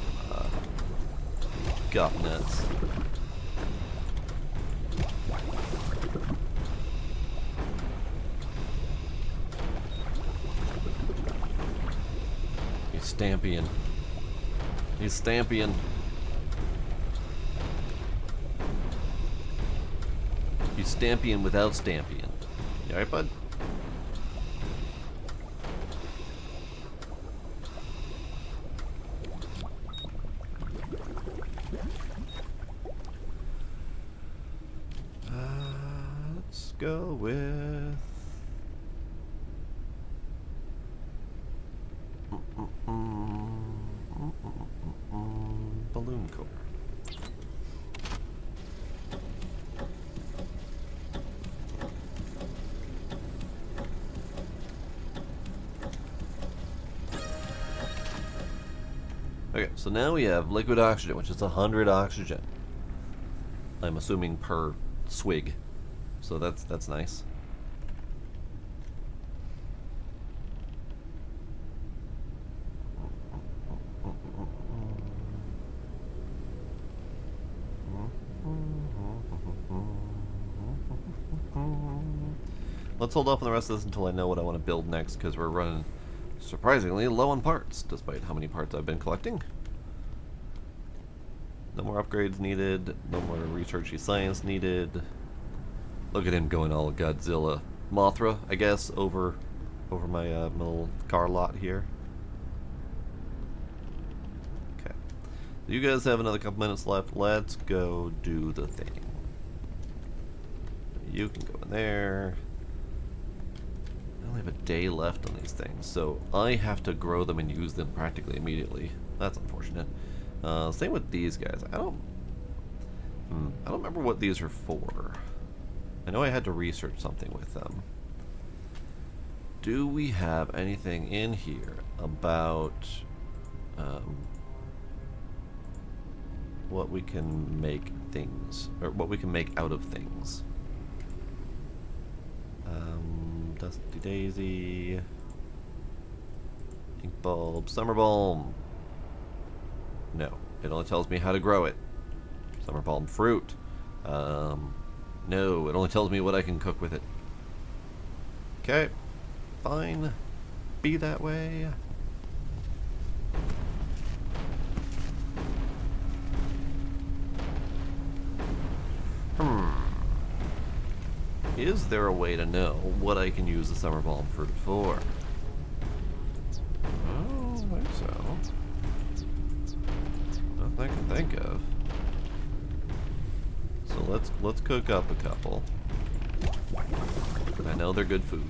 gut nuts. He's Stampian. He's Stampian. He's Stampian without Stampian. You alright, bud? Go with balloon core. Okay, so now we have liquid oxygen, which is 100 oxygen. I'm assuming per swig. So that's nice. let's hold off on the rest of this until I know what I want to build next, because we're running surprisingly low on parts, despite how many parts I've been collecting. No more upgrades needed. No more researchy science needed. Look at him going all Godzilla. Mothra, I guess, over my little car lot here. Okay. You guys have another couple minutes left. Let's go do the thing. You can go in there. I only have a day left on these things, so I have to grow them and use them practically immediately. That's unfortunate. Same with these guys. I don't remember what these are for. I know I had to research something with them. Do we have anything in here about what we can make things, or what we can make out of things? Dusty Daisy, Ink Bulb, Summer Balm. No, it only tells me how to grow it. Summer Balm fruit. No, it only tells me what I can cook with it. Okay, fine. Be that way. Is there a way to know what I can use the Summer Balm fruit for? Oh, I think so. Nothing I can think of. So let's cook up a couple. I know they're good food.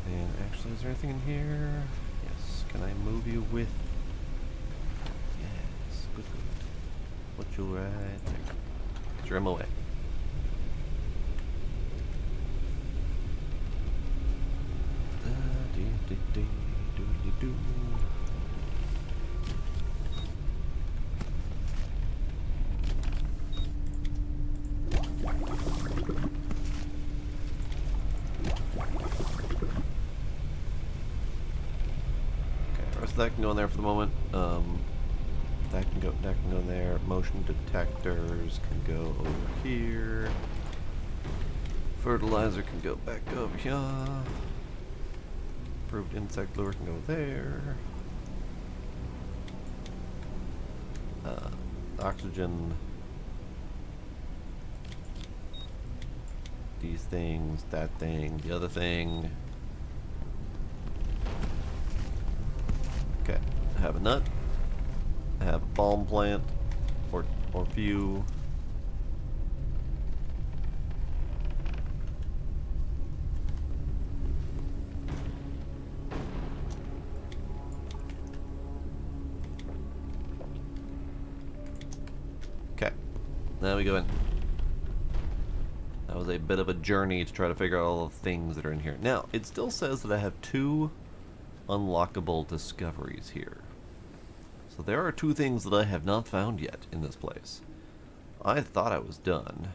And actually, is there anything in here? Yes. Can I move you with? Yes. Good. Put you right there. Trim away. Do. That can go in there for the moment. That can go there. Motion detectors can go over here. Fertilizer can go back over here. Improved insect lure can go there. Oxygen. These things, that thing, the other thing. Okay, I have a nut. I have a balm plant, or few. Okay, now we go in. That was a bit of a journey to try to figure out all the things that are in here. Now, it still says that I have 2 unlockable discoveries here. So there are 2 things that I have not found yet in this place. I thought I was done,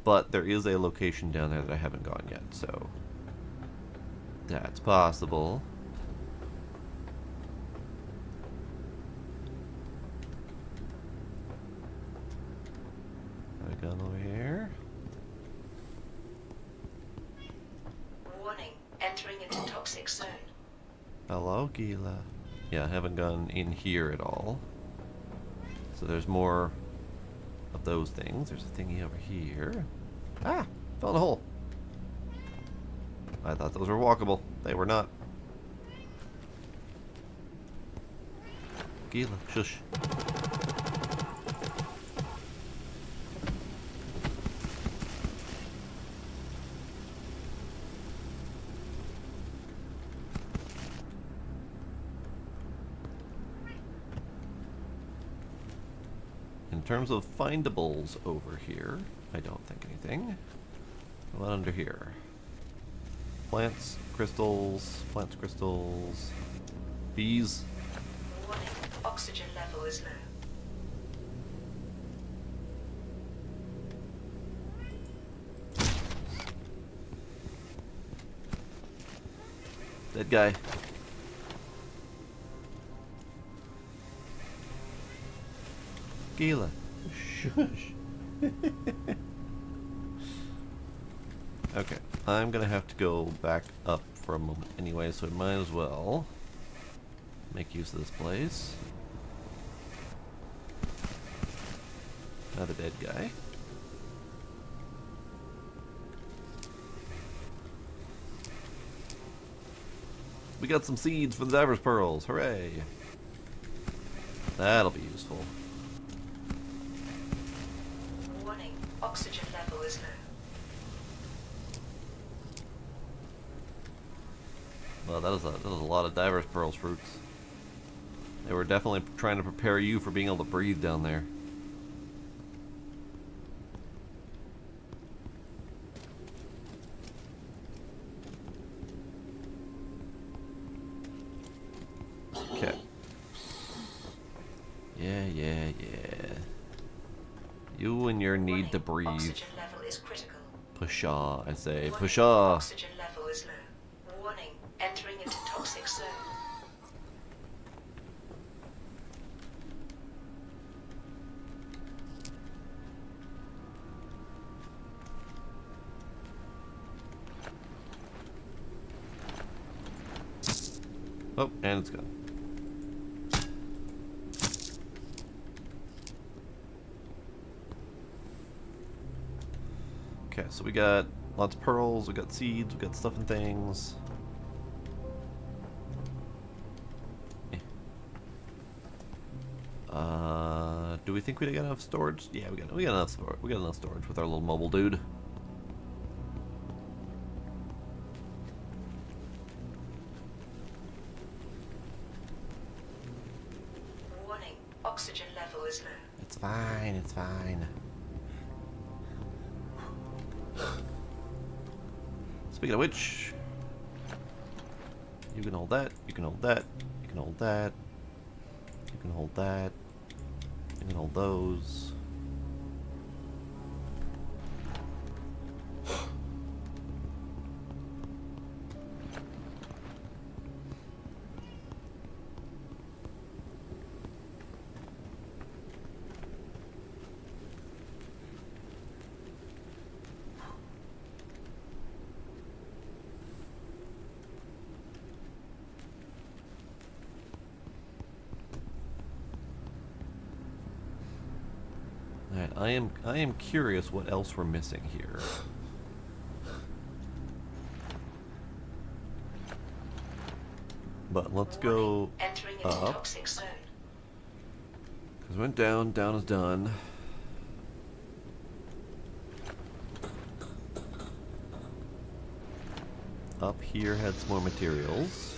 but there is a location down there that I haven't gone yet, so that's possible. Have I gone over here? Warning, entering into toxic zone. Hello, Gila. Yeah, I haven't gone in here at all. So there's more of those things. There's a thingy over here. Ah! Found a hole. I thought those were walkable. They were not. Gila, shush. In terms of findables over here, I don't think anything. What under here? Plants, crystals, bees. Warning, oxygen level is low. Dead guy. Gila. Shush. Okay, I'm gonna have to go back up for a moment anyway, so I might as well make use of this place. Another dead guy. We got some seeds for the diver's pearls. Hooray! That'll be useful. Warning, oxygen level is low. Well, that was a lot of diver's pearls fruits. They were definitely trying to prepare you for being able to breathe down there. Okay. Yeah. You and your need to breathe. Oxygen level is critical. Pusha, I say. Warning, Pusha! oxygen level is low. Warning, entering into toxic zone. Oh, and it's gone. Okay, so we got lots of pearls, we got seeds, we got stuff and things. Eh. Do we think we got enough storage? Yeah, we got enough storage. We got enough storage with our little mobile dude. Warning, oxygen level is low. It's fine, it's fine. Speaking of which, you can hold that, you can hold that, you can hold that, you can hold that, you can hold those. Alright, I am curious what else we're missing here. But let's go Entering into up. toxic zone. Because we went down, down is done. Up here had some more materials.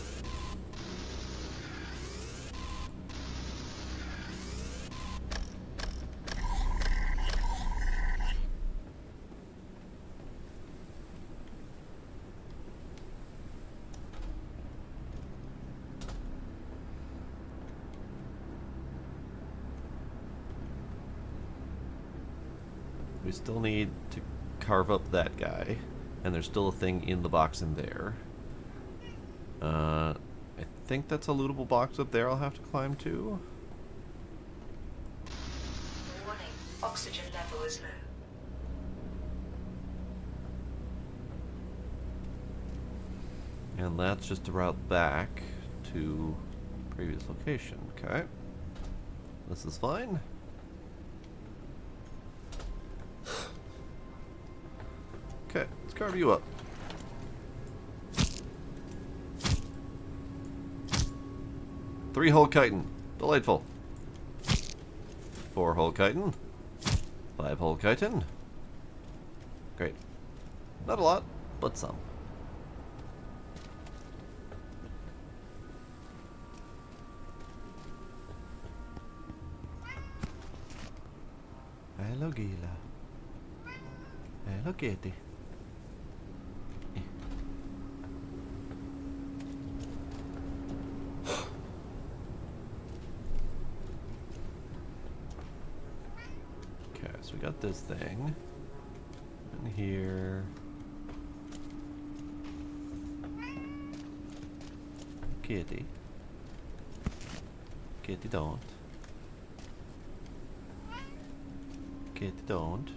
We still need to carve up that guy, and there's still a thing in the box in there. I think that's a lootable box up there I'll have to climb to. Warning, oxygen level is low. And that's just a route back to previous location. Okay. This is fine. Okay, let's carve you up. Three-hole chitin. Delightful. Four-hole chitin. Five-hole chitin. Great. Not a lot, but some. Hello, Gila. Hello, Kitty. Okay, so we got this thing. In here. Kitty. Kitty, don't. Okay, they don't.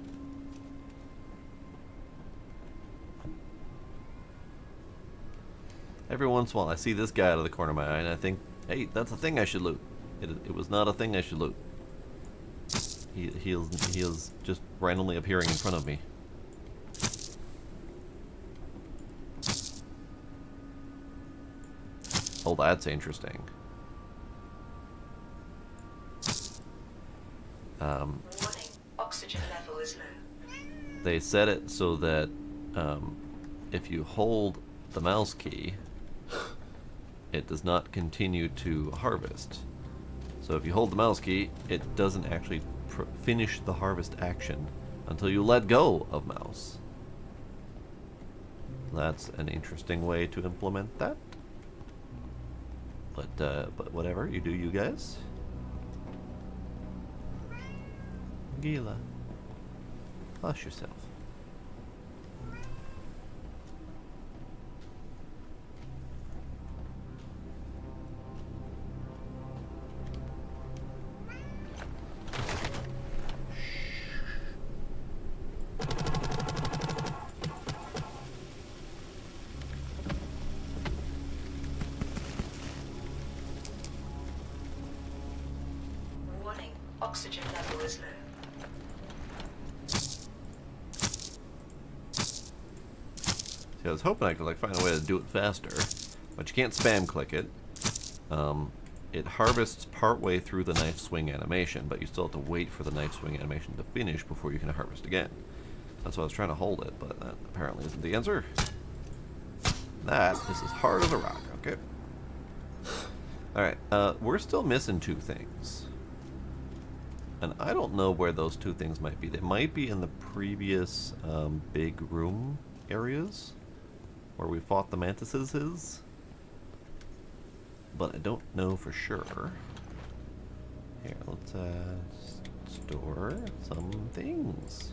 Every once in a while, I see this guy out of the corner of my eye, and I think, hey, that's a thing I should loot. It was not a thing I should loot. He is just randomly appearing in front of me. Oh, that's interesting. Warning, oxygen level is low. They set it so that if you hold the mouse key, it does not continue to harvest. So if you hold the mouse key, it doesn't actually finish the harvest action until you let go of mouse. That's an interesting way to implement that. But whatever, you do you guys. Gila, hush yourself. Warning, oxygen level is low. See, I was hoping I could like find a way to do it faster, but you can't spam click it. It harvests partway through the knife swing animation, but you still have to wait for the knife swing animation to finish before you can harvest again. That's why I was trying to hold it, but that apparently isn't the answer. That is as hard as a rock. Okay. Alright, we're still missing two things. And I don't know where those two things might be. They might be in the previous big room areas where we fought the mantises, but I don't know for sure. Here, let's store some things.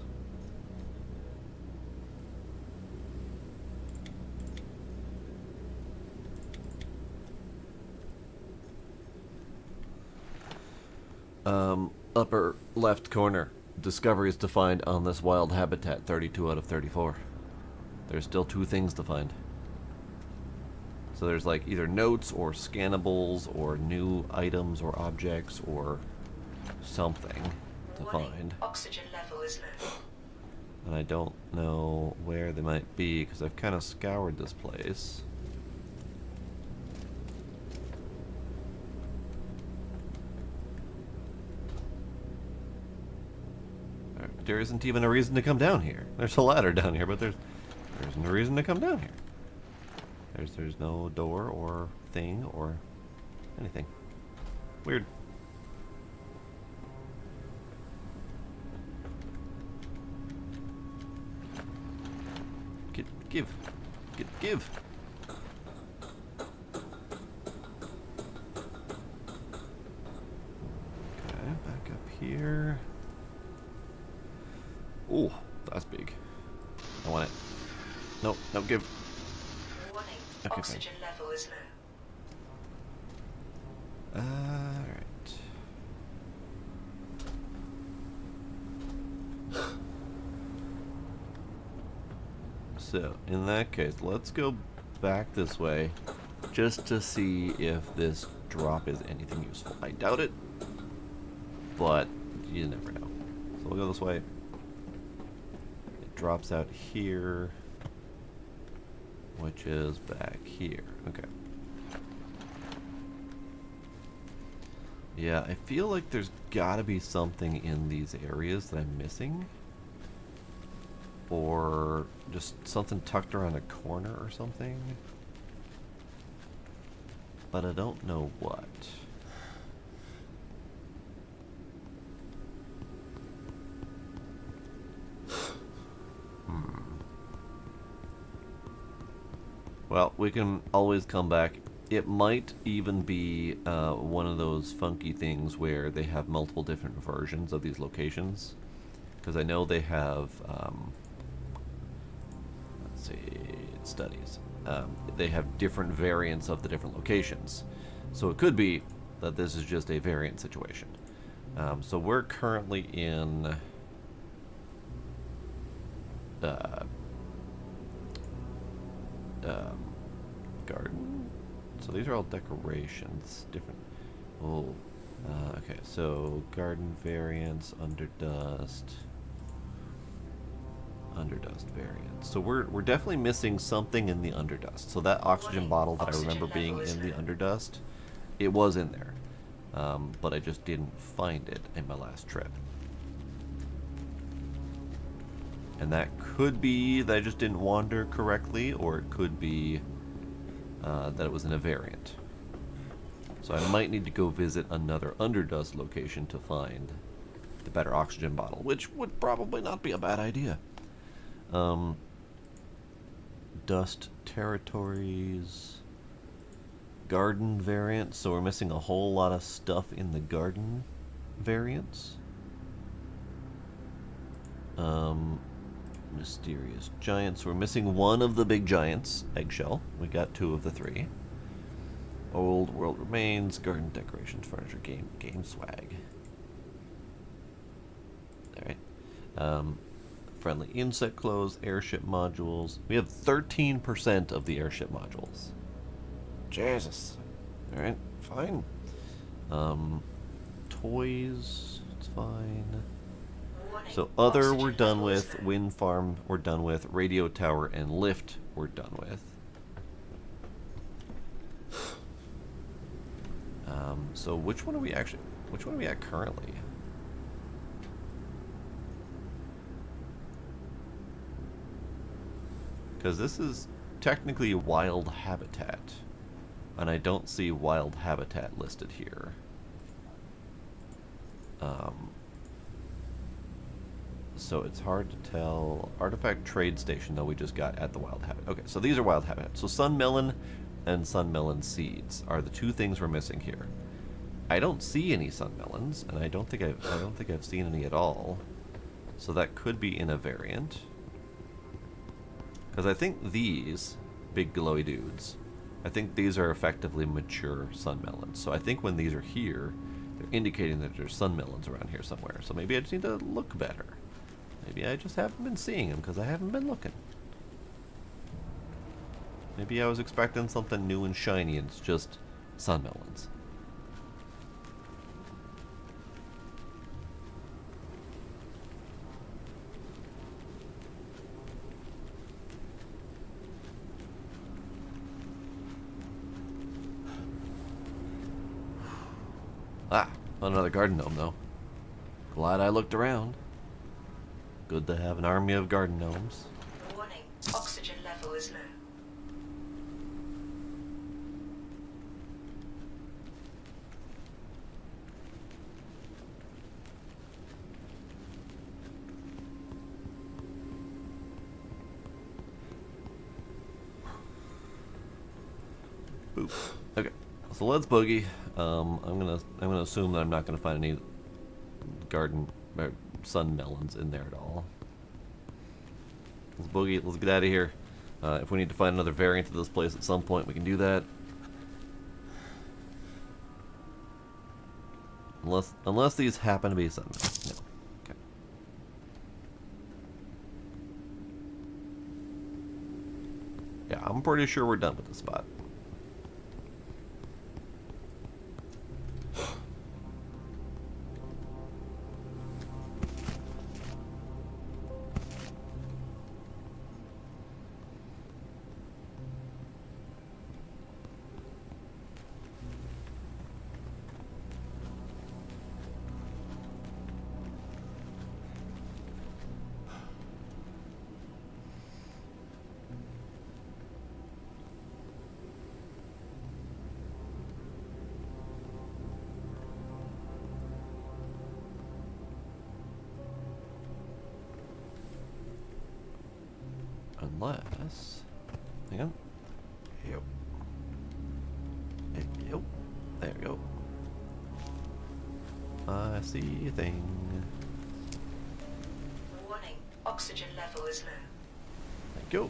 Upper left corner. Discoveries to find on this wild habitat, 32 out of 34. There's still two things to find. So there's like either notes or scannables or new items or objects or something to Warning, find. oxygen level is low. And I don't know where they might be because I've kind of scoured this place. There isn't even a reason to come down here. There's a ladder down here, but there's no reason to come down here. There's no door or thing or anything. Weird. Give. Okay, back up here. Ooh, that's big. I want it. Nope, no, give. Warning, Okay, oxygen level is low. Alright. So, in that case, let's go back this way just to see if this drop is anything useful. I doubt it, but you never know. So we'll go this way. It drops out here, which is back here. Okay. Yeah, I feel like there's gotta be something in these areas that I'm missing. Or just something tucked around a corner or something. But I don't know what. Well, we can always come back. It might even be one of those funky things where they have multiple different versions of these locations. Because I know they have, let's see, studies. They have different variants of the different locations. So it could be that this is just a variant situation. So we're currently in uh, garden. So these are all decorations. Different. Oh, okay. So garden variants, underdust variants. So we're definitely missing something in the underdust. So that oxygen bottle that I remember being in the underdust, it was in there, but I just didn't find it in my last trip. And that could be that I just didn't wander correctly, or it could be that it was in a variant. So I might need to go visit another underdust location to find the better oxygen bottle, which would probably not be a bad idea. Dust territories, garden variants. So we're missing a whole lot of stuff in the garden variants. Mysterious giants. We're missing one of the big giants, eggshell. We got 2 of the 3. Old world remains, garden decorations, furniture, game swag. Alright. Friendly insect clothes, airship modules. We have 13% of the airship modules. Jesus. Alright, fine. Toys, it's fine. So other we're done with, wind farm we're done with, radio tower and lift we're done with. So which one are we at currently? Because this is technically wild habitat, and I don't see wild habitat listed here. So it's hard to tell. Artifact trade station, though, we just got at the wild habitat. Okay, so these are wild habitat. So sun melon and sun melon seeds are the 2 things we're missing here. I don't see any sun melons, and I don't think I've seen any at all. So that could be in a variant. Because I think these big glowy dudes, I think these are effectively mature sun melons. So I think when these are here, they're indicating that there's sun melons around here somewhere. So maybe I just need to look better. Maybe I just haven't been seeing them because I haven't been looking. Maybe I was expecting something new and shiny and it's just sun melons. Ah, another garden gnome though. Glad I looked around. Good to have an army of garden gnomes. Warning, oxygen level is low. Boop. Okay, so let's boogie. I'm gonna assume that I'm not gonna find any garden or sun melons in there at all. Let's boogie. Let's get out of here. If we need to find another variant of this place at some point, we can do that. Unless these happen to be sun melons. No. Okay. Yeah, I'm pretty sure we're done with this spot. Unless... Hang on. Yep. Yep. There we go. I see a thing. Warning, oxygen level is low. Thank you.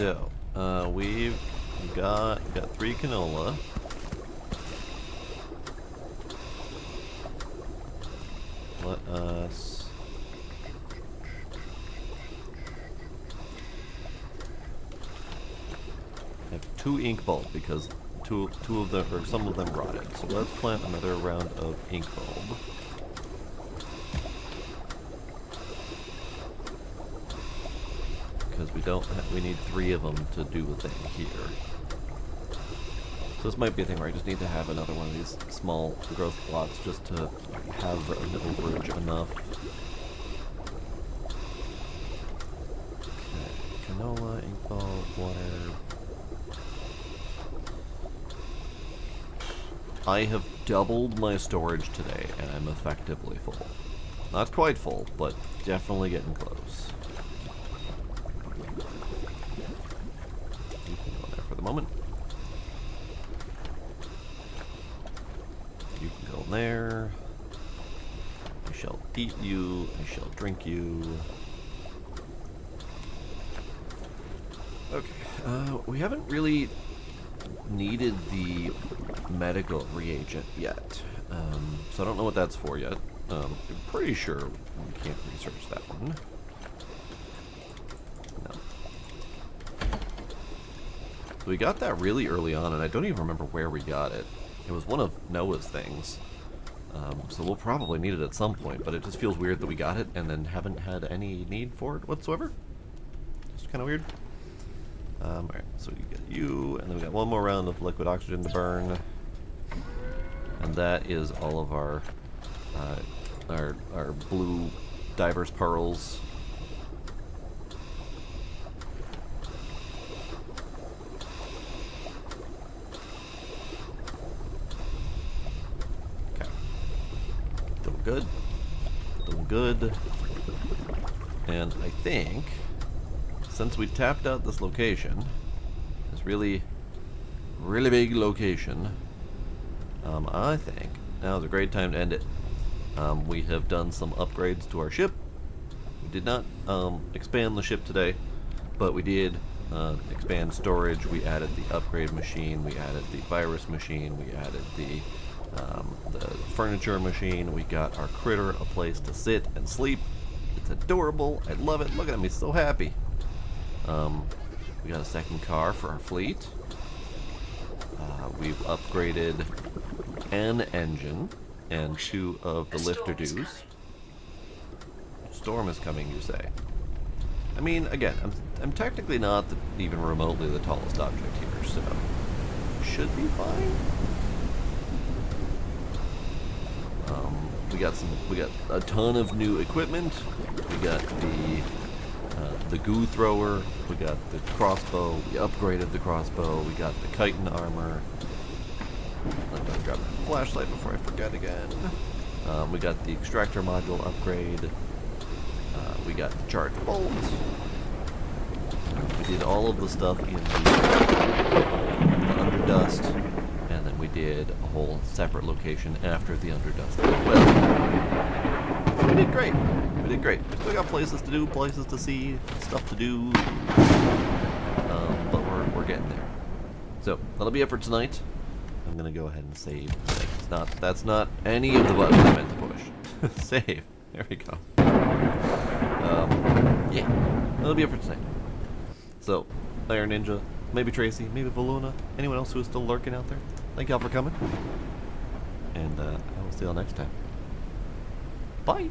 So, we've got 3 canola. Let us have 2 ink bulb because two of them, or some of them, rotted. So let's plant another round of ink bulb. Because we need 3 of them to do a thing here. So this might be a thing where I just need to have another one of these small growth blocks just to have an overage enough. Okay, canola, ink bulb, water. I have doubled my storage today, and I'm effectively full. Not quite full, but definitely getting close. You can go in there for the moment. You can go in there. I shall eat you. I shall drink you. Okay. We haven't really needed the medical reagent yet, so I don't know what that's for yet. I'm pretty sure we can't research that one. No. So we got that really early on, and I don't even remember where we got it. It was one of Noah's things, so we'll probably need it at some point, but it just feels weird that we got it and then haven't had any need for it whatsoever. Just kind of weird. Alright, so you get you, and then we got one more round of liquid oxygen to burn. And that is all of our blue diver's pearls. Okay. Doing good. Doing good. And I think, since we've tapped out this location, this really big location, I think now is a great time to end it. We have done some upgrades to our ship. We did not expand the ship today, but we did expand storage. We added the upgrade machine. We added the virus machine. We added the furniture machine. We got our critter a place to sit and sleep. It's adorable. I love it. Look at me, so happy. We got a second car for our fleet. We've upgraded an engine and 2 of the lifter dues. Storm is coming, you say? I mean, again, I'm technically not even remotely the tallest object here, so should be fine. We got a ton of new equipment. We got the goo thrower, we got the crossbow, we upgraded the crossbow, we got the chitin armor. I'm gonna grab my flashlight before I forget again. We got the extractor module upgrade. We got the charge bolt. We did all of the stuff in the Underdust, and then we did a whole separate location after the Underdust as well. So we did great. We did great. We still got places to do, places to see, stuff to do, but we're getting there. So that'll be it for tonight. I'm gonna go ahead and save. That's not any of the buttons I meant to push. Save. There we go. Yeah, that'll be it for tonight. So, Iron Ninja, maybe Tracy, maybe Valuna, anyone else who is still lurking out there, thank y'all for coming. And I will see y'all next time. Bye!